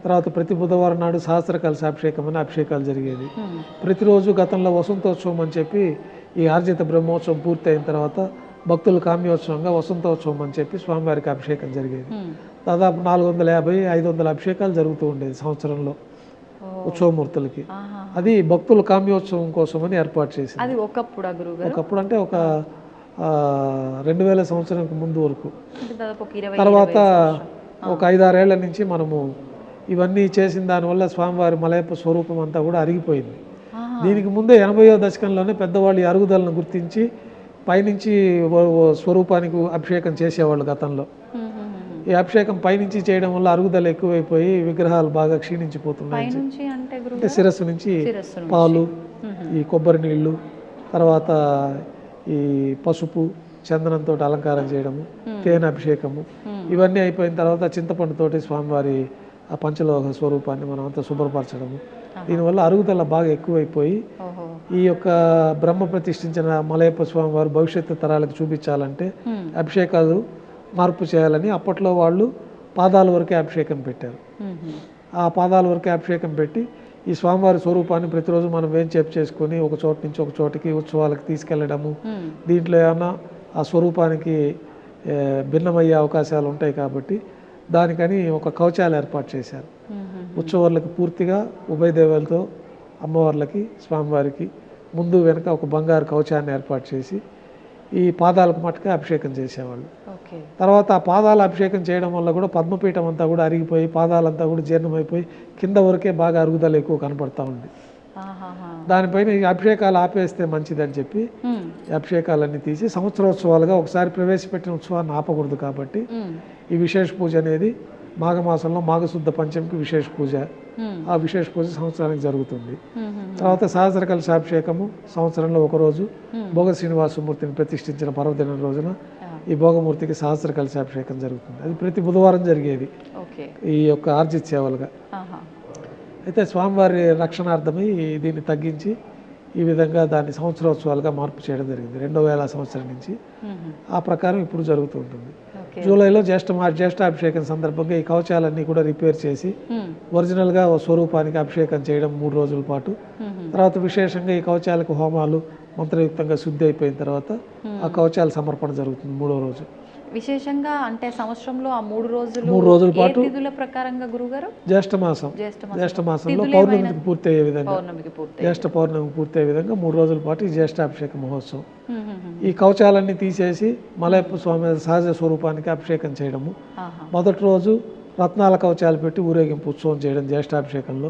తర్వాత ప్రతి బుధవారం నాడు సహస్ర కలశాభిషేకం అని అభిషేకాలు జరిగేది. ప్రతిరోజు గతంలో వసంతోత్సవం అని చెప్పి ఈ ఆర్జిత బ్రహ్మోత్సవం పూర్తయిన తర్వాత భక్తులు కామ్యోత్సవంగా వసంతోత్సవం అని చెప్పి స్వామివారికి అభిషేకం జరిగేది. దాదాపు 450-500 అభిషేకాలు జరుగుతూ ఉండేది సంవత్సరంలో ఉత్సవమూర్తులకి. అది భక్తులు కామ్యోత్సవం కోసమని ఏర్పాటు చేసింది. అది ఒకప్పుడు అంటే ఒక 2000 సంవత్సరానికి ముందు వరకు. తర్వాత ఒక 5-6 ఏళ్ల నుంచి మనము ఇవన్నీ చేసిన దానివల్ల స్వామివారి మలయప్ప స్వరూపం అంతా కూడా అరిగిపోయింది. దీనికి ముందే 80వ దశకంలోనే పెద్దవాళ్ళు ఈ అరుగుదలను గుర్తించి పైనుంచి స్వరూపానికి అభిషేకం చేసేవాళ్ళు గతంలో. ఈ అభిషేకం పైనుంచి చేయడం వల్ల అరుగుదల ఎక్కువైపోయి విగ్రహాలు బాగా క్షీణించిపోతున్నాయి. అంటే శిరస్సు నుంచి పాలు, ఈ కొబ్బరి నీళ్లు, తర్వాత ఈ పసుపు చందనంతో అలంకారం చేయడము, తేనె అభిషేకము, ఇవన్నీ అయిపోయిన తర్వాత చింతపండుతోటి స్వామివారి ఆ పంచలోహ స్వరూపాన్ని మనం అంతా శుభ్రపరచడము. దీనివల్ల అరుగుదల బాగా ఎక్కువైపోయి ఈ యొక్క బ్రహ్మ ప్రతిష్ఠించిన మలయప్ప స్వామివారు భవిష్యత్తు తరాలకు చూపించాలంటే అభిషేకాలు మార్పు చేయాలని అప్పట్లో వాళ్ళు పాదాల వరకే అభిషేకం పెట్టారు. ఆ పాదాల వరకే అభిషేకం పెట్టి ఈ స్వామివారి స్వరూపాన్ని ప్రతిరోజు మనం వేంచేపు చేసుకొని ఒక చోట నుంచి ఒక చోటికి ఉత్సవాలకు తీసుకెళ్లడము. దీంట్లో ఏమన్నా ఆ స్వరూపానికి భిన్నమయ్యే అవకాశాలు ఉంటాయి కాబట్టి దానికని ఒక కవచాలు ఏర్పాటు చేశారు. ఉత్సవాలకు పూర్తిగా ఉభయ దేవాలతో అమ్మవార్లకి స్వామివారికి ముందు వెనక ఒక బంగారు కవచాన్ని ఏర్పాటు చేసి ఈ పాదాలకు మట్టుకే అభిషేకం చేసేవాళ్ళు. తర్వాత ఆ పాదాల అభిషేకం చేయడం వల్ల కూడా పద్మపీఠం అంతా కూడా అరిగిపోయి పాదాలంతా కూడా జీర్ణమైపోయి కింద వరకే బాగా అరుగుదల ఎక్కువ కనపడతా ఉంది. దానిపైన ఈ అభిషేకాలు ఆపేస్తే మంచిదని చెప్పి ఈ అభిషేకాలన్నీ తీసి సంవత్సరోత్సవాలుగా ఒకసారి ప్రవేశపెట్టిన ఉత్సవాన్ని ఆపకూడదు కాబట్టి ఈ విశేష పూజ అనేది మాఘమాసంలో మాఘశుద్ధ పంచమికి విశేష పూజ. ఆ విశేష పూజ సంవత్సరానికి జరుగుతుంది. తర్వాత సహస్ర కలశాభిషేకము సంవత్సరంలో ఒకరోజు భోగ శ్రీనివాసమూర్తిని ప్రతిష్ఠించిన పర్వదినం రోజున ఈ భోగమూర్తికి సహస్ర కలశాభిషేకం జరుగుతుంది. అది ప్రతి బుధవారం జరిగేది ఈ యొక్క ఆర్జిత సేవలుగా. అయితే స్వామివారి రక్షణార్థమై దీన్ని తగ్గించి ఈ విధంగా దాన్ని సంవత్సరోత్సవాలుగా మార్పు చేయడం జరిగింది 2000 సంవత్సరం నుంచి. ఆ ప్రకారం ఇప్పుడు జరుగుతూ ఉంటుంది. జూలైలో జ్యేష్ఠాభిషేకం సందర్భంగా ఈ కవచాలన్నీ కూడా రిపేర్ చేసి ఒరిజినల్గా స్వరూపానికి అభిషేకం చేయడం 3 రోజుల పాటు. తర్వాత విశేషంగా ఈ కవచాలకు హోమాలు మంత్రయుక్తంగా శుద్ధి అయిపోయిన తర్వాత ఆ కవచాల సమర్పణ జరుగుతుంది 3వ రోజు. విశేషంగా అంటే సంవత్సరంలో ఆ 3 రోజుల పాటు తిథుల ప్రకారంగా గురుగారు జ్యేష్ఠమాసంలో పౌర్ణమికి పూర్తయ్యే విధంగా జ్యేష్ఠ పౌర్ణమికి పూర్తయ్యే విధంగా 3 రోజుల పాటు ఈ జ్యేష్ఠాభిషేక మహోత్సవం. ఈ కవచాలన్నీ తీసేసి మలయప్ప స్వామి సహజ స్వరూపానికి అభిషేకం చేయడము. మొదటి రోజు రత్నాల కవచాలు పెట్టి ఊరేగింపు ఉత్సవం చేయడం జ్యేష్ఠాభిషేకంలో.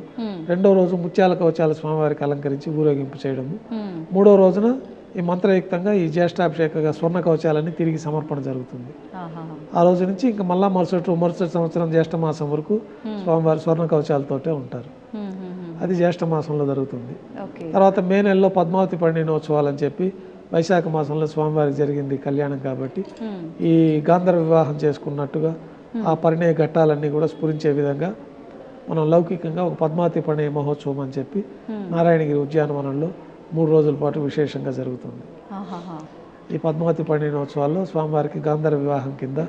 2వ రోజు ముత్యాల కవచాలు స్వామివారికి అలంకరించి ఊరేగింపు చేయడము. 3వ రోజున ఈ మంత్రయుక్తంగా ఈ జ్యేష్ఠాభిషేక స్వర్ణ కవచాలన్నీ తిరిగి సమర్పణ జరుగుతుంది. ఆ రోజు నుంచి ఇంకా మళ్ళా మరుసటి సంవత్సరం జ్యేష్ఠ మాసం వరకు స్వామివారి స్వర్ణ కవచాలతోటే ఉంటారు. అది జ్యేష్ఠ మాసంలో జరుగుతుంది. తర్వాత మే నెలలో పద్మావతి పరిణయోత్సవాలు అని చెప్పి వైశాఖ మాసంలో స్వామివారికి జరిగింది కళ్యాణం కాబట్టి ఈ గాంధర్వ వివాహం చేసుకున్నట్టుగా ఆ పరిణయ ఘట్టాలన్నీ కూడా స్ఫురించే విధంగా మనం లౌకికంగా ఒక పద్మావతి పరిణయ మహోత్సవం అని చెప్పి నారాయణగిరి ఉద్యానవనంలో 3 రోజుల పాటు విశేషంగా జరుగుతుంది. ఈ పద్మావతి పరిణయోత్సవాల్లో స్వామివారికి గాంధర్వ వివాహం కింద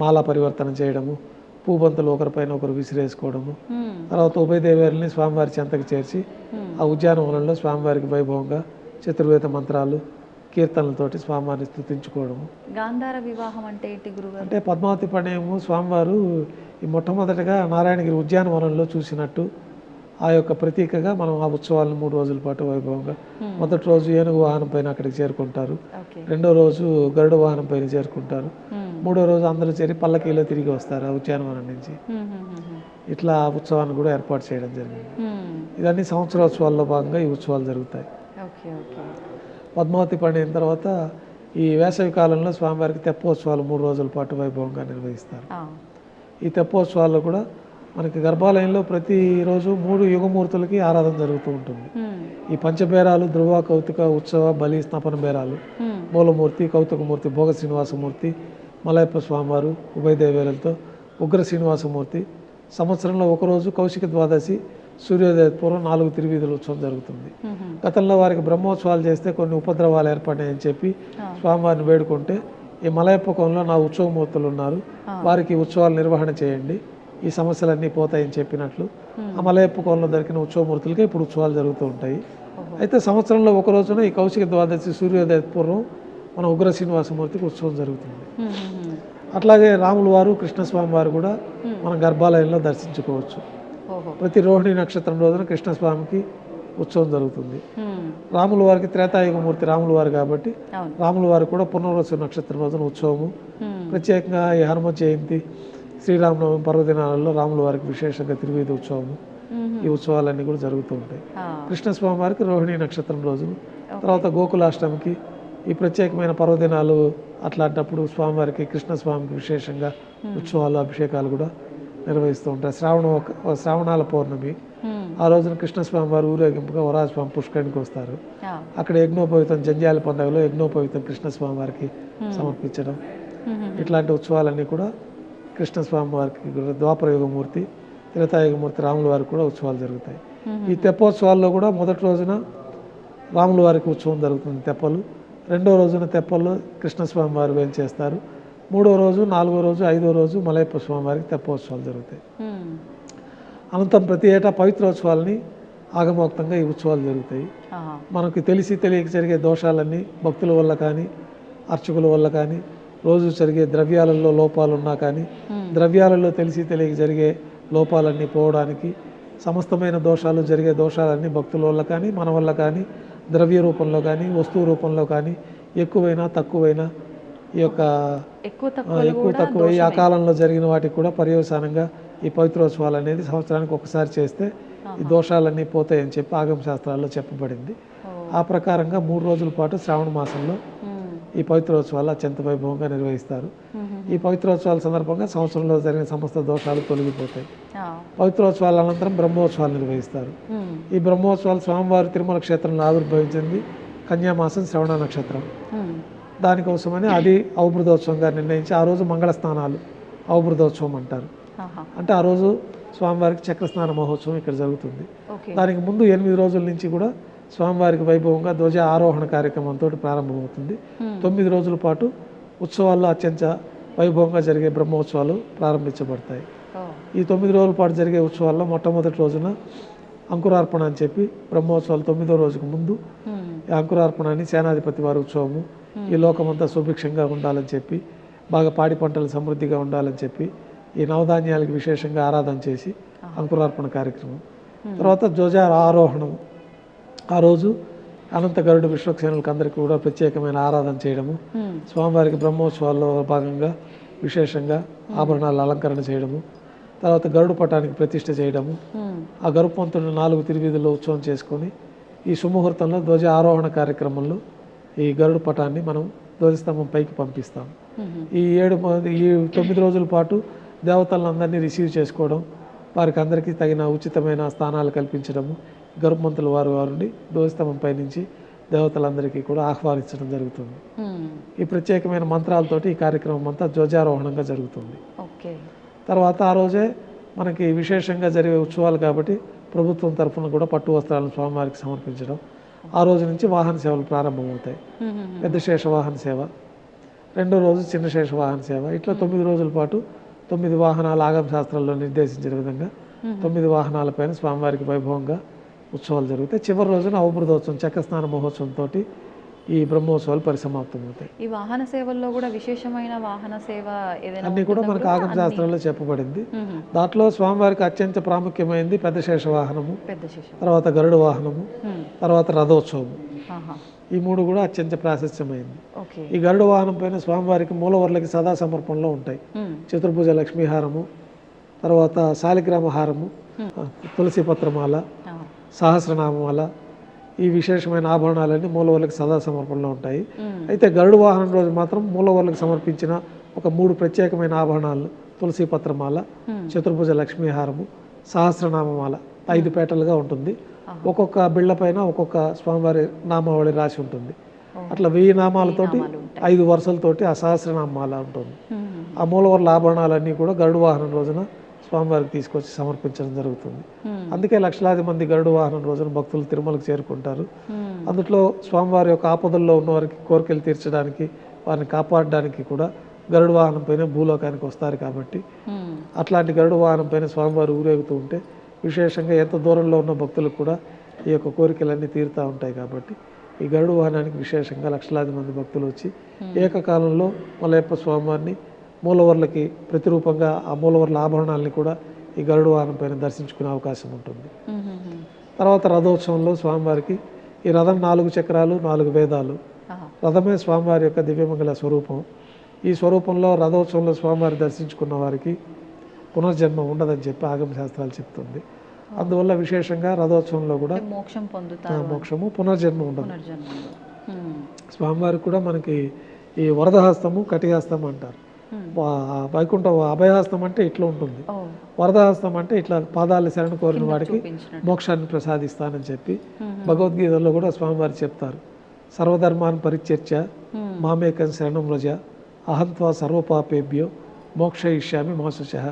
మాలా పరివర్తన చేయడము, పూబంతులు ఒకరిపైన ఒకరు విసిరేసుకోవడము, తర్వాత ఉభయ దేవేరుల్ని స్వామివారి చెంతకు చేర్చి ఆ ఉద్యానవనంలో స్వామివారికి వైభవంగా చతుర్వేద మంత్రాలు కీర్తనలతోటి స్వామివారిని స్తుతించుకోవడము. గాంధార వివాహం అంటే ఏంటి గురుగారు? అంటే పద్మావతి పరిణయము స్వామివారు ఈ మొట్టమొదటిగా నారాయణగిరి ఉద్యానవనంలో చూసినట్టు ఆ యొక్క ప్రతీకగా మనం ఆ ఉత్సవాలను 3 రోజుల పాటు వైభవంగా మొదటి రోజు ఏనుగు వాహనం పైన అక్కడికి చేరుకుంటారు, 2వ రోజు గరుడ వాహనం పైన చేరుకుంటారు, 3వ రోజు అందరూ చేరి పల్లకీలో తిరిగి వస్తారు ఆ ఉద్యానవనం నుంచి. ఇట్లా ఆ ఉత్సవాన్ని కూడా ఏర్పాటు చేయడం జరిగింది. ఇవన్నీ సంవత్సరోత్సవాల్లో భాగంగా ఈ ఉత్సవాలు జరుగుతాయి. పద్మావతి పండిన తర్వాత ఈ వేసవి కాలంలో స్వామివారికి తెప్పోత్సవాలు 3 రోజుల పాటు వైభవంగా నిర్వహిస్తారు. ఈ తెప్పోత్సవాల్లో కూడా మనకి గర్భాలయంలో ప్రతిరోజు 3 యుగమూర్తులకి ఆరాధన జరుగుతూ ఉంటుంది. ఈ పంచబేరాలు ధ్రువ, కౌతుక, ఉత్సవ, బలి, స్నపన బేరాలు, మూలమూర్తి, కౌతుకమూర్తి, భోగ శ్రీనివాసమూర్తి, మలయప్ప స్వామివారు ఉభయ దేవేలతో ఉగ్ర శ్రీనివాసమూర్తి. సంవత్సరంలో ఒకరోజు కౌశిక ద్వాదశి సూర్యోదయ పూర్వం 4 తిరువీధుల ఉత్సవం జరుగుతుంది. గతంలో వారికి బ్రహ్మోత్సవాలు చేస్తే కొన్ని ఉపద్రవాలు ఏర్పడినాయని చెప్పి స్వామివారిని వేడుకుంటే ఈ మలయప్ప కోణంలో నా ఉత్సవమూర్తులు ఉన్నారు, వారికి ఉత్సవాలు నిర్వహణ చేయండి, ఈ సమస్యలన్నీ పోతాయని చెప్పినట్లు ఆ మలయప్ప కోణంలో దొరికిన ఉత్సవమూర్తులకే ఇప్పుడు ఉత్సవాలు జరుగుతూ ఉంటాయి. అయితే సంవత్సరంలో ఒక రోజున ఈ కౌశిక ద్వాదశి సూర్యోదయ పూర్వం మన ఉగ్ర శ్రీనివాసమూర్తికి ఉత్సవం జరుగుతుంది. అట్లాగే రాముల వారు కృష్ణస్వామి వారు కూడా మన గర్భాలయంలో దర్శించుకోవచ్చు. ప్రతి రోహిణి నక్షత్రం రోజున కృష్ణస్వామికి ఉత్సవం జరుగుతుంది. రాముల వారికి త్రేతాయుగమూర్తి రాముల వారు కాబట్టి రాముల వారు కూడా పునర్వసు నక్షత్రం రోజున ఉత్సవము. ప్రత్యేకంగా ఈ హనుమ జయంతి, శ్రీరామనవమి పర్వదినాలలో రాముల వారికి విశేషంగా తిరువీధి ఉత్సవము ఈ ఉత్సవాలన్నీ కూడా జరుగుతూ ఉంటాయి. కృష్ణస్వామి వారికి రోహిణి నక్షత్రం రోజులు, తర్వాత గోకులాష్టమికి ఈ ప్రత్యేకమైన పర్వదినాలు అట్లాంటప్పుడు స్వామివారికి కృష్ణస్వామికి విశేషంగా ఉత్సవాలు అభిషేకాలు కూడా నిర్వహిస్తూ ఉంటాయి. శ్రావణాల పౌర్ణమి ఆ రోజున కృష్ణస్వామి వారు ఊరేగింపుగా వరాజస్వామి పుష్కరానికి వస్తారు. అక్కడ యజ్ఞోపవితం జంజాల పండుగలో యజ్ఞోపవితం కృష్ణస్వామి వారికి సమర్పించడం, ఇట్లాంటి ఉత్సవాలన్నీ కూడా కృష్ణస్వామి వారికి ద్వాపరయుగమూర్తి త్రేతాయుగమూర్తి రాముల వారికి కూడా ఉత్సవాలు జరుగుతాయి. ఈ తెప్పోత్సవాల్లో కూడా మొదటి రోజున రాముల వారికి ఉత్సవం జరుగుతుంది తెప్పలు, రెండో రోజున తెప్పల్లో కృష్ణస్వామి వారు వేంచేస్తారు, మూడో రోజు, నాలుగో రోజు, ఐదో రోజు మలయప్ప స్వామి వారికి తెప్పోత్సవాలు జరుగుతాయి. అనంతరం ప్రతి ఏటా పవిత్రోత్సవాలని ఆగమోక్తంగా ఈ ఉత్సవాలు జరుగుతాయి. మనకు తెలిసి తెలియక జరిగే దోషాలన్నీ భక్తుల వల్ల కానీ అర్చకుల వల్ల కానీ, రోజు జరిగే ద్రవ్యాలలో లోపాలు ఉన్నా కానీ, ద్రవ్యాలలో తెలిసి తెలియక జరిగే లోపాలన్నీ పోవడానికి, సమస్తమైన దోషాలు జరిగే దోషాలన్నీ భక్తుల వల్ల కానీ మన వల్ల కానీ, ద్రవ్య రూపంలో కానీ వస్తువు రూపంలో కానీ ఎక్కువైనా తక్కువైనా ఈ యొక్క ఎక్కువ తక్కువ ఆ కాలంలో జరిగిన వాటికి కూడా పర్యవసానంగా ఈ పవిత్రోత్సవాలు అనేది సంవత్సరానికి ఒకసారి చేస్తే ఈ దోషాలన్నీ పోతాయని చెప్పి ఆగమ శాస్త్రాల్లో చెప్పబడింది. ఆ ప్రకారంగా 3 రోజుల పాటు శ్రావణ మాసంలో ఈ పవిత్రోత్సవాలు అత్యంత వైభవంగా నిర్వహిస్తారు. ఈ పవిత్రోత్సవాల సందర్భంగా సంవత్సరంలో జరిగిన సమస్త దోషాలు తొలగిపోతాయి. పవిత్రోత్సవాల అనంతరం బ్రహ్మోత్సవాలు నిర్వహిస్తారు. ఈ బ్రహ్మోత్సవాలు స్వామివారి తిరుమల క్షేత్రంలో ఆవిర్భవించింది కన్యామాసం శ్రవణ నక్షత్రం. దానికోసమని అది అవబృధోత్సవంగా నిర్ణయించి ఆ రోజు మంగళ స్నానాలు అవబృధోత్సవం అంటారు. అంటే ఆ రోజు స్వామివారికి చక్రస్నాన మహోత్సవం ఇక్కడ జరుగుతుంది. దానికి ముందు 8 రోజుల నుంచి కూడా స్వామివారికి వైభవంగా ధ్వజ ఆరోహణ కార్యక్రమంతో ప్రారంభమవుతుంది. 9 రోజుల పాటు ఉత్సవాల్లో అత్యంత వైభవంగా జరిగే బ్రహ్మోత్సవాలు ప్రారంభించబడతాయి. ఈ 9 రోజుల పాటు జరిగే ఉత్సవాల్లో మొట్టమొదటి రోజున అంకురార్పణ అని చెప్పి బ్రహ్మోత్సవాలు 9వ రోజుకు ముందు ఈ అంకురార్పణని సేనాధిపతి వారి ఉత్సవము, ఈ లోకమంతా సుభిక్షంగా ఉండాలని చెప్పి, బాగా పాడి పంటలు సమృద్ధిగా ఉండాలని చెప్పి ఈ నవధాన్యాలకు విశేషంగా ఆరాధన చేసి అంకురార్పణ కార్యక్రమం. తర్వాత ధ్వజ ఆరోహణం, ఆ రోజు అనంత గరుడు విశ్వక్సేనులకు అందరికీ కూడా ప్రత్యేకమైన ఆరాధన చేయడము, స్వామివారికి బ్రహ్మోత్సవాల్లో భాగంగా విశేషంగా ఆభరణాలు అలంకరణ చేయడము, తర్వాత గరుడు పటానికి ప్రతిష్ఠ చేయడము, ఆ గరుపంతుని 4 తిరువీధుల్లో ఉత్సవం చేసుకొని ఈ సుముహూర్తంలో ధ్వజ ఆరోహణ కార్యక్రమంలో ఈ గరుడు పటాన్ని మనం ధ్వజస్తంభం పైకి పంపిస్తాం. ఈ 9 రోజుల పాటు దేవతలందరినీ రిసీవ్ చేసుకోవడం, వారికి అందరికీ తగిన ఉచితమైన స్థానాలు కల్పించడము, గరుపమంతుల వారిని ధ్వజస్తంభం పై నుంచి దేవతలందరికీ కూడా ఆహ్వానించడం జరుగుతుంది. ఈ ప్రత్యేకమైన మంత్రాలతోటి ఈ కార్యక్రమం అంతా ధ్వజారోహణంగా జరుగుతుంది. తర్వాత ఆ రోజే మనకి విశేషంగా జరిగే ఉత్సవాలు కాబట్టి ప్రభుత్వం తరఫున కూడా పట్టు వస్త్రాలను స్వామివారికి సమర్పించడం, ఆ రోజు నుంచి వాహన సేవలు ప్రారంభమవుతాయి. పెద్ద శేష వాహన సేవ, రెండో రోజు చిన్న శేష వాహన సేవ, ఇట్లా 9 రోజుల పాటు 9 వాహనాలు ఆగమ శాస్త్రాల్లో నిర్దేశించిన విధంగా 9 వాహనాలపైన స్వామివారికి వైభవంగా ఉత్సవాలు జరుగుతాయి. చివరి రోజున అవబృధోత్సవం చక్రస్నాన మహోత్సవంతో ఈ బ్రహ్మోత్సవాలు పరిసమాప్తమవుతాయి. ఈ వాహన సేవల్లో కూడా విశేషమైన వాహన సేవ అన్ని కూడా మనకు ఆగమ శాస్త్రంలో చెప్పబడింది. దాంట్లో స్వామివారికి అత్యంత ప్రాముఖ్యమైనది పెద్ద శేష వాహనము, తర్వాత గరుడ వాహనము, తర్వాత రథోత్సవము. ఈ 3 కూడా అత్యంత ప్రాశస్త్యమైంది. ఈ గరుడ వాహనం పైన స్వామివారికి మూలవర్లకి సదా సమర్పణలో ఉంటాయి. చతుర్భుజ లక్ష్మీహారము, తర్వాత శాలిగ్రామ హారము, తులసి పత్రమాల, సహస్రనామమాల, ఈ విశేషమైన ఆభరణాలన్నీ మూలవర్లకు సదా సమర్పణలో ఉంటాయి. అయితే గరుడు వాహనం రోజు మాత్రం మూలవర్లకు సమర్పించిన ఒక 3 ప్రత్యేకమైన ఆభరణాలు, తులసి పత్రమాల, చతుర్భుజ లక్ష్మీహారము, సహస్రనామమాల 5 పేటలుగా ఉంటుంది. ఒక్కొక్క బిళ్ళ పైన ఒక్కొక్క స్వామివారి నామావళి రాసి ఉంటుంది. అట్లా 1000 నామాలతోటి 5 వరుసలతోటి ఆ సహస్రనామాల ఉంటుంది. ఆ మూలవర్ల ఆభరణాలన్నీ కూడా గరుడు వాహనం రోజున స్వామివారికి తీసుకొచ్చి సమర్పించడం జరుగుతుంది. అందుకే లక్షలాది మంది గరుడు వాహనం రోజున భక్తులు తిరుమలకు చేరుకుంటారు. అందులో స్వామివారి యొక్క ఆపదల్లో ఉన్న వారికి కోరికలు తీర్చడానికి, వారిని కాపాడడానికి కూడా గరుడు వాహనం పైన భూలోకానికి వస్తారు. కాబట్టి అట్లాంటి గరుడు వాహనం పైన స్వామివారు ఊరేగుతూ ఉంటే విశేషంగా ఎంత దూరంలో ఉన్న భక్తులకు కూడా ఈ యొక్క కోరికలన్నీ తీరుతూ ఉంటాయి. కాబట్టి ఈ గరుడు వాహనానికి విశేషంగా లక్షలాది మంది భక్తులు వచ్చి ఏకకాలంలో మలయప్ప స్వామివారిని మూలవర్లకి ప్రతిరూపంగా ఆ మూలవర్ల ఆభరణాలని కూడా ఈ గరుడు వాహనం పైన దర్శించుకునే అవకాశం ఉంటుంది. తర్వాత రథోత్సవంలో స్వామివారికి ఈ రథం 4 చక్రాలు 4 వేదాలు, రథమే స్వామివారి యొక్క దివ్యమంగళ స్వరూపం. ఈ స్వరూపంలో రథోత్సవంలో స్వామివారి దర్శించుకున్న వారికి పునర్జన్మ ఉండదని చెప్పి ఆగమ శాస్త్రాలు చెప్తుంది. అందువల్ల విశేషంగా రథోత్సవంలో కూడా మోక్షం పొందుతారు, మోక్షము పునర్జన్మ ఉండదు. పునర్జన్మలో. స్వామివారికి కూడా మనకి ఈ వరదహస్తము కటిహస్తం అంటారు. వైకుంఠ అభయహస్తం అంటే ఇట్లా ఉంటుంది, వరదహస్తం అంటే ఇట్లా పాదాలు శరణ కోరిన వాడికి మోక్షాన్ని ప్రసాదిస్తానని చెప్పి భగవద్గీతలో కూడా స్వామివారు చెప్తారు. సర్వధర్మాన్ని పరిచర్య మామేకం శరణం వ్రజ అహంత్వా సర్వపాపేభ్యో మోక్షయిష్యామి మాశుషః.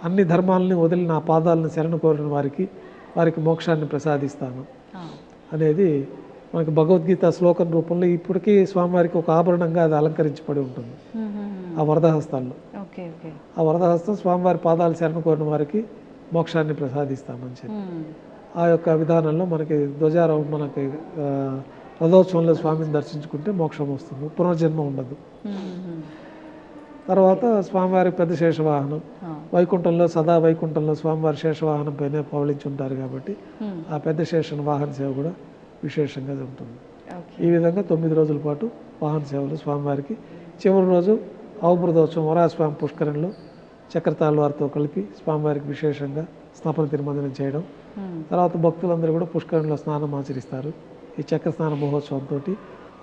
అన్ని ధర్మాలని వదిలి నా పాదాలను శరణ కోరిన వారికి మోక్షాన్ని ప్రసాదిస్తాను అనేది మనకి భగవద్గీత శ్లోకం రూపంలో ఇప్పటికీ స్వామివారికి ఒక ఆభరణంగా అది అలంకరించబడి ఉంటుంది ఆ వరదహస్తాల్లో. ఆ వరదహస్తం స్వామివారి పాదాలు శరణ కోరిన వారికి మోక్షాన్ని ప్రసాదిస్తామని చెప్పి ఆ యొక్క విధానంలో మనకి ధ్వజారోహం మనకి రథోత్సవంలో స్వామిని దర్శించుకుంటే మోక్షం వస్తుంది, పునర్జన్మ ఉండదు. తర్వాత స్వామివారి పెద్ద శేషవాహనం వైకుంఠంలో సదా వైకుంఠంలో స్వామివారి శేషవాహనం పైన పవళించి ఉంటారు కాబట్టి ఆ పెద్ద శేష వాహన సేవ కూడా విశేషంగా ఉంటుంది. ఈ విధంగా 9 రోజుల పాటు వాహన సేవలు స్వామివారికి. చివరి రోజు అవబృతోత్సవం వరాహస్వామి పుష్కరంలో చక్రతాళ వారితో కలిపి స్వామివారికి విశేషంగా స్నాపన తిరుమంజనం చేయడం. తర్వాత భక్తులందరూ కూడా పుష్కరంలో స్నానం ఆచరిస్తారు. ఈ చక్ర స్నాన మహోత్సవంతో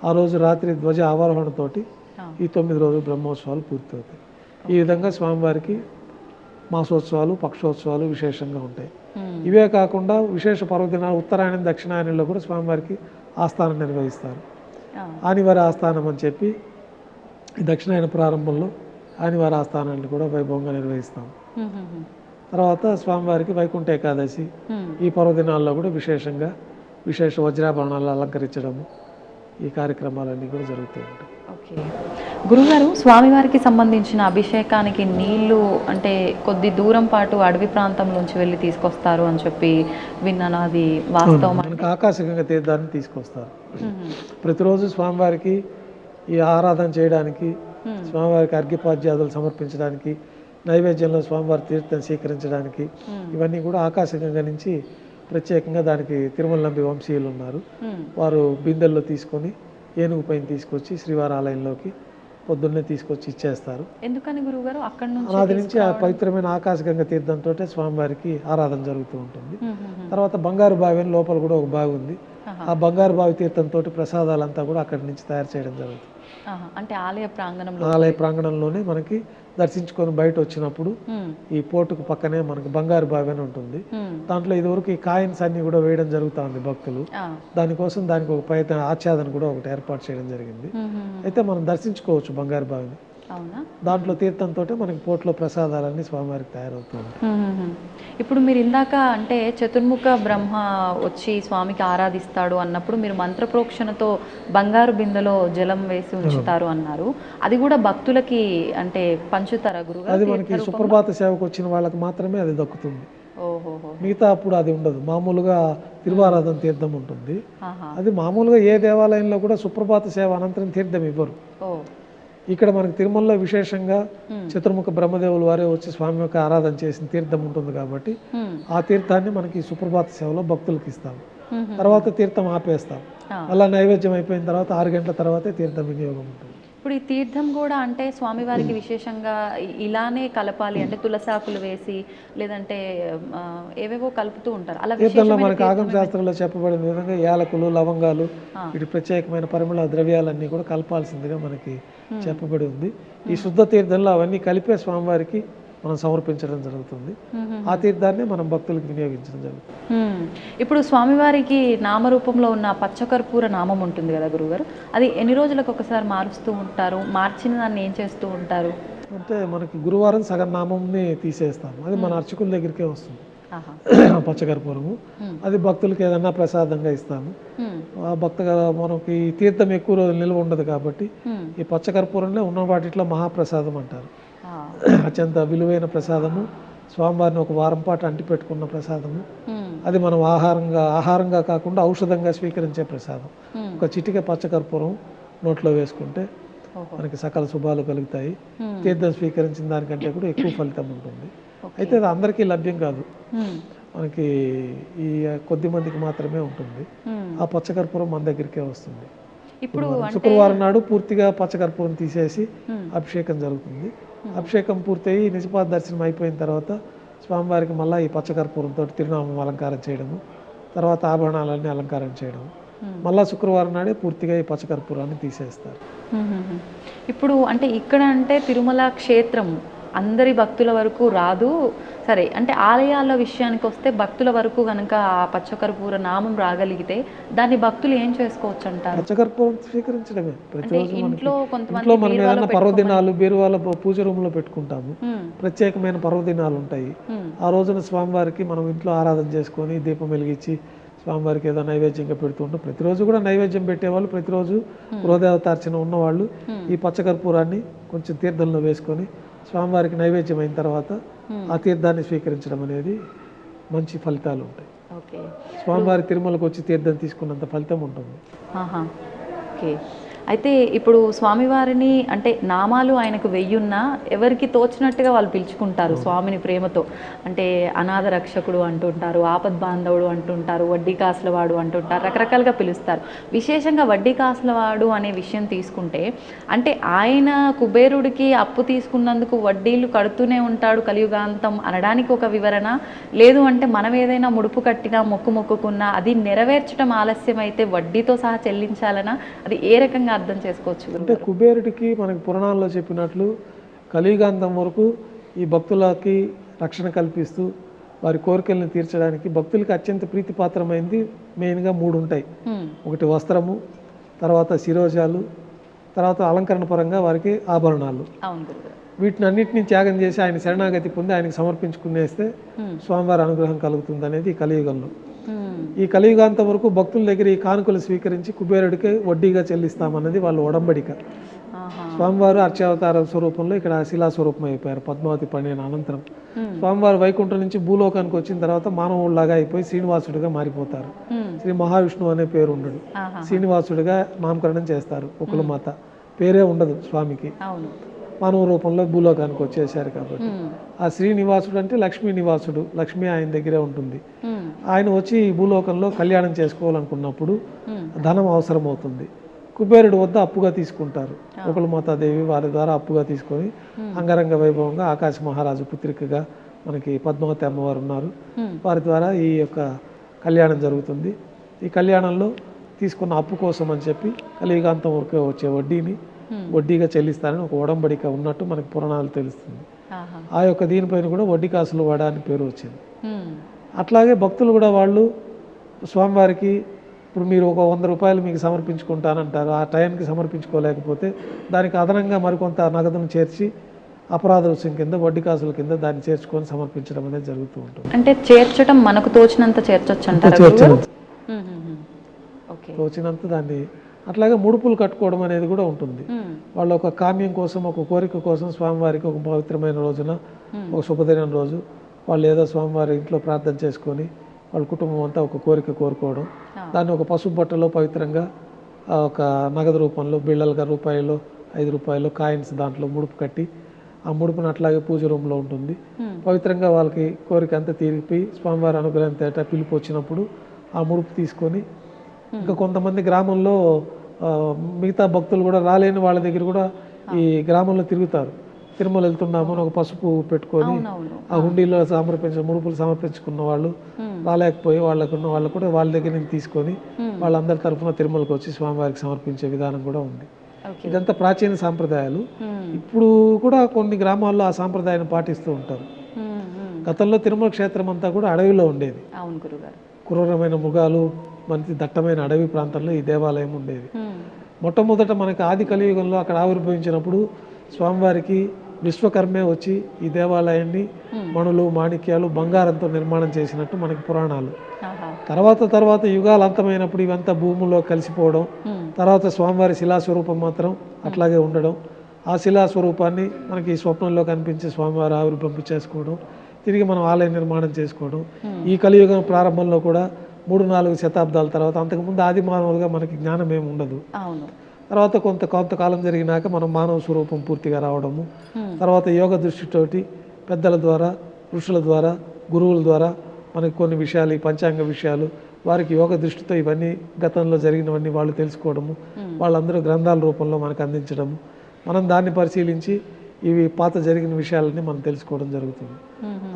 ఆ రోజు రాత్రి ధ్వజ ఆవరోహణతో ఈ 9 రోజులు బ్రహ్మోత్సవాలు పూర్తవుతాయి. ఈ విధంగా స్వామివారికి మాసోత్సవాలు పక్షోత్సవాలు విశేషంగా ఉంటాయి. ఇవే కాకుండా విశేష పర్వదినాలు ఉత్తరాయణం దక్షిణాయనంలో కూడా స్వామివారికి ఆస్థానం నిర్వహిస్తారు. ఆనివారి ఆస్థానం అని చెప్పి ఈ దక్షిణాయన ప్రారంభంలో ఆనివారి ఆస్థానాన్ని కూడా వైభవంగా నిర్వహిస్తాం. తర్వాత స్వామివారికి వైకుంఠ ఏకాదశి ఈ పర్వదినాల్లో కూడా విశేష వజ్రాభరణాలు అలంకరించడము ఈ కార్యక్రమాలన్నీ కూడా జరుగుతూ ఉంటాయి. ఓకే గురుగారు, స్వామివారికి సంబంధించిన అభిషేకానికి నీళ్లు అంటే కొద్ది దూరం పాటు అడవి ప్రాంతం నుంచి వెళ్ళి తీసుకొస్తారు అని చెప్పి విన్నాను, అది వాస్తవం? మనకు ఆకాశగంగా తీర్థాన్ని తీసుకొస్తారు. ప్రతిరోజు స్వామివారికి ఈ ఆరాధన చేయడానికి, స్వామివారికి అర్ఘ్యపాద్యాదులు సమర్పించడానికి, నైవేద్యంలో స్వామివారి తీర్థం స్వీకరించడానికి ఇవన్నీ కూడా ఆకాశగంగా నుంచి ప్రత్యేకంగా దానికి తిరుమల నంబి వంశీయులు ఉన్నారు. వారు బిందెల్లో తీసుకొని ఏనుగు పైన తీసుకొచ్చి శ్రీవారి ఆలయంలోకి పొద్దున్నే తీసుకొచ్చి ఇచ్చేస్తారు. ఎందుకని గురుగారు అక్కడ నుంచి ఆ పవిత్రమైన ఆకాశగంగా తీర్థంతో స్వామివారికి ఆరాధన జరుగుతూ ఉంటుంది. తర్వాత బంగారు బావి అని లోపల కూడా ఒక బావి ఉంది. ఆ బంగారు బావి తీర్థంతో ప్రసాదాలంతా కూడా అక్కడి నుంచి తయారు చేయడం జరుగుతుంది. అంటే ఆలయ ప్రాంగణంలోనే మనకి దర్శించుకొని బయట వచ్చినప్పుడు ఈ పోర్టుకు పక్కనే మనకి బంగారు బావి అని ఉంటుంది. దాంట్లో ఇదివరకు ఈ కాయిన్స్ అన్ని కూడా వేయడం జరుగుతూ ఉంది భక్తులు. దానికోసం దానికి ఒక పైన ఆచ్ఛాదన కూడా ఒకటి ఏర్పాటు చేయడం జరిగింది. అయితే మనం దర్శించుకోవచ్చు బంగారు బావిని. దాంట్లో తీర్థంతో మనకి పోర్టులో ప్రసాదాలన్నీ స్వామివారికి తయారవుతుంది. ఇప్పుడు మీరు ఇందాక అంటే చతుర్ముఖ బ్రహ్మ వచ్చి స్వామికి ఆరాధిస్తాడు అన్నప్పుడు మీరు మంత్రప్రోక్షణతో బంగారు బిందెలో జలం వేసి ఉంచుతారు అన్నారు. అది కూడా భక్తులకి అంటే పంచుతారా గురుగారు? అది మనకి సుప్రభాత సేవకు వచ్చిన వాళ్ళకి మాత్రమే అది దక్కుతుంది. మిగతా అప్పుడు అది ఉండదు. మామూలుగా తిరువారాధన తీర్థం ఉంటుంది. అది మామూలుగా ఏ దేవాలయంలో కూడా సుప్రభాత సేవ అనంతరం తీర్థం ఇవ్వరు. ఇక్కడ మనకి తిరుమలలో విశేషంగా చతుర్ముఖ బ్రహ్మదేవుల వారే వచ్చి స్వామి యొక్క ఆరాధన చేసిన తీర్థం ఉంటుంది కాబట్టి ఆ తీర్థాన్ని మనకి సుప్రభాత సేవలో భక్తులకు ఇస్తాం. తర్వాత తీర్థం ఆపేస్తాం. అలా నైవేద్యం అయిపోయిన తర్వాత 6 గంటల తర్వాతే తీర్థం వినియోగం ఉంటుంది. ఇప్పుడు ఈ తీర్థం కూడా అంటే స్వామివారికి విశేషంగా ఇలానే కలపాలి అంటే తులసాకులు వేసి లేదంటే ఏవేవో కలుపుతూ ఉంటారు. అలా తీర్థంలో మనకి ఆగమ శాస్త్రంలో చెప్పబడిన విధంగా యాలకులు లవంగాలు వీటి ప్రత్యేకమైన పరిమళ ద్రవ్యాలన్నీ కూడా కలపాల్సిందిగా మనకి చెప్పబడి ఉంది. ఈ శుద్ధ తీర్థంలో అవన్నీ కలిపే స్వామివారికి మనం సమర్పించడం జరుగుతుంది. ఆ తీర్థాన్ని మనం భక్తులకు వినియోగించడం జరుగుతుంది. ఇప్పుడు స్వామివారికి నామరూపంలో ఉన్న పచ్చకర్పూర నామం ఉంటుంది కదా గురుగారు, అది ఎన్ని రోజులకు ఒకసారి మారుస్తూ ఉంటారు? మార్చిన దాన్ని ఏం చేస్తూ ఉంటారు? అంటే మనకి గురువారం సగం నామంని తీసేస్తాము. అది మన అర్చకుల దగ్గరికే వస్తుంది పచ్చకర్పూరము. అది భక్తులకి ఏదన్నా ప్రసాదంగా ఇస్తాము. ఆ భక్తగా మనకి తీర్థం ఎక్కువ రోజులు నిల్వ ఉండదు కాబట్టి ఈ పచ్చకర్పూరంలో ఉన్న వాటిలో మహాప్రసాదం అంటారు. అత్యంత విలువైన ప్రసాదము, స్వామివారిని ఒక వారం పాటు అంటి పెట్టుకున్న ప్రసాదము. అది మనం ఆహారంగా కాకుండా ఔషధంగా స్వీకరించే ప్రసాదం. ఒక చిటిక పచ్చకర్పూరం నోట్లో వేసుకుంటే మనకి సకల శుభాలు కలుగుతాయి. తీర్థం స్వీకరించిన దానికంటే కూడా ఎక్కువ ఫలితం ఉంటుంది. అయితే అది అందరికీ లభ్యం కాదు, మనకి ఈ కొద్ది మందికి మాత్రమే ఉంటుంది. ఆ పచ్చకర్పూరం మన దగ్గరికే వస్తుంది. ఇప్పుడు శుక్రవారం నాడు పూర్తిగా పచ్చకర్పూరం తీసేసి అభిషేకం జరుగుతుంది. అభిషేకం పూర్తయి నిజపాద దర్శనం అయిపోయిన తర్వాత స్వామివారికి మళ్ళీ ఈ పచ్చకర్పూరంతో తిరునామం అలంకారం చేయడము, తర్వాత ఆభరణాలన్నీ అలంకారం చేయడము. మళ్ళీ శుక్రవారం నాడే పూర్తిగా ఈ పచ్చకర్పూరాన్ని తీసేస్తారు. ఇప్పుడు అంటే ఇక్కడ అంటే తిరుమల క్షేత్రం అందరి భక్తుల వరకు రాదు సరే, అంటే ఆలయాల విషయానికి వస్తే భక్తుల వరకు కనుక ఆ పచ్చకర్పూర నామం రాగలిగితే దాన్ని భక్తులు ఏం చేసుకోవచ్చు అంటారు? పచ్చకర్పూరం స్వీకరించడమే. ప్రతిరోజు ఇంట్లో ఇంట్లో మనం ఏదైనా పర్వదినాలు బీరువాల పూజ రూమ్ లో పెట్టుకుంటాము, ప్రత్యేకమైన పర్వదినాలు ఉంటాయి. ఆ రోజున స్వామివారికి మనం ఇంట్లో ఆరాధన చేసుకొని దీపం వెలిగించి స్వామివారికి ఏదో నైవేద్యంగా పెడుతూ ఉంటాం. ప్రతిరోజు కూడా నైవేద్యం పెట్టేవాళ్ళు, ప్రతిరోజు గృహదేవతార్చన ఉన్నవాళ్ళు ఈ పచ్చకర్పూరాన్ని కొంచెం తీర్థంలో వేసుకొని స్వామివారికి నైవేద్యం అయిన తర్వాత ఆ తీర్థాన్ని స్వీకరించడం అనేది మంచి ఫలితాలు ఉంటాయి. స్వామివారి తిరుమలకు వచ్చి తీర్థం తీసుకున్నంత ఫలితం ఉంటుంది. ఓకే. అయితే ఇప్పుడు స్వామివారిని అంటే నామాలు ఆయనకు వెయ్యున్నా ఎవరికి తోచినట్టుగా వాళ్ళు పిలుచుకుంటారు స్వామిని ప్రేమతో. అంటే అనాథ రక్షకుడు అంటుంటారు, ఆపద్ బాంధవుడు అంటుంటారు, వడ్డీ కాసులవాడు అంటుంటారు, రకరకాలుగా పిలుస్తారు. విశేషంగా వడ్డీ కాసులవాడు అనే విషయం తీసుకుంటే అంటే ఆయన కుబేరుడికి అప్పు తీసుకున్నందుకు వడ్డీలు కడుతూనే ఉంటాడు కలియుగాంతం అనడానికి ఒక వివరణ, లేదు అంటే మనం ఏదైనా ముడుపు కట్టినా మొక్కుకున్నా అది నెరవేర్చడం ఆలస్యం అయితే వడ్డీతో సహా చెల్లించాలనా, అది ఏ రకంగా అర్థం చేసుకోవచ్చు? అంటే కుబేరుడికి మనకి పురాణాల్లో చెప్పినట్లు కలియుగాంతం వరకు ఈ భక్తులకి రక్షణ కల్పిస్తూ వారి కోరికలను తీర్చడానికి భక్తులకి అత్యంత ప్రీతిపాత్రమైంది మెయిన్గా 3 ఉంటాయి. ఒకటి వస్త్రము, తర్వాత శిరోజాలు, తర్వాత అలంకరణ పరంగా వారికి ఆభరణాలు. వీటిని అన్నింటినీ త్యాగం చేసి ఆయన శరణాగతి పొంది ఆయనకు సమర్పించుకునేస్తే స్వామివారి అనుగ్రహం కలుగుతుంది అనేది ఈ కలియుగంలో. ఈ కలియుగాంతం వరకు భక్తుల దగ్గర ఈ కానుకలు స్వీకరించి కుబేరుడికి వడ్డీగా చెల్లిస్తామన్నది వాళ్ళ ఒడంబడిక. స్వామివారు అర్చావతార స్వరూపంలో ఇక్కడ శిలా స్వరూపం అయిపోయారు పద్మావతి పండిన అనంతరం. స్వామివారు వైకుంఠం నుంచి భూలోకానికి వచ్చిన తర్వాత మానవుడిలాగా అయిపోయి శ్రీనివాసుడిగా మారిపోతారు. శ్రీ మహావిష్ణువు అనే పేరు ఉండడు, శ్రీనివాసుడిగా నామకరణం చేస్తారు. కులమాత పేరే ఉండదు స్వామికి, మానవ రూపంలో భూలోకానికి వచ్చేసారు. కాబట్టి ఆ శ్రీనివాసుడు అంటే లక్ష్మీ నివాసుడు, లక్ష్మి ఆయన దగ్గరే ఉంటుంది. ఆయన వచ్చి ఈ భూలోకంలో కళ్యాణం చేసుకోవాలనుకున్నప్పుడు ధనం అవసరం అవుతుంది. కుబేరుడు వద్ద అప్పుగా తీసుకుంటారు. కులమాతాదేవి వారి ద్వారా అప్పుగా తీసుకొని అంగరంగ వైభవంగా ఆకాశ మహారాజు పుత్రికగా మనకి పద్మావతి అమ్మవారు ఉన్నారు, వారి ద్వారా ఈ యొక్క కళ్యాణం జరుగుతుంది. ఈ కళ్యాణంలో తీసుకున్న అప్పు కోసం అని చెప్పి కలియుగాంతం వరకు వచ్చే వడ్డీగా చెల్లిస్తారని ఒక ఒడంబడిక ఉన్నట్టు మనకి పురాణాలు తెలుస్తుంది. ఆ యొక్క దీనిపైన కూడా వడ్డీ కాసులు వాడ అని పేరు వచ్చింది. అట్లాగే భక్తులు కూడా వాళ్ళు స్వామివారికి ఇప్పుడు మీరు ఒక 100 రూపాయలు మీకు సమర్పించుకుంటానంటారు, ఆ టైంకి సమర్పించుకోలేకపోతే దానికి అదనంగా మరికొంత నగదును చేర్చి అపరాధ రుసుం కింద వడ్డీ కాసుల కింద దాన్ని చేర్చుకొని సమర్పించడం అనేది జరుగుతూ ఉంటుంది. అంటే చేర్చడం మనకు తోచినంత చేర్చొచ్చు అంటారు, తోచినంత దాన్ని. అట్లాగే ముడుపులు కట్టుకోవడం అనేది కూడా ఉంటుంది. వాళ్ళ ఒక కామ్యం కోసం, ఒక కోరిక కోసం స్వామివారికి ఒక పవిత్రమైన రోజున, ఒక శుభదినం రోజు వాళ్ళు ఏదో స్వామివారి ఇంట్లో ప్రార్థన చేసుకొని వాళ్ళ కుటుంబం అంతా ఒక కోరిక కోరుకోవడం, దాన్ని ఒక పసుపు బట్టలో పవిత్రంగా ఒక నగదు రూపంలో బిళ్ళలుగా రూపాయలు 5 రూపాయలు కాయిన్స్ దాంట్లో ముడుపు కట్టి ఆ ముడుపును అట్లాగే పూజ రూమ్లో ఉంటుంది. పవిత్రంగా వాళ్ళకి కోరిక అంతా తీరిపి స్వామివారి అనుగ్రహం తేట పిలుపు వచ్చినప్పుడు ఆ ముడుపు తీసుకొని ఇంకా కొంతమంది గ్రామంలో మిగతా భక్తులు కూడా రాలేని వాళ్ళ దగ్గర కూడా ఈ గ్రామంలో తిరుగుతారు. తిరుమల వెళ్తున్నాము అని ఒక పసుపు పెట్టుకొని ఆ హుండీలో ముడుపులు సమర్పించుకున్న వాళ్ళు రాలేకపోయి వాళ్ళకున్న వాళ్ళు కూడా వాళ్ళ దగ్గర నుంచి తీసుకొని వాళ్ళందరి తరఫున తిరుమలకు వచ్చి స్వామివారికి సమర్పించే విధానం కూడా ఉంది. ఇదంతా ప్రాచీన సాంప్రదాయాలు. ఇప్పుడు కూడా కొన్ని గ్రామాల్లో ఆ సాంప్రదాయాన్ని పాటిస్తూ ఉంటారు. గతంలో తిరుమల క్షేత్రం అంతా కూడా అడవిలో ఉండేది. క్రూరమైన మృగాలు, మంచి దట్టమైన అడవి ప్రాంతంలో ఈ దేవాలయం ఉండేది. మొట్టమొదట మనకి ఆది కలియుగంలో అక్కడ ఆవిర్భవించినప్పుడు స్వామివారికి విశ్వకర్మే వచ్చి ఈ దేవాలయాన్ని మణులు, మాణిక్యాలు, బంగారంతో నిర్మాణం చేసినట్టు మనకి పురాణాలు. తర్వాత యుగాలు అంతమైనప్పుడు ఇవంతా భూముల్లో కలిసిపోవడం, తర్వాత స్వామివారి శిలాస్వరూపం మాత్రం అట్లాగే ఉండడం, ఆ శిలాస్వరూపాన్ని మనకి స్వప్నంలో కనిపించే స్వామివారి ఆవిర్భవింపు చేసుకోవడం, తిరిగి మనం ఆలయ నిర్మాణం చేసుకోవడం. ఈ కలియుగం ప్రారంభంలో కూడా 3-4 శతాబ్దాల తర్వాత, అంతకుముందు ఆది మానవులుగా మనకి జ్ఞానం ఏమి ఉండదు. తర్వాత కొంతకాలం జరిగినాక మనం మానవ స్వరూపం పూర్తిగా రావడము, తర్వాత యోగ దృష్టితోటి పెద్దల ద్వారా, ఋషుల ద్వారా, గురువుల ద్వారా మనకి కొన్ని విషయాలు, ఈ పంచాంగ విషయాలు వారికి యోగ దృష్టితో ఇవన్నీ గతంలో జరిగినవన్నీ వాళ్ళు తెలుసుకోవడము, వాళ్ళందరూ గ్రంథాల రూపంలో మనకు అందించడము, మనం దాన్ని పరిశీలించి ఇవి పాత జరిగిన విషయాలని మనం తెలుసుకోవడం జరుగుతుంది.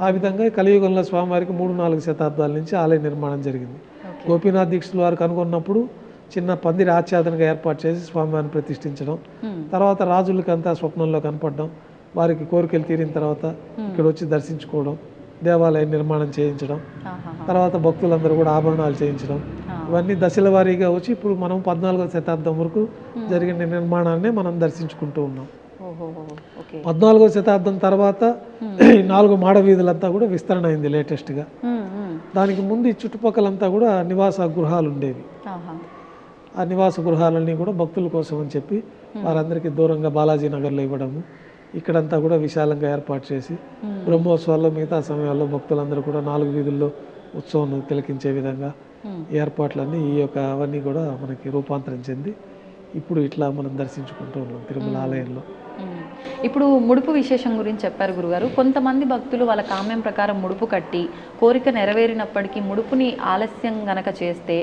ఆ విధంగా కలియుగంలో స్వామివారికి 3-4 శతాబ్దాల నుంచి ఆలయ నిర్మాణం జరిగింది. గోపీనాథ్ దీక్షితుల వారు కనుగొన్నప్పుడు చిన్న పందిరి ఆచ్ఛాదనగా ఏర్పాటు చేసి స్వామివారిని ప్రతిష్ఠించడం, తర్వాత రాజులకంతా స్వప్నంలో కనపడడం, వారికి కోరికలు తీరిన తర్వాత ఇక్కడ వచ్చి దర్శించుకోవడం, దేవాలయం నిర్మాణం చేయించడం, తర్వాత భక్తులందరూ కూడా ఆభరణాలు చేయించడం, ఇవన్నీ దశల వారీగా వచ్చి ఇప్పుడు మనం 14వ శతాబ్దం వరకు జరిగిన నిర్మాణాన్ని మనం దర్శించుకుంటూ ఉన్నాం. 14వ శతాబ్దం తర్వాత ఈ 4 మాడ వీధులంతా కూడా విస్తరణ అయింది లేటెస్ట్గా. దానికి ముందు ఈ చుట్టుపక్కలంతా కూడా నివాస గృహాలు ఉండేవి. ఆ నివాస గృహాలన్నీ కూడా భక్తుల కోసం అని చెప్పి వారందరికీ దూరంగా బాలాజీ నగర్లో ఇవ్వడము, ఇక్కడంతా కూడా విశాలంగా ఏర్పాటు చేసి బ్రహ్మోత్సవాల్లో మిగతా సమయాల్లో భక్తులందరూ కూడా 4 వీధుల్లో ఉత్సవం తిలకించే విధంగా ఏర్పాట్లన్నీ అవన్నీ కూడా మనకి రూపాంతరం చెంది ఇప్పుడు ఇట్లా మనం దర్శించుకుంటూ ఉన్నాం తిరుమల ఆలయంలో. ఇప్పుడు ముడుపు విశేషం గురించి చెప్పారు గురుగారు. కొంతమంది భక్తులు వాళ్ళ కామ్యం ప్రకారం ముడుపు కట్టి కోరిక నెరవేరినప్పటికీ ముడుపుని ఆలస్యం గనక చేస్తే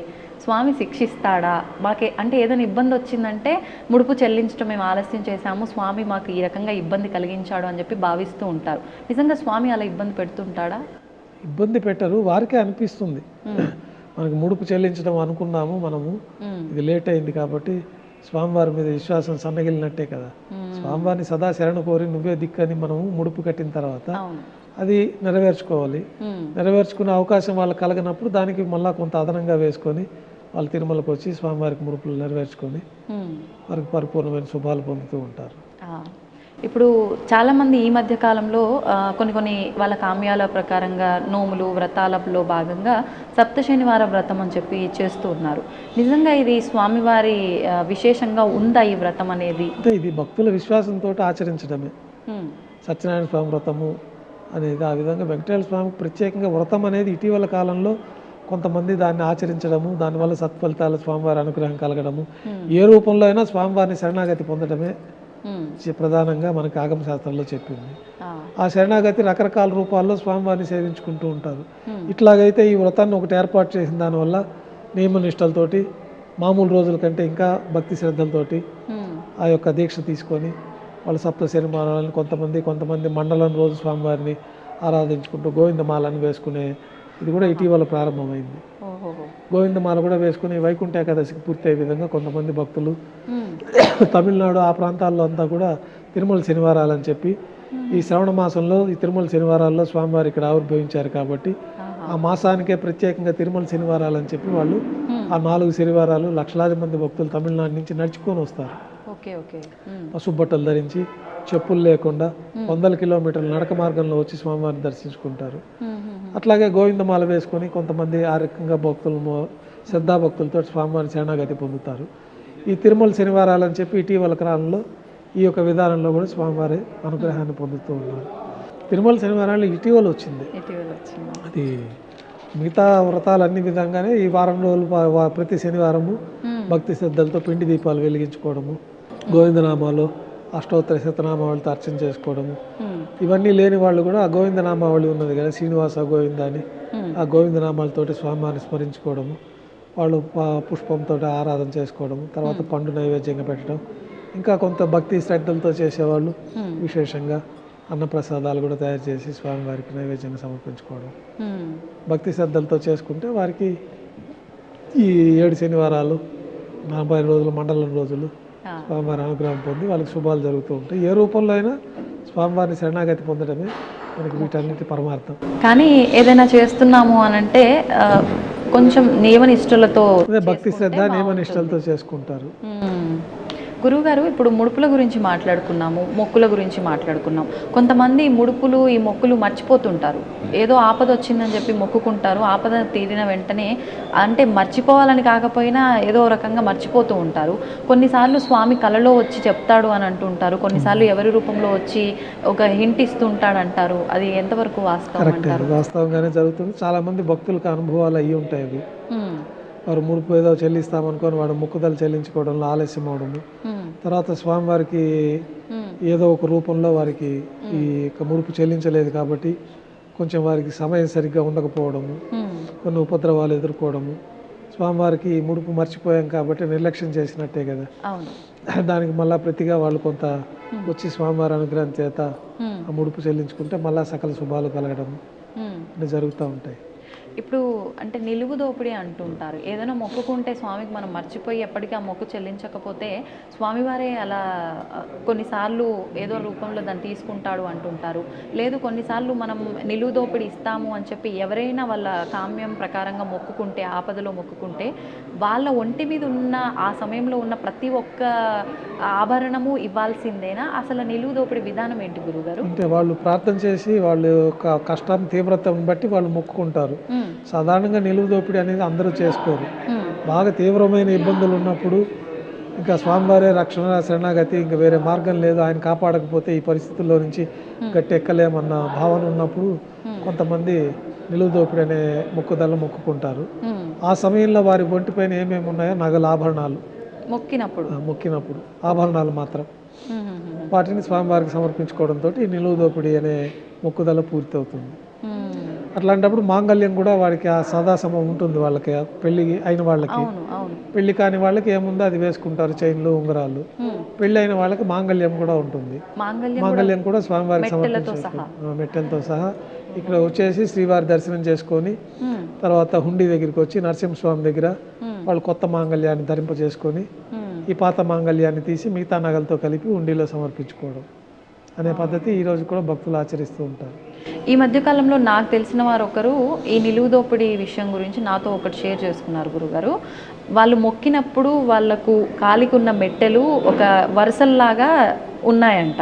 స్వామి శిక్షిస్తాడా? మాకే అంటే ఏదైనా ఇబ్బంది వచ్చిందంటే ముడుపు చెల్లించడం మేము ఆలస్యం చేశాము, స్వామి మాకు ఈ రకంగా ఇబ్బంది కలిగించాడు అని చెప్పి భావిస్తూ ఉంటారు. నిజంగా స్వామి అలా ఇబ్బంది పెడుతుంటాడా? ఇబ్బంది పెట్టరు, వారికే అనిపిస్తుంది. మనకు ముడుపు చెల్లించడం అనుకున్నాము మనము, ఇది లేట్ అయింది కాబట్టి స్వామివారి మీద విశ్వాసం సన్నగిలినట్టే కదా. స్వామివారిని సదా శరణ కోరి నువ్వే దిక్కని మనము ముడుపు కట్టిన తర్వాత అది నెరవేర్చుకోవాలి. నెరవేర్చుకునే అవకాశం వాళ్ళకి కలగనప్పుడు దానికి మళ్ళీ కొంత అదనంగా వేసుకొని వాళ్ళు తిరుమలకు వచ్చి స్వామివారికి ముడుపులు నెరవేర్చుకొని వారికి పరిపూర్ణమైన శుభాలు పొందుతూ ఉంటారు. ఇప్పుడు చాలామంది ఈ మధ్య కాలంలో కొన్ని వాళ్ళ కామ్యాల ప్రకారంగా నోములు వ్రతాలలో భాగంగా సప్త శనివార వ్రతం అని చెప్పి చేస్తూ ఉన్నారు. నిజంగా ఇది స్వామివారి విశేషంగా ఉందా ఈ వ్రతం అనేది? అంటే ఇది భక్తుల విశ్వాసంతో ఆచరించడమే. సత్యనారాయణ స్వామి వ్రతము అనేది ఆ విధంగా వెంకటేశ్వర స్వామికి ప్రత్యేకంగా వ్రతం అనేది ఇటీవల కాలంలో కొంతమంది దాన్ని ఆచరించడము, దానివల్ల సత్ఫలితాలు స్వామివారి అనుగ్రహం కలగడము, ఏ రూపంలో అయినా స్వామివారిని శరణాగతి పొందడమే ప్రధానంగా మనకి ఆగమ శాస్త్రంలో చెప్పింది. ఆ శరణాగతి రకరకాల రూపాల్లో స్వామివారిని సేవించుకుంటూ ఉంటారు. ఇట్లాగైతే ఈ వ్రతాన్ని ఒకటి ఏర్పాటు చేసిన దానివల్ల నియమనిష్టలతోటి మామూలు రోజుల కంటే ఇంకా భక్తి శ్రద్ధలతోటి ఆ యొక్క దీక్ష తీసుకొని వాళ్ళు సప్త శనివారాలను కొంతమంది మండలం రోజు స్వామివారిని ఆరాధించుకుంటూ గోవిందమాలని వేసుకునే ఇది కూడా ఇటీవల ప్రారంభమైంది. గోవిందమాల కూడా వేసుకుని వైకుంఠ ఏకాదశికి పూర్తయ్యే విధంగా కొంతమంది భక్తులు తమిళనాడు ఆ ప్రాంతాల్లో అంతా కూడా తిరుమల శనివారాలు అని చెప్పి ఈ శ్రవణ మాసంలో ఈ తిరుమల శనివారాల్లో స్వామివారు ఇక్కడ ఆవిర్భవించారు కాబట్టి ఆ మాసానికే ప్రత్యేకంగా తిరుమల శనివారాలు అని చెప్పి వాళ్ళు ఆ 4 శనివారాలు లక్షలాది మంది భక్తులు తమిళనాడు నుంచి నడుచుకొని వస్తారు. పసుపు బట్టలు ధరించి చెప్పులు లేకుండా 100 కిలోమీటర్ల నడక మార్గంలో వచ్చి స్వామివారిని దర్శించుకుంటారు. అట్లాగే గోవిందమాల వేసుకొని కొంతమంది ఆ రకంగా భక్తులు శ్రద్ధాభక్తులతో స్వామివారిని శరణాగతి పొందుతారు. ఈ తిరుమల శనివారాలు అని చెప్పి ఇటీవల కాలంలో ఈ యొక్క విధానంలో కూడా స్వామివారి అనుగ్రహాన్ని పొందుతూ ఉన్నారు. తిరుమల శనివారాలు ఇటీవల వచ్చింది. అది మిగతా వ్రతాలు అన్ని విధంగానే ఈ వారం రోజులు ప్రతి శనివారము భక్తి శ్రద్ధలతో పిండి దీపాలు వెలిగించుకోవడము, గోవిందనామాలు అష్టోత్తర శతనామావళితో అర్చన చేసుకోవడము, ఇవన్నీ లేని వాళ్ళు కూడా ఆ గోవిందనామావళి ఉన్నది కదా శ్రీనివాస గోవింద అని, ఆ గోవిందనామాలతోటి స్వామివారిని స్మరించుకోవడము, వాళ్ళు పుష్పంతో ఆరాధన చేసుకోవడము, తర్వాత పండు నైవేద్యంగా పెట్టడం, ఇంకా కొంత భక్తి శ్రద్ధలతో చేసేవాళ్ళు విశేషంగా అన్నప్రసాదాలు కూడా తయారు చేసి స్వామివారికి నైవేద్యంగా సమర్పించుకోవడం. భక్తి శ్రద్ధలతో చేసుకుంటే వారికి ఈ 7 శనివారాలు 40 రోజులు మండలం రోజులు స్వామివారి అనుగ్రహం పొంది వాళ్ళకి శుభాలు జరుగుతూ ఉంటాయి. ఏ రూపంలో అయినా స్వామివారిని శరణాగతి పొందడమే మనకి వీటన్నిటి పరమార్థం. కానీ ఏదైనా చేస్తున్నాము అని అంటే కొంచెం నియమనిష్టలతో భక్తి శ్రద్ధ నియమనిష్టలతో చేసుకుంటారు. గురువుగారు, ఇప్పుడు ముడుపుల గురించి మాట్లాడుకున్నాము, మొక్కుల గురించి మాట్లాడుకున్నాం. కొంతమంది ఈ మొక్కులు మర్చిపోతుంటారు. ఏదో ఆపద వచ్చిందని చెప్పి మొక్కుకుంటారు. ఆపద తీరిన వెంటనే అంటే మర్చిపోవాలని కాకపోయినా ఏదో రకంగా మర్చిపోతూ ఉంటారు. కొన్నిసార్లు స్వామి కలలో వచ్చి చెప్తాడు అని అంటుంటారు. కొన్నిసార్లు ఎవరి రూపంలో వచ్చి ఒక హింట్ ఇస్తుంటాడు అంటారు. అది ఎంతవరకు వాస్తవం అంటారు? వాస్తవంగానే జరుగుతుంది. చాలా మంది భక్తులకు అనుభవాలు అయ్యి ఉంటాయి. అవి వారు ముడుపు ఏదో చెల్లిస్తామనుకొని వాడు మొక్కుదలు చెల్లించుకోవడంలో ఆలస్యం అవడము, తర్వాత స్వామివారికి ఏదో ఒక రూపంలో వారికి ఈ ముడుపు చెల్లించలేదు కాబట్టి కొంచెం వారికి సమయం సరిగ్గా ఉండకపోవడము, కొన్ని ఉపద్రవాలు ఎదుర్కోవడము, స్వామివారికి ముడుపు మర్చిపోయాం కాబట్టి నిర్లక్ష్యం చేసినట్టే కదా. అవును. దానికి మళ్ళీ ప్రతిగా వాళ్ళు కొంత వచ్చి స్వామివారి అనుగ్రహం చేత ఆ ముడుపు చెల్లించుకుంటే మళ్ళీ సకల శుభాలు కలగడం అన్నీ జరుగుతూ ఉంటాయి. ఇప్పుడు అంటే నిలువు దోపిడీ అంటుంటారు. ఏదైనా మొక్కుకుంటే స్వామికి మనం మర్చిపోయి ఎప్పటికీ ఆ మొక్కు చెల్లించకపోతే స్వామివారే అలా కొన్నిసార్లు ఏదో రూపంలో దాన్ని తీసుకుంటాడు అంటుంటారు. లేదు కొన్నిసార్లు మనం నిలువు దోపిడీ ఇస్తాము అని చెప్పి ఎవరైనా వాళ్ళ కామ్యం ప్రకారంగా మొక్కుకుంటే, ఆపదలో మొక్కుకుంటే వాళ్ళ ఒంటి మీద ఉన్న ఆ సమయంలో ఉన్న ప్రతి ఒక్క ఆభరణము ఇవ్వాల్సిందేనా? అసలు నిలువు దోపిడీ విధానం ఏంటి గురుగారు? అంటే వాళ్ళు ప్రార్థన చేసి వాళ్ళ యొక్క కష్టం తీవ్రతను బట్టి వాళ్ళు మొక్కుకుంటారు. సాధారణంగా నిలువు దోపిడీ అనేది అందరూ చేసుకోరు. బాగా తీవ్రమైన ఇబ్బందులు ఉన్నప్పుడు ఇంకా స్వామివారే రక్షణ శరణాగతి, ఇంకా వేరే మార్గం లేదు, ఆయన కాపాడకపోతే ఈ పరిస్థితుల్లో నుంచి గట్టి ఎక్కలేమన్న భావన ఉన్నప్పుడు కొంతమంది నిలువు దోపిడీ అనే మొక్కుకుంటారు. ఆ సమయంలో వారి ఒంటిపైన ఏమేమి ఉన్నాయో నగలు, ఆభరణాలు మొక్కినప్పుడు ఆభరణాలు మాత్రం వాటిని స్వామివారికి సమర్పించుకోవడంతో ఈ నిలువు దోపిడీ అనే మొక్కుదల పూర్తి అవుతుంది. అట్లాంటప్పుడు మాంగళ్యం కూడా వాడికి ఆ సదాసమం ఉంటుంది. వాళ్ళకి పెళ్లి అయిన వాళ్ళకి, పెళ్లి కాని వాళ్ళకి ఏముందో అది వేసుకుంటారు, చైన్లు, ఉంగరాలు. పెళ్లి అయిన వాళ్ళకి మాంగళ్యం కూడా ఉంటుంది. మాంగళ్యం కూడా స్వామివారికి సమర్పించుకుంటారు మెట్టెలతో సహా. ఇక్కడ వచ్చేసి శ్రీవారి దర్శనం చేసుకొని తర్వాత హుండీ దగ్గరికి వచ్చి నరసింహస్వామి దగ్గర వాళ్ళు కొత్త మాంగళ్యాన్ని ధరింపజేసుకొని ఈ పాత మాంగళ్యాన్ని తీసి మిగతా నగలతో కలిపి హుండీలో సమర్పించుకోవడం అనే పద్ధతి ఈరోజు కూడా భక్తులు ఆచరిస్తూ ఉంటారు. ఈ మధ్యకాలంలో నాకు తెలిసిన వారు ఒకరు ఈ నిలువు దోపిడీ విషయం గురించి నాతో ఒకటి షేర్ చేసుకున్నారు గురుగారు. వాళ్ళు మొక్కినప్పుడు వాళ్ళకు కాలికున్న మెట్టెలు ఒక వరుసల్లాగా ఉన్నాయంట.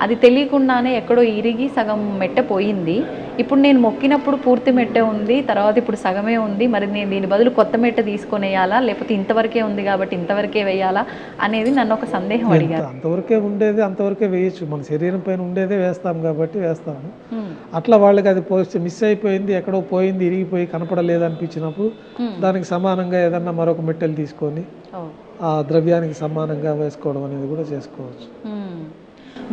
అది తెలియకుండానే ఎక్కడో ఇరిగి సగం మెట్టె పోయింది. ఇప్పుడు నేను మొక్కినప్పుడు పూర్తి మెట్టె ఉంది, తర్వాత ఇప్పుడు సగమే ఉంది, మరి నేను దీని బదులు కొత్త మెట్టె తీసుకొని వేయాలా, లేకపోతే ఇంతవరకే ఉంది కాబట్టి ఇంతవరకే వేయాలా అనేది నన్ను ఒక సందేహం అడిగారు. అంతవరకే ఉండేది అంతవరకే వేయచ్చు, మన శరీరం పైన ఉండేదే వేస్తాం కాబట్టి వేస్తాము. అట్లా వాళ్ళకి అది మిస్ అయిపోయింది, ఎక్కడో పోయింది, ఇరిగిపోయి కనపడలేదు అనిపించినప్పుడు దానికి సమానంగా ఏదన్నా మరొక మెట్టెలు తీసుకొని ఆ ద్రవ్యానికి సమానంగా వేసుకోవడం అనేది కూడా చేసుకోవచ్చు.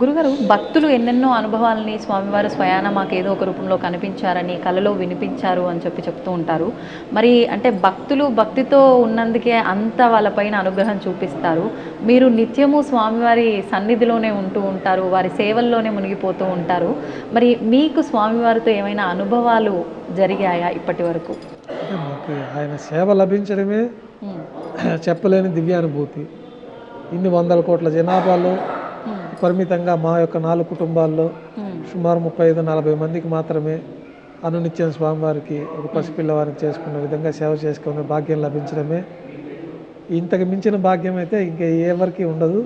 గురుగారు, భక్తులు ఎన్నెన్నో అనుభవాలని స్వామివారు స్వయాన మాకు ఏదో ఒక రూపంలో కనిపించారని, కళలో వినిపించారు అని చెప్తూ ఉంటారు. మరి అంటే భక్తులు భక్తితో ఉన్నందుకే అంత వాళ్ళపైన అనుగ్రహం చూపిస్తారు. మీరు నిత్యము స్వామివారి సన్నిధిలోనే ఉంటూ ఉంటారు, వారి సేవల్లోనే మునిగిపోతూ ఉంటారు. మరి మీకు స్వామివారితో ఏమైనా అనుభవాలు జరిగాయా ఇప్పటి వరకు? మాకు ఆయన సేవ లభించడమే చెప్పలేని దివ్యానుభూతి. ఇన్ని 100 కోట్ల జనాభాలో పరిమితంగా మా యొక్క 4 కుటుంబాల్లో సుమారు 35-40 మందికి మాత్రమే అనునిత్యం స్వామివారికి ఒక పసిపిల్లవారికి చేసుకున్న విధంగా సేవ చేసుకునే భాగ్యం లభించడమే ఇంతకు మించిన భాగ్యం అయితే ఇంకా ఎవరికి ఉండదు.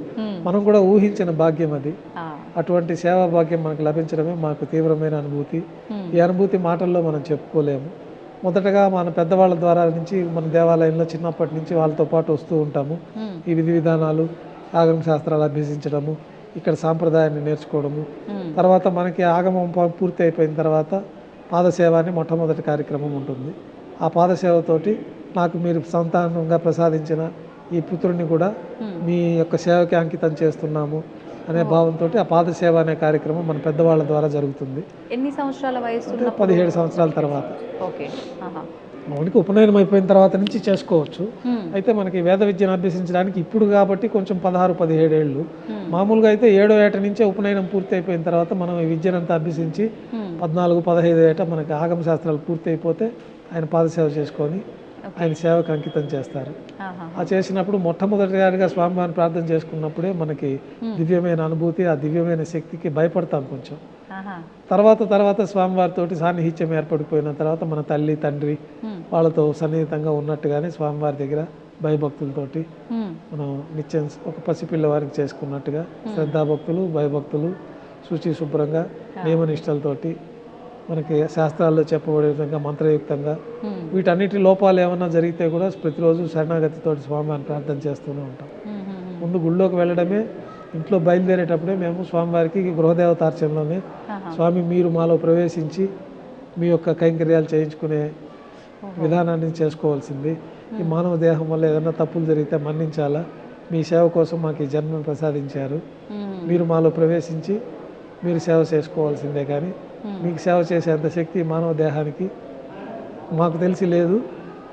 మనం కూడా ఊహించిన భాగ్యం అది. అటువంటి సేవా భాగ్యం మనకు లభించడమే మాకు తీవ్రమైన అనుభూతి. ఈ అనుభూతి మాటల్లో మనం చెప్పుకోలేము. మొదటగా మన పెద్దవాళ్ళ ద్వారా నుంచి మన దేవాలయంలో చిన్నప్పటి నుంచి వాళ్ళతో పాటు వస్తూ ఉంటాము. ఈ విధి విధానాలు, ఆగమ శాస్త్రాలు అభ్యసించడము, ఇక్కడ సాంప్రదాయాన్ని నేర్చుకోవడము. తర్వాత మనకి ఆగమం పూర్తి అయిపోయిన తర్వాత పాదసేవ అని మొట్టమొదటి కార్యక్రమం ఉంటుంది. ఆ పాదసేవతోటి నాకు మీరు సంతానంగా ప్రసాదించిన ఈ పుత్రుడిని కూడా మీ యొక్క సేవకి అంకితం చేస్తున్నాము అనే భావంతో ఆ పాదసేవ అనే కార్యక్రమం మన పెద్దవాళ్ళ ద్వారా జరుగుతుంది. ఎన్ని సంవత్సరాల వయసు? 17 సంవత్సరాల తర్వాత. మనకి ఉపనయనం అయిపోయిన తర్వాత నుంచి చేసుకోవచ్చు. అయితే మనకి వేద విద్యను అభ్యసించడానికి ఇప్పుడు కాబట్టి కొంచెం 16-17 ఏళ్ళు. మామూలుగా అయితే 7వ ఏట నుంచే ఉపనయనం పూర్తి అయిపోయిన తర్వాత మనం ఈ విద్యనంతా అభ్యసించి 14-15 ఏట మనకి ఆగమ శాస్త్రాలు పూర్తి అయిపోతే ఆయన పాదసేవ చేసుకొని ఆయన సేవకు అంకితం చేస్తారు. ఆ చేసినప్పుడు మొట్టమొదటిగా స్వామివారిని ప్రార్థన చేసుకున్నప్పుడే మనకి దివ్యమైన అనుభూతి, ఆ దివ్యమైన శక్తికి భయపడతాం కొంచెం. తర్వాత స్వామివారితోటి సాన్నిహిత్యం ఏర్పడిపోయిన తర్వాత మన తల్లి తండ్రి వాళ్ళతో సన్నిహితంగా ఉన్నట్టుగానే స్వామివారి దగ్గర భయభక్తులతోటి మనం నిత్యం ఒక పసిపిల్లవారికి చేసుకున్నట్టుగా శ్రద్ధాభక్తులు, భయభక్తులు, శుచి శుభ్రంగా నియమనిష్టలతోటి మనకి శాస్త్రాల్లో చెప్పబడే విధంగా మంత్రయుక్తంగా వీటన్నిటి లోపాలు ఏమన్నా జరిగితే కూడా ప్రతిరోజు శరణాగతితో స్వామివారిని ప్రార్థన చేస్తూనే ఉంటాం. ముందు గుళ్ళోకి వెళ్ళడమే, ఇంట్లో బయలుదేరేటప్పుడే మేము స్వామివారికి గృహదేవతార్చనలోనే స్వామి మీరు మాలో ప్రవేశించి మీ యొక్క కైంకర్యాలు చేయించుకునే విధానాన్ని చేసుకోవాల్సింది. ఈ మానవ దేహం వల్ల ఏదైనా తప్పులు జరిగితే మన్నించాలా, మీ సేవ కోసం మాకు ఈ జన్మను ప్రసాదించారు, మీరు మాలో ప్రవేశించి మీరు సేవ చేసుకోవాల్సిందే, కానీ మీకు సేవ చేసేంత శక్తి మానవ దేహానికి మాకు తెలిసి లేదు,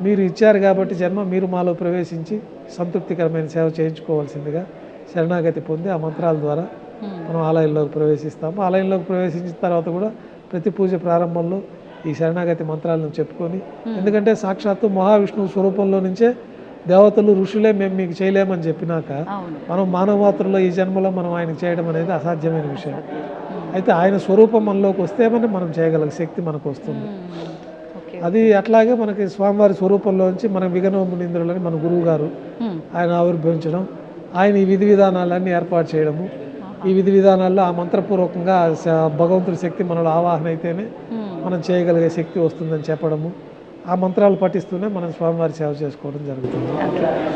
మీరు ఇచ్చారు కాబట్టి జన్మ, మీరు మాలో ప్రవేశించి సంతృప్తికరమైన సేవ చేయించుకోవాల్సిందిగా శరణాగతి పొంది ఆ మంత్రాల ద్వారా మనం ఆలయంలోకి ప్రవేశిస్తాము. ఆలయంలోకి ప్రవేశించిన తర్వాత కూడా ప్రతి పూజ ప్రారంభంలో ఈ శరణాగతి మంత్రాలను చెప్పుకొని, ఎందుకంటే సాక్షాత్తు మహావిష్ణువు స్వరూపంలో నుంచే దేవతలు ఋషులే మేము మీకు చేయలేమని చెప్పినాక మనం మానవమాత్రలో ఈ జన్మలో మనం ఆయనకు చేయడం అనేది అసాధ్యమైన విషయం. అయితే ఆయన స్వరూపం మనలోకి వస్తే మనం చేయగల శక్తి మనకు వస్తుంది. అది అట్లాగే మనకి స్వామివారి స్వరూపంలోంచి మన విఘ్నమునీంద్రులని మన గురువు గారు ఆయన ఆవిర్భవించడం, ఆయన ఈ విధి విధానాలన్నీ ఏర్పాటు చేయడము, ఈ విధి విధానాల్లో ఆ మంత్రపూర్వకంగా భగవంతుడి శక్తి మనలో ఆవాహన అయితేనే మనం చేయగలిగే శక్తి వస్తుందని చెప్పడము, ఆ మంత్రాలు పఠిస్తూనే మనం స్వామివారి సేవ చేసుకోవడం జరుగుతుంది.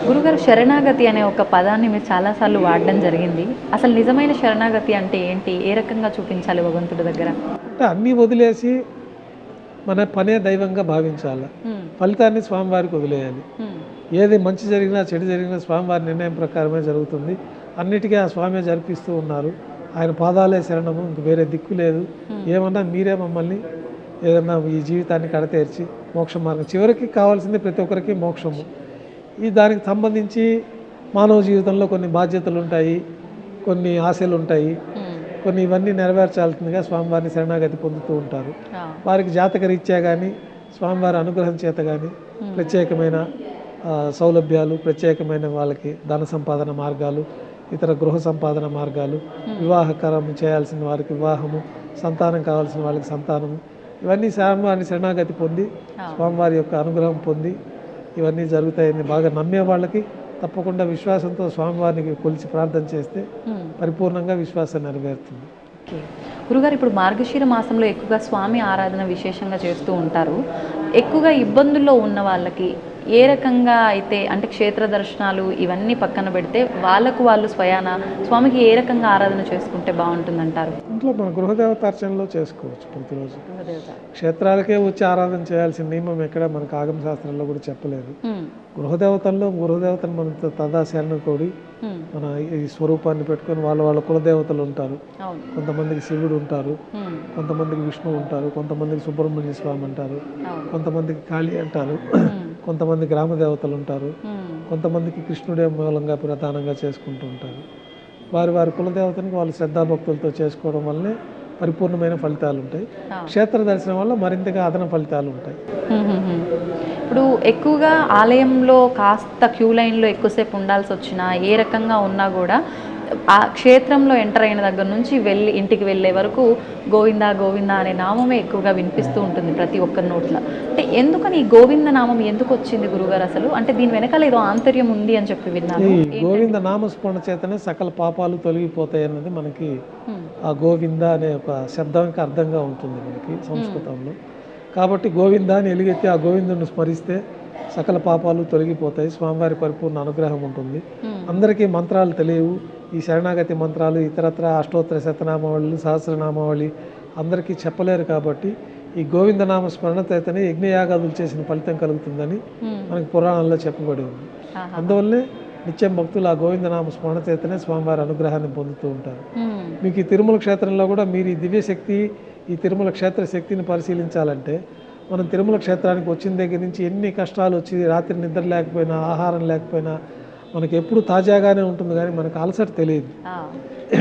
గురుగారు, శరణాగతి అనే ఒక పదాన్ని మీరు చాలాసార్లు వాడడం జరిగింది. అసలు నిజమైన శరణాగతి అంటే ఏంటి? ఏ రకంగా చూపించాలి భగవంతుడి దగ్గర? అంటే అన్నీ వదిలేసి మన పనే దైవంగా భావించాలి, ఫలితాన్ని స్వామివారికి వదిలేయాలి. ఏది మంచి జరిగినా చెడు జరిగినా స్వామివారి నిర్ణయం ప్రకారమే జరుగుతుంది. అన్నిటికీ ఆ స్వామి జరిపిస్తూ ఉన్నారు. ఆయన పాదాలే శరణము, ఇంక వేరే దిక్కు లేదు. ఏమన్నా మీరే మమ్మల్ని ఏదన్నా ఈ జీవితాన్ని కడతేర్చి మోక్ష మార్గం, చివరికి కావాల్సింది ప్రతి ఒక్కరికి మోక్షము. ఈ దానికి సంబంధించి మానవ జీవితంలో కొన్ని బాధ్యతలు ఉంటాయి, కొన్ని ఆశలు ఉంటాయి, కొన్ని ఇవన్నీ నెరవేర్చాల్సిందిగా స్వామివారిని శరణాగతి పొందుతూ ఉంటారు. వారికి జాతకరీత్యా కానీ స్వామివారి అనుగ్రహం చేత కానీ ప్రత్యేకమైన సౌలభ్యాలు, ప్రత్యేకమైన వాళ్ళకి ధన సంపాదన మార్గాలు, ఇతర గృహ సంపాదన మార్గాలు, వివాహకరం చేయాల్సిన వారికి వివాహము, సంతానం కావాల్సిన వాళ్ళకి సంతానము, ఇవన్నీ స్వామివారిని శరణాగతి పొంది స్వామివారి యొక్క అనుగ్రహం పొంది ఇవన్నీ జరుగుతాయని బాగా నమ్మే వాళ్ళకి తప్పకుండా విశ్వాసంతో స్వామివారిని కొలిచి ప్రార్థన చేస్తే పరిపూర్ణంగా విశ్వాసం నెరవేరుతుంది. గురుగారు, ఇప్పుడు మార్గశిర మాసంలో ఎక్కువగా స్వామి ఆరాధన విశేషంగా చేస్తూ ఉంటారు. ఎక్కువగా ఇబ్బందుల్లో ఉన్న వాళ్ళకి ఏ రకంగా అయితే, అంటే క్షేత్ర దర్శనాలు ఇవన్నీ పక్కన పెడితే వాళ్ళకు వాళ్ళు స్వయాన స్వామికి ఏ రకంగా ఆరాధన చేసుకుంటే బాగుంటుందంటారు? ఇంట్లో మన గృహదేవతార్చనలో చేసుకోవచ్చు. ప్రతిరోజు క్షేత్రాలకే వచ్చి ఆరాధన చేయాల్సిన నియమం ఎక్కడ మనకు ఆగమ శాస్త్రంలో కూడా చెప్పలేదు. గృహదేవతను మనం తదాశరణం కోడి మన ఈ స్వరూపాన్ని పెట్టుకొని వాళ్ళ కులదేవతలు ఉంటారు. కొంతమందికి శివుడు ఉంటారు, కొంతమందికి విష్ణువు ఉంటారు, కొంతమందికి సుబ్రహ్మణ్య స్వామి అంటారు, కొంతమందికి కాళీ అంటారు, కొంతమంది గ్రామ దేవతలు ఉంటారు, కొంతమందికి కృష్ణుడే మూలంగా ప్రధానంగా చేసుకుంటూ ఉంటారు. వారి కులదేవతనికి వాళ్ళు శ్రద్ధాభక్తులతో చేసుకోవడం వల్లనే పరిపూర్ణమైన ఫలితాలు ఉంటాయి. క్షేత్ర దర్శనం వల్ల మరింతగా అదన ఫలితాలు ఉంటాయి. ఇప్పుడు ఎక్కువగా ఆలయంలో కాస్త క్యూ లైన్లో ఎక్కువసేపు ఉండాల్సి వచ్చినా, ఏ రకంగా ఉన్నా కూడా ఆ క్షేత్రంలో ఎంటర్ అయిన దగ్గర నుంచి ఇంటికి వెళ్ళే వరకు గోవిందా గోవిందా అనే నామమే ఎక్కువగా వినిపిస్తూ ఉంటుంది ప్రతి ఒక్కరి నోట్ల. అంటే ఎందుకని ఈ గోవింద నామం ఎందుకు వచ్చింది గురుగారు అసలు? అంటే దీని వెనకాల ఏదో ఆంతర్యం ఉంది అని చెప్పి విన్నాను. ఈ గోవింద నామస్మరణ చేతనే సకల పాపాలు తొలగిపోతాయి అన్నది మనకి ఆ గోవింద అనే ఒక శబ్దానికి అర్థంగా ఉంటుంది మనకి సంస్కృతంలో. కాబట్టి గోవిందాన్ని ఎలుగెత్తి ఆ గోవిందుని స్మరిస్తే సకల పాపాలు తొలగిపోతాయి, స్వామివారి పరిపూర్ణ అనుగ్రహం ఉంటుంది. అందరికీ మంత్రాలు తెలియవు. ఈ శరణాగతి మంత్రాలు ఇతరత్ర అష్టోత్తర శతనామావళి, సహస్రనామావళి అందరికీ చెప్పలేరు. కాబట్టి ఈ గోవిందనామ స్మరణ చేతనే యజ్ఞయాగాదులు చేసిన ఫలితం కలుగుతుందని మనకి పురాణాల్లో చెప్పబడి ఉంది. అందువల్లే నిత్యం భక్తులు ఆ గోవిందనామ స్మరణ చేతనే స్వామివారి అనుగ్రహాన్ని పొందుతూ ఉంటారు. మీకు ఈ తిరుమల క్షేత్రంలో కూడా మీరు ఈ దివ్యశక్తి, ఈ తిరుమల క్షేత్ర శక్తిని పరిశీలించాలంటే మనం తిరుమల క్షేత్రానికి వచ్చిన దగ్గర నుంచి ఎన్ని కష్టాలు వచ్చి, రాత్రి నిద్ర లేకపోయినా, ఆహారం లేకపోయినా మనకి ఎప్పుడు తాజాగానే ఉంటుంది, కానీ మనకు అలసట తెలియదు.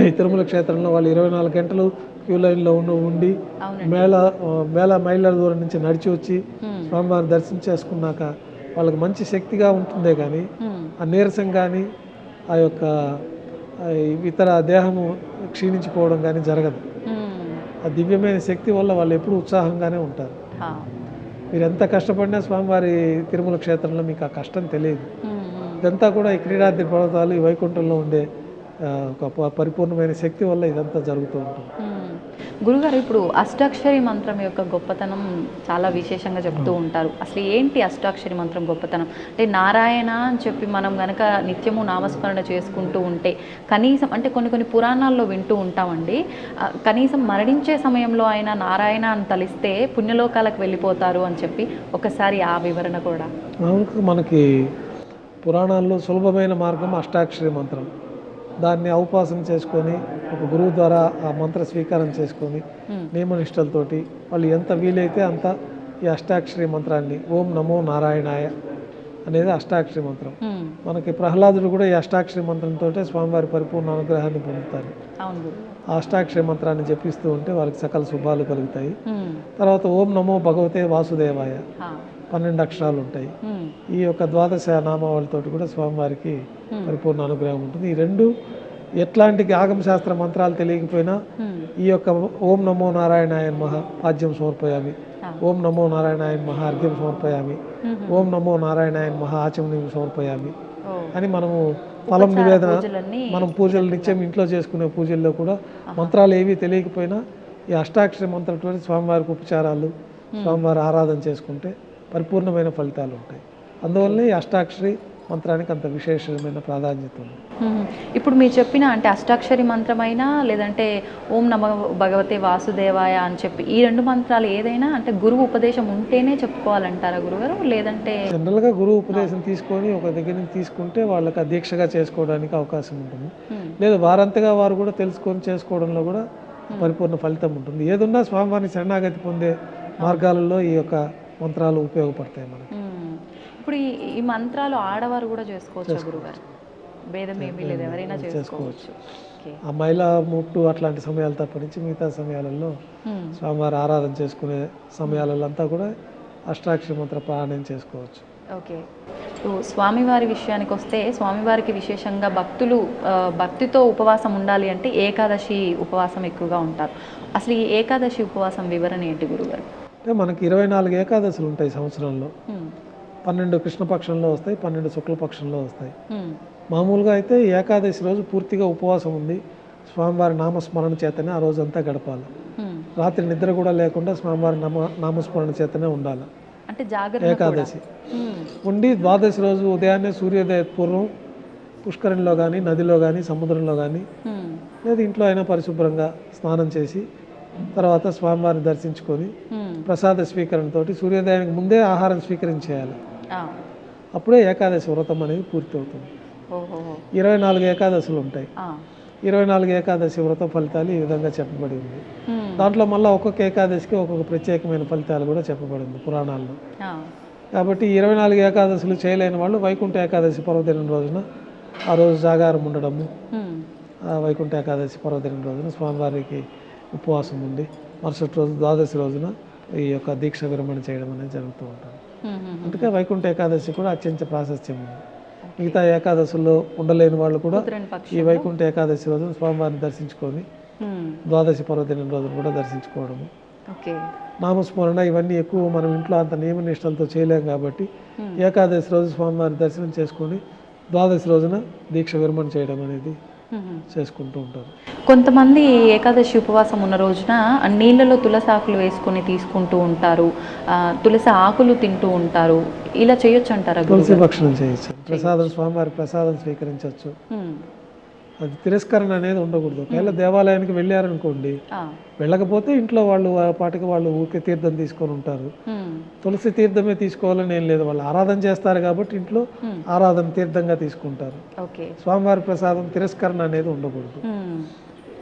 ఈ తిరుమల క్షేత్రంలో వాళ్ళు 24 గంటలు క్యూ లైన్లో ఉండి వేల మైళ్ళ దూరం నుంచి నడిచి వచ్చి స్వామివారిని దర్శనం చేసుకున్నాక వాళ్ళకి మంచి శక్తిగా ఉంటుందే కానీ ఆ నీరసం కానీ ఆ యొక్క ఇతర దేహము క్షీణించిపోవడం కానీ జరగదు. ఆ దివ్యమైన శక్తి వల్ల వాళ్ళు ఎప్పుడు ఉత్సాహంగానే ఉంటారు. మీరు ఎంత కష్టపడినా స్వామివారి తిరుమల క్షేత్రంలో మీకు ఆ కష్టం తెలియదు. ఇదంతా కూడా ఈ క్రీడాద్రి పర్వతాలు, ఈ వైకుంఠంలో ఉండే ఒక పరిపూర్ణమైన శక్తి వల్ల ఇదంతా జరుగుతూ ఉంటుంది. గురుగారు, ఇప్పుడు అష్టాక్షరి మంత్రం యొక్క గొప్పతనం చాలా విశేషంగా చెప్తూ ఉంటారు. అసలు ఏంటి అష్టాక్షరి మంత్రం గొప్పతనం? అంటే నారాయణ అని చెప్పి మనం కనుక నిత్యము నామస్మరణ చేసుకుంటూ ఉంటే కనీసం, అంటే కొన్ని పురాణాల్లో వింటూ ఉంటామండి, కనీసం మరణించే సమయంలో అయినా నారాయణ అని తలిస్తే పుణ్యలోకాలకు వెళ్ళిపోతారు అని చెప్పి, ఒకసారి ఆ వివరణ కూడా. మనకి పురాణాల్లో సులభమైన మార్గం అష్టాక్షరి మంత్రం. దాన్ని ఔపాసన చేసుకొని ఒక గురువు ద్వారా ఆ మంత్ర స్వీకారం చేసుకొని నియమనిష్టలతోటి వాళ్ళు ఎంత వీలైతే అంత ఈ అష్టాక్షరి మంత్రాన్ని ఓం నమో నారాయణాయ అనేది అష్టాక్షరి మంత్రం. మనకి ప్రహ్లాదుడు కూడా ఈ అష్టాక్షరి మంత్రంతో స్వామివారి పరిపూర్ణ అనుగ్రహాన్ని పొందుతారు. ఆ అష్టాక్షరి మంత్రాన్ని జపిస్తూ ఉంటే వారికి సకల శుభాలు కలుగుతాయి. తర్వాత ఓం నమో భగవతే వాసుదేవాయ 12 అక్షరాలు ఉంటాయి. ఈ యొక్క ద్వాదశ నామావళితో కూడా స్వామివారికి పరిపూర్ణ అనుగ్రహం ఉంటుంది. ఈ రెండు ఎట్లాంటి ఆగమశాస్త్ర మంత్రాలు తెలియకపోయినా ఈ యొక్క ఓం నమో నారాయణాయ నమః పాద్యం సమర్పయామి, ఓం నమో నారాయణాయ నమః అర్ఘ్యం సమర్పయామి, ఓం నమో నారాయణాయ నమః ఆచమనీయం సమర్పయామి అని మనము ఫలం నివేదన, మనం పూజలు నిత్యం ఇంట్లో చేసుకునే పూజల్లో కూడా మంత్రాలు ఏవి తెలియకపోయినా ఈ అష్టాక్షరి మంత్రం స్వామివారికి ఉపచారాలు, స్వామివారి ఆరాధన చేసుకుంటే పరిపూర్ణమైన ఫలితాలు ఉంటాయి. అందువల్లనే ఈ అష్టాక్షరి మంత్రానికి అంత విశేషమైన ప్రాధాన్యత ఉంది. ఇప్పుడు మీరు చెప్పిన అంటే అష్టాక్షరి మంత్రమైనా లేదంటే ఓం నమో భగవతే వాసుదేవాయ అని చెప్పి ఈ 2 మంత్రాలు ఏదైనా అంటే గురువు ఉపదేశం ఉంటేనే చెప్పుకోవాలంటారా గురుగారు? లేదంటే జనరల్గా గురువు ఉపదేశం తీసుకొని ఒక దగ్గర నుంచి తీసుకుంటే వాళ్ళకి ఆ దీక్షగా చేసుకోవడానికి అవకాశం ఉంటుంది. లేదా వారంతగా వారు కూడా తెలుసుకొని చేసుకోవడంలో కూడా పరిపూర్ణ ఫలితం ఉంటుంది. ఏదున్నా స్వామివారిని శరణాగతి పొందే మార్గాలలో ఈ యొక్క మంత్రాలు ఉపయోగపడతాయి మనకి. ఇప్పుడు ఈ మంత్రాలు ఆడవారు కూడా చేసుకోవచ్చు గురుగారు? భేదం ఏమీ లేదు, ఎవరైనా చేసుకోవచ్చు. ఆ మహిళా ముట్టు అట్లాంటి సమయాలు తప్పనించి మిగతా సమయాలలో స్వామివారి ఆరాధన చేసుకునే సమయాలలో అంతా కూడా అష్టాక్షరి మంత్ర పారాయణం చేసుకోవచ్చు. ఓకే. స్వామివారి విషయానికి వస్తే స్వామివారికి విశేషంగా భక్తులు భక్తితో ఉపవాసం ఉండాలి అంటే ఏకాదశి ఉపవాసం ఎక్కువగా ఉంటారు. అసలు ఈ ఏకాదశి ఉపవాసం వివరణ ఏంటి గురుగారు? అంటే మనకి 24 ఏకాదశులు ఉంటాయి సంవత్సరంలో. 12 కృష్ణపక్షంలో వస్తాయి, 12 శుక్లపక్షంలో వస్తాయి. మామూలుగా అయితే ఏకాదశి రోజు పూర్తిగా ఉపవాసం ఉంది స్వామివారి నామస్మరణ చేతనే ఆ రోజంతా గడపాలి. రాత్రి నిద్ర కూడా లేకుండా స్వామివారి నామస్మరణ చేతనే ఉండాలి. అంటే జాగ్రత్త ఏకాదశి ఉండి ద్వాదశి రోజు ఉదయాన్నే సూర్యోదయ పూర్వం పుష్కరంలో కానీ, నదిలో కానీ, సముద్రంలో కానీ లేదా ఇంట్లో అయినా పరిశుభ్రంగా స్నానం చేసి తర్వాత స్వామివారిని దర్శించుకొని ప్రసాద స్వీకరణతో సూర్యోదయానికి ముందే ఆహారం స్వీకరించేయాలి. అప్పుడే ఏకాదశి వ్రతం అనేది పూర్తి అవుతుంది. 24 ఏకాదశులు ఉంటాయి. 24 ఏకాదశి వ్రత ఫలితాలు ఈ విధంగా చెప్పబడి ఉంది. దాంట్లో మళ్ళీ ఒక్కొక్క ఏకాదశికి ఒక్కొక్క ప్రత్యేకమైన ఫలితాలు కూడా చెప్పబడింది పురాణాల్లో. కాబట్టి 24 ఏకాదశులు చేయలేని వాళ్ళు వైకుంఠ ఏకాదశి పర్వదినం రోజున ఆ రోజు జాగారం ఉండడము, వైకుంఠ ఏకాదశి పర్వదినం రోజున స్వామివారికి ఉపవాసం ఉండి మరుసటి రోజు ద్వాదశి రోజున ఈ యొక్క దీక్ష విరమణ చేయడం అనేది జరుగుతూ ఉంటుంది. అందుకే వైకుంఠ ఏకాదశి కూడా అత్యంత ప్రాశస్త్యం ఉంది. మిగతా ఏకాదశుల్లో ఉండలేని వాళ్ళు కూడా ఈ వైకుంఠ ఏకాదశి రోజున స్వామివారిని దర్శించుకొని ద్వాదశి పర్వదినం రోజున కూడా దర్శించుకోవడము, నామస్మరణ ఇవన్నీ ఎక్కువ మనం ఇంట్లో అంత నియమ నిష్టలతో చేయలేం కాబట్టి ఏకాదశి రోజు స్వామివారి దర్శనం చేసుకొని ద్వాదశి రోజున దీక్ష విరమణ చేయడం అనేది చేసుకుంటూ ఉంటారు. కొంతమంది ఏకాదశి ఉపవాసం ఉన్న రోజున నీళ్ళలో తులసి ఆకులు వేసుకొని తీసుకుంటూ ఉంటారు, తులసి ఆకులు తింటూ ఉంటారు. ఇలా చేయొచ్చు అంటారా? తులసి భక్షణం చేయొచ్చు, ప్రసాదం స్వామివారి ప్రసాదం స్వీకరించవచ్చు. అది తిరస్కరణ అనేది ఉండకూడదు. ఒకవేళ దేవాలయానికి వెళ్ళారనుకోండి, వెళ్ళకపోతే ఇంట్లో వాళ్ళు పాటికి వాళ్ళు ఊరికే తీర్థం తీసుకొని ఉంటారు. తులసి తీర్థమే తీసుకోవాలని ఏం లేదు, వాళ్ళు ఆరాధన చేస్తారు కాబట్టి ఇంట్లో ఆరాధన తీర్థంగా తీసుకుంటారు. స్వామివారి ప్రసాదం తిరస్కరణ అనేది ఉండకూడదు,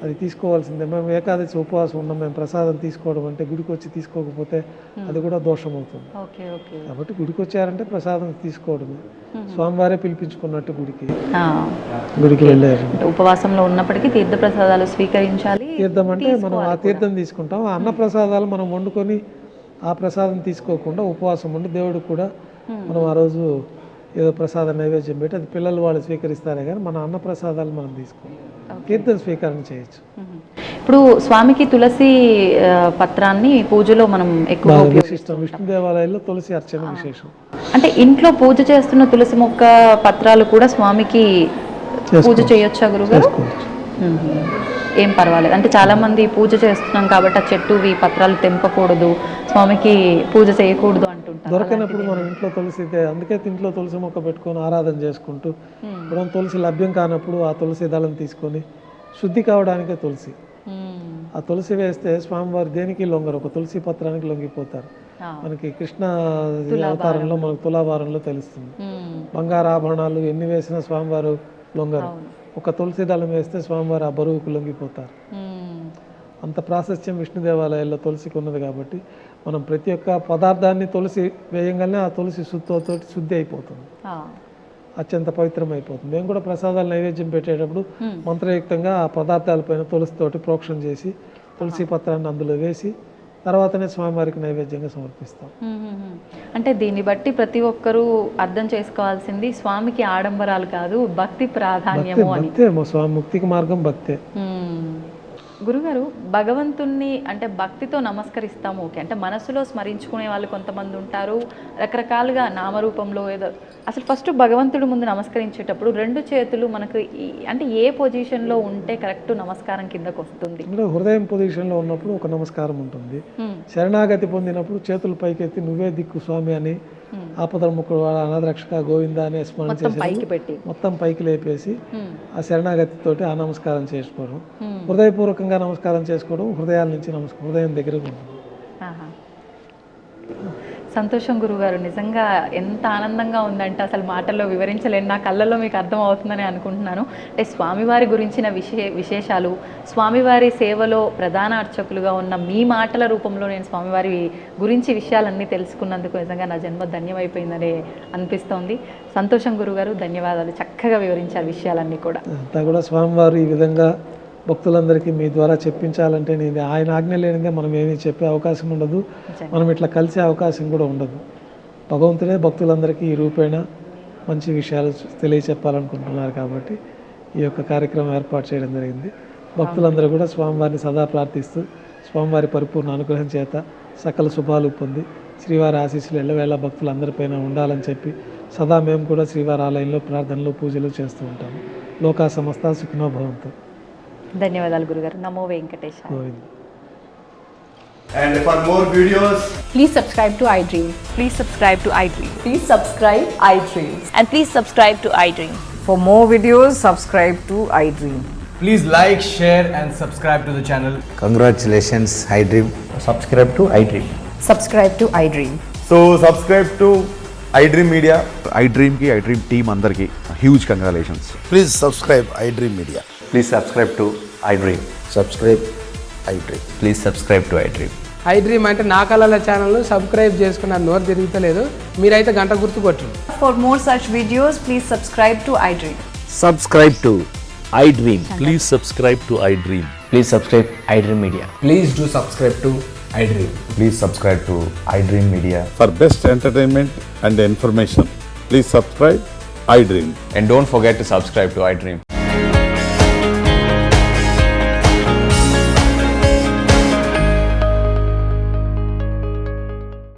అది తీసుకోవాల్సిందే. మేము ఏకాదశి ఉపవాసం ఉన్నాం, మేము ప్రసాదం తీసుకోవడం అంటే గుడికి వచ్చి తీసుకోకపోతే అది కూడా దోషం అవుతుంది. కాబట్టి గుడికి వచ్చారంటే ప్రసాదం తీసుకోవడమే, స్వామివారే పిలిపించుకున్నట్టు గుడికి వెళ్ళారు. ఉపవాసంలో ఉన్నప్పటికీ తీర్థ ప్రసాదాలు స్వీకరించాలి. తీర్థం అంటే మనం ఆ తీర్థం తీసుకుంటాం, ఆ అన్న ప్రసాదాలు మనం వండుకొని ఆ ప్రసాదం తీసుకోకుండా ఉపవాసం ఉండి దేవుడికి కూడా మనం ఆ రోజు ఏదో ప్రసాద నైవేద్యం పెట్టి అది పిల్లలు వాళ్ళు స్వీకరిస్తారే కానీ మన అన్న ప్రసాదాలు మనం తీసుకోవాలి, తీర్థం స్వీకరణ చేయొచ్చు. ఇప్పుడు స్వామికి తులసి పత్రాన్ని పూజలో మనం ఎక్కువ విశిష్టం. విష్ణు దేవాలయాల్లో తులసి అర్చన విశేషం. అంటే ఇంట్లో పూజ చేస్తున్న తులసి మొక్క పత్రాలు కూడా స్వామికి పూజ చేయొచ్చా గురుగారు? ఏం పర్వాలేదు. అంటే చాలా మంది పూజ చేస్తున్నాం కాబట్టి ఆ చెట్టువి పత్రాలు తెంపకూడదు, స్వామికి పూజ చేయకూడదు అంటుంటారు. దొరకనప్పుడు మనం ఇంట్లో తులసి, అందుకే ఇంట్లో తులసి మొక్క పెట్టుకొని ఆరాధన చేసుకుంటూ మనం తులసి లభ్యం కానప్పుడు ఆ తులసి దళం తీసుకొని శుద్ధి కావడానికే తులసి, ఆ తులసి వేస్తే స్వామివారు దేనికి లొంగరు, ఒక తులసి పత్రానికి లొంగిపోతారు. మనకి కృష్ణ అవతారంలో మనకు తులాభారంలో తెలుస్తుంది. బంగారు ఆభరణాలు ఎన్ని వేసినా స్వామివారు లొంగరు, ఒక తులసి దళం వేస్తే స్వామివారు ఆ బరువుకు లొంగిపోతారు. అంత ప్రాశస్త్యం విష్ణు దేవాలయాల్లో తులసికి ఉన్నది కాబట్టి మనం ప్రతి ఒక్క పదార్థాన్ని తులసి వేయంగానే ఆ తులసి శుద్ధితో శుద్ధి అయిపోతుంది, అత్యంత పవిత్రమైపోతుంది. మేము కూడా ప్రసాదాలు నైవేద్యం పెట్టేటప్పుడు మంత్రయుక్తంగా ఆ పదార్థాలపైన తులసితోటి ప్రోక్షణ చేసి తులసి పత్రాన్ని అందులో వేసి తర్వాతనే స్వామివారికి నైవేద్యంగా సమర్పిస్తాం. అంటే దీన్ని బట్టి ప్రతి ఒక్కరూ అర్థం చేసుకోవాల్సింది స్వామికి ఆడంబరాలు కాదు, భక్తి ప్రాధాన్యము అని. భక్తే స్వామి ముక్తికి మార్గం భక్తే. గురుగారు, భగవంతుణ్ణి అంటే భక్తితో నమస్కరిస్తాము, ఓకే, అంటే మనసులో స్మరించుకునే వాళ్ళు కొంతమంది ఉంటారు, రకరకాలుగా నామరూపంలో ఏదో. అసలు ఫస్ట్ భగవంతుడి ముందు నమస్కరించేటప్పుడు రెండు చేతులు మనకు అంటే ఏ పొజిషన్లో ఉంటే కరెక్ట్ నమస్కారం కిందకు వస్తుంది? అంటే హృదయం పొజిషన్లో ఉన్నప్పుడు ఒక నమస్కారం ఉంటుంది. శరణాగతి పొందినప్పుడు చేతులు పైకెత్తి నువ్వే దిక్కు స్వామి అని, ఆపదముఖుడు అనాథరక్షక గోవింద అనే స్మరణ చేసి మొత్తం పైకి లేపేసి ఆ శరణాగతితోటి ఆ నమస్కారం చేసుకోవడం, హృదయపూర్వకంగా నమస్కారం చేసుకోవడం, హృదయాల నుంచి హృదయం దగ్గరకు ఉంటుంది. సంతోషం గురుగారు, నిజంగా ఎంత ఆనందంగా ఉందంటే అసలు మాటల్లో వివరించలేను, నా కళ్ళల్లో మీకు అర్థం అవుతుందని అనుకుంటున్నాను. అంటే స్వామివారి గురించిన విశేషాలు, స్వామివారి సేవలో ప్రధాన అర్చకులుగా ఉన్న మీ మాటల రూపంలో నేను స్వామివారి గురించి విషయాలన్నీ తెలుసుకున్నందుకు నిజంగా నా జన్మ ధన్యమైపోయిందని అనిపిస్తోంది. సంతోషం గురుగారు, ధన్యవాదాలు, చక్కగా వివరించారు విషయాలన్నీ కూడా. అంతా కూడా స్వామివారు ఈ విధంగా భక్తులందరికీ మీ ద్వారా చెప్పించాలంటే నేను ఆయన ఆజ్ఞ లేనిదే మనం ఏమీ చెప్పే అవకాశం ఉండదు, మనం ఇట్లా కలిసే అవకాశం కూడా ఉండదు. భగవంతుడే భక్తులందరికీ ఈ రూపేణ మంచి విషయాలు తెలియచెప్పాలనుకుంటున్నారు కాబట్టి ఈ యొక్క కార్యక్రమం ఏర్పాటు చేయడం జరిగింది. భక్తులందరూ కూడా స్వామివారిని సదా ప్రార్థిస్తూ స్వామివారి పరిపూర్ణ అనుగ్రహం చేత సకల శుభాలు పొంది శ్రీవారి ఆశీస్సులు ఎల్లవేళ భక్తులందరిపైన ఉండాలని చెప్పి సదా మేము కూడా శ్రీవారి ఆలయంలో ప్రార్థనలు పూజలు చేస్తూ ఉంటాము. లోకా సమస్త సుఖినో భవంతు. ధన్యవాదాలు గురుగారు. నమో వెంకటేశాయ. Govinda. And for more videos, Please subscribe to iDream. Please subscribe to iDream. Please subscribe iDream. And please subscribe to iDream. For more videos, subscribe to iDream. please like, share and subscribe to the channel. Congratulations, iDream. Subscribe to iDream. Subscribe to iDream. So subscribe to iDream Media. iDream ki iDream team andarki huge congratulations. Please subscribe iDream Media. Please subscribe to iDream. Subscribe iDream. Please subscribe to iDream. iDream అంటే నా కళల channel subscribe చేసుకున్న నోరు తిరుగుతలేదు, మీరైతే గంట గుర్తు కొట్టండి. For more such videos, please subscribe to iDream. Subscribe to iDream. Please subscribe to iDream. Please subscribe iDream Media. Please do subscribe to iDream. Please subscribe to iDream Media. For best entertainment and information, please subscribe iDream. And don't forget to subscribe to iDream.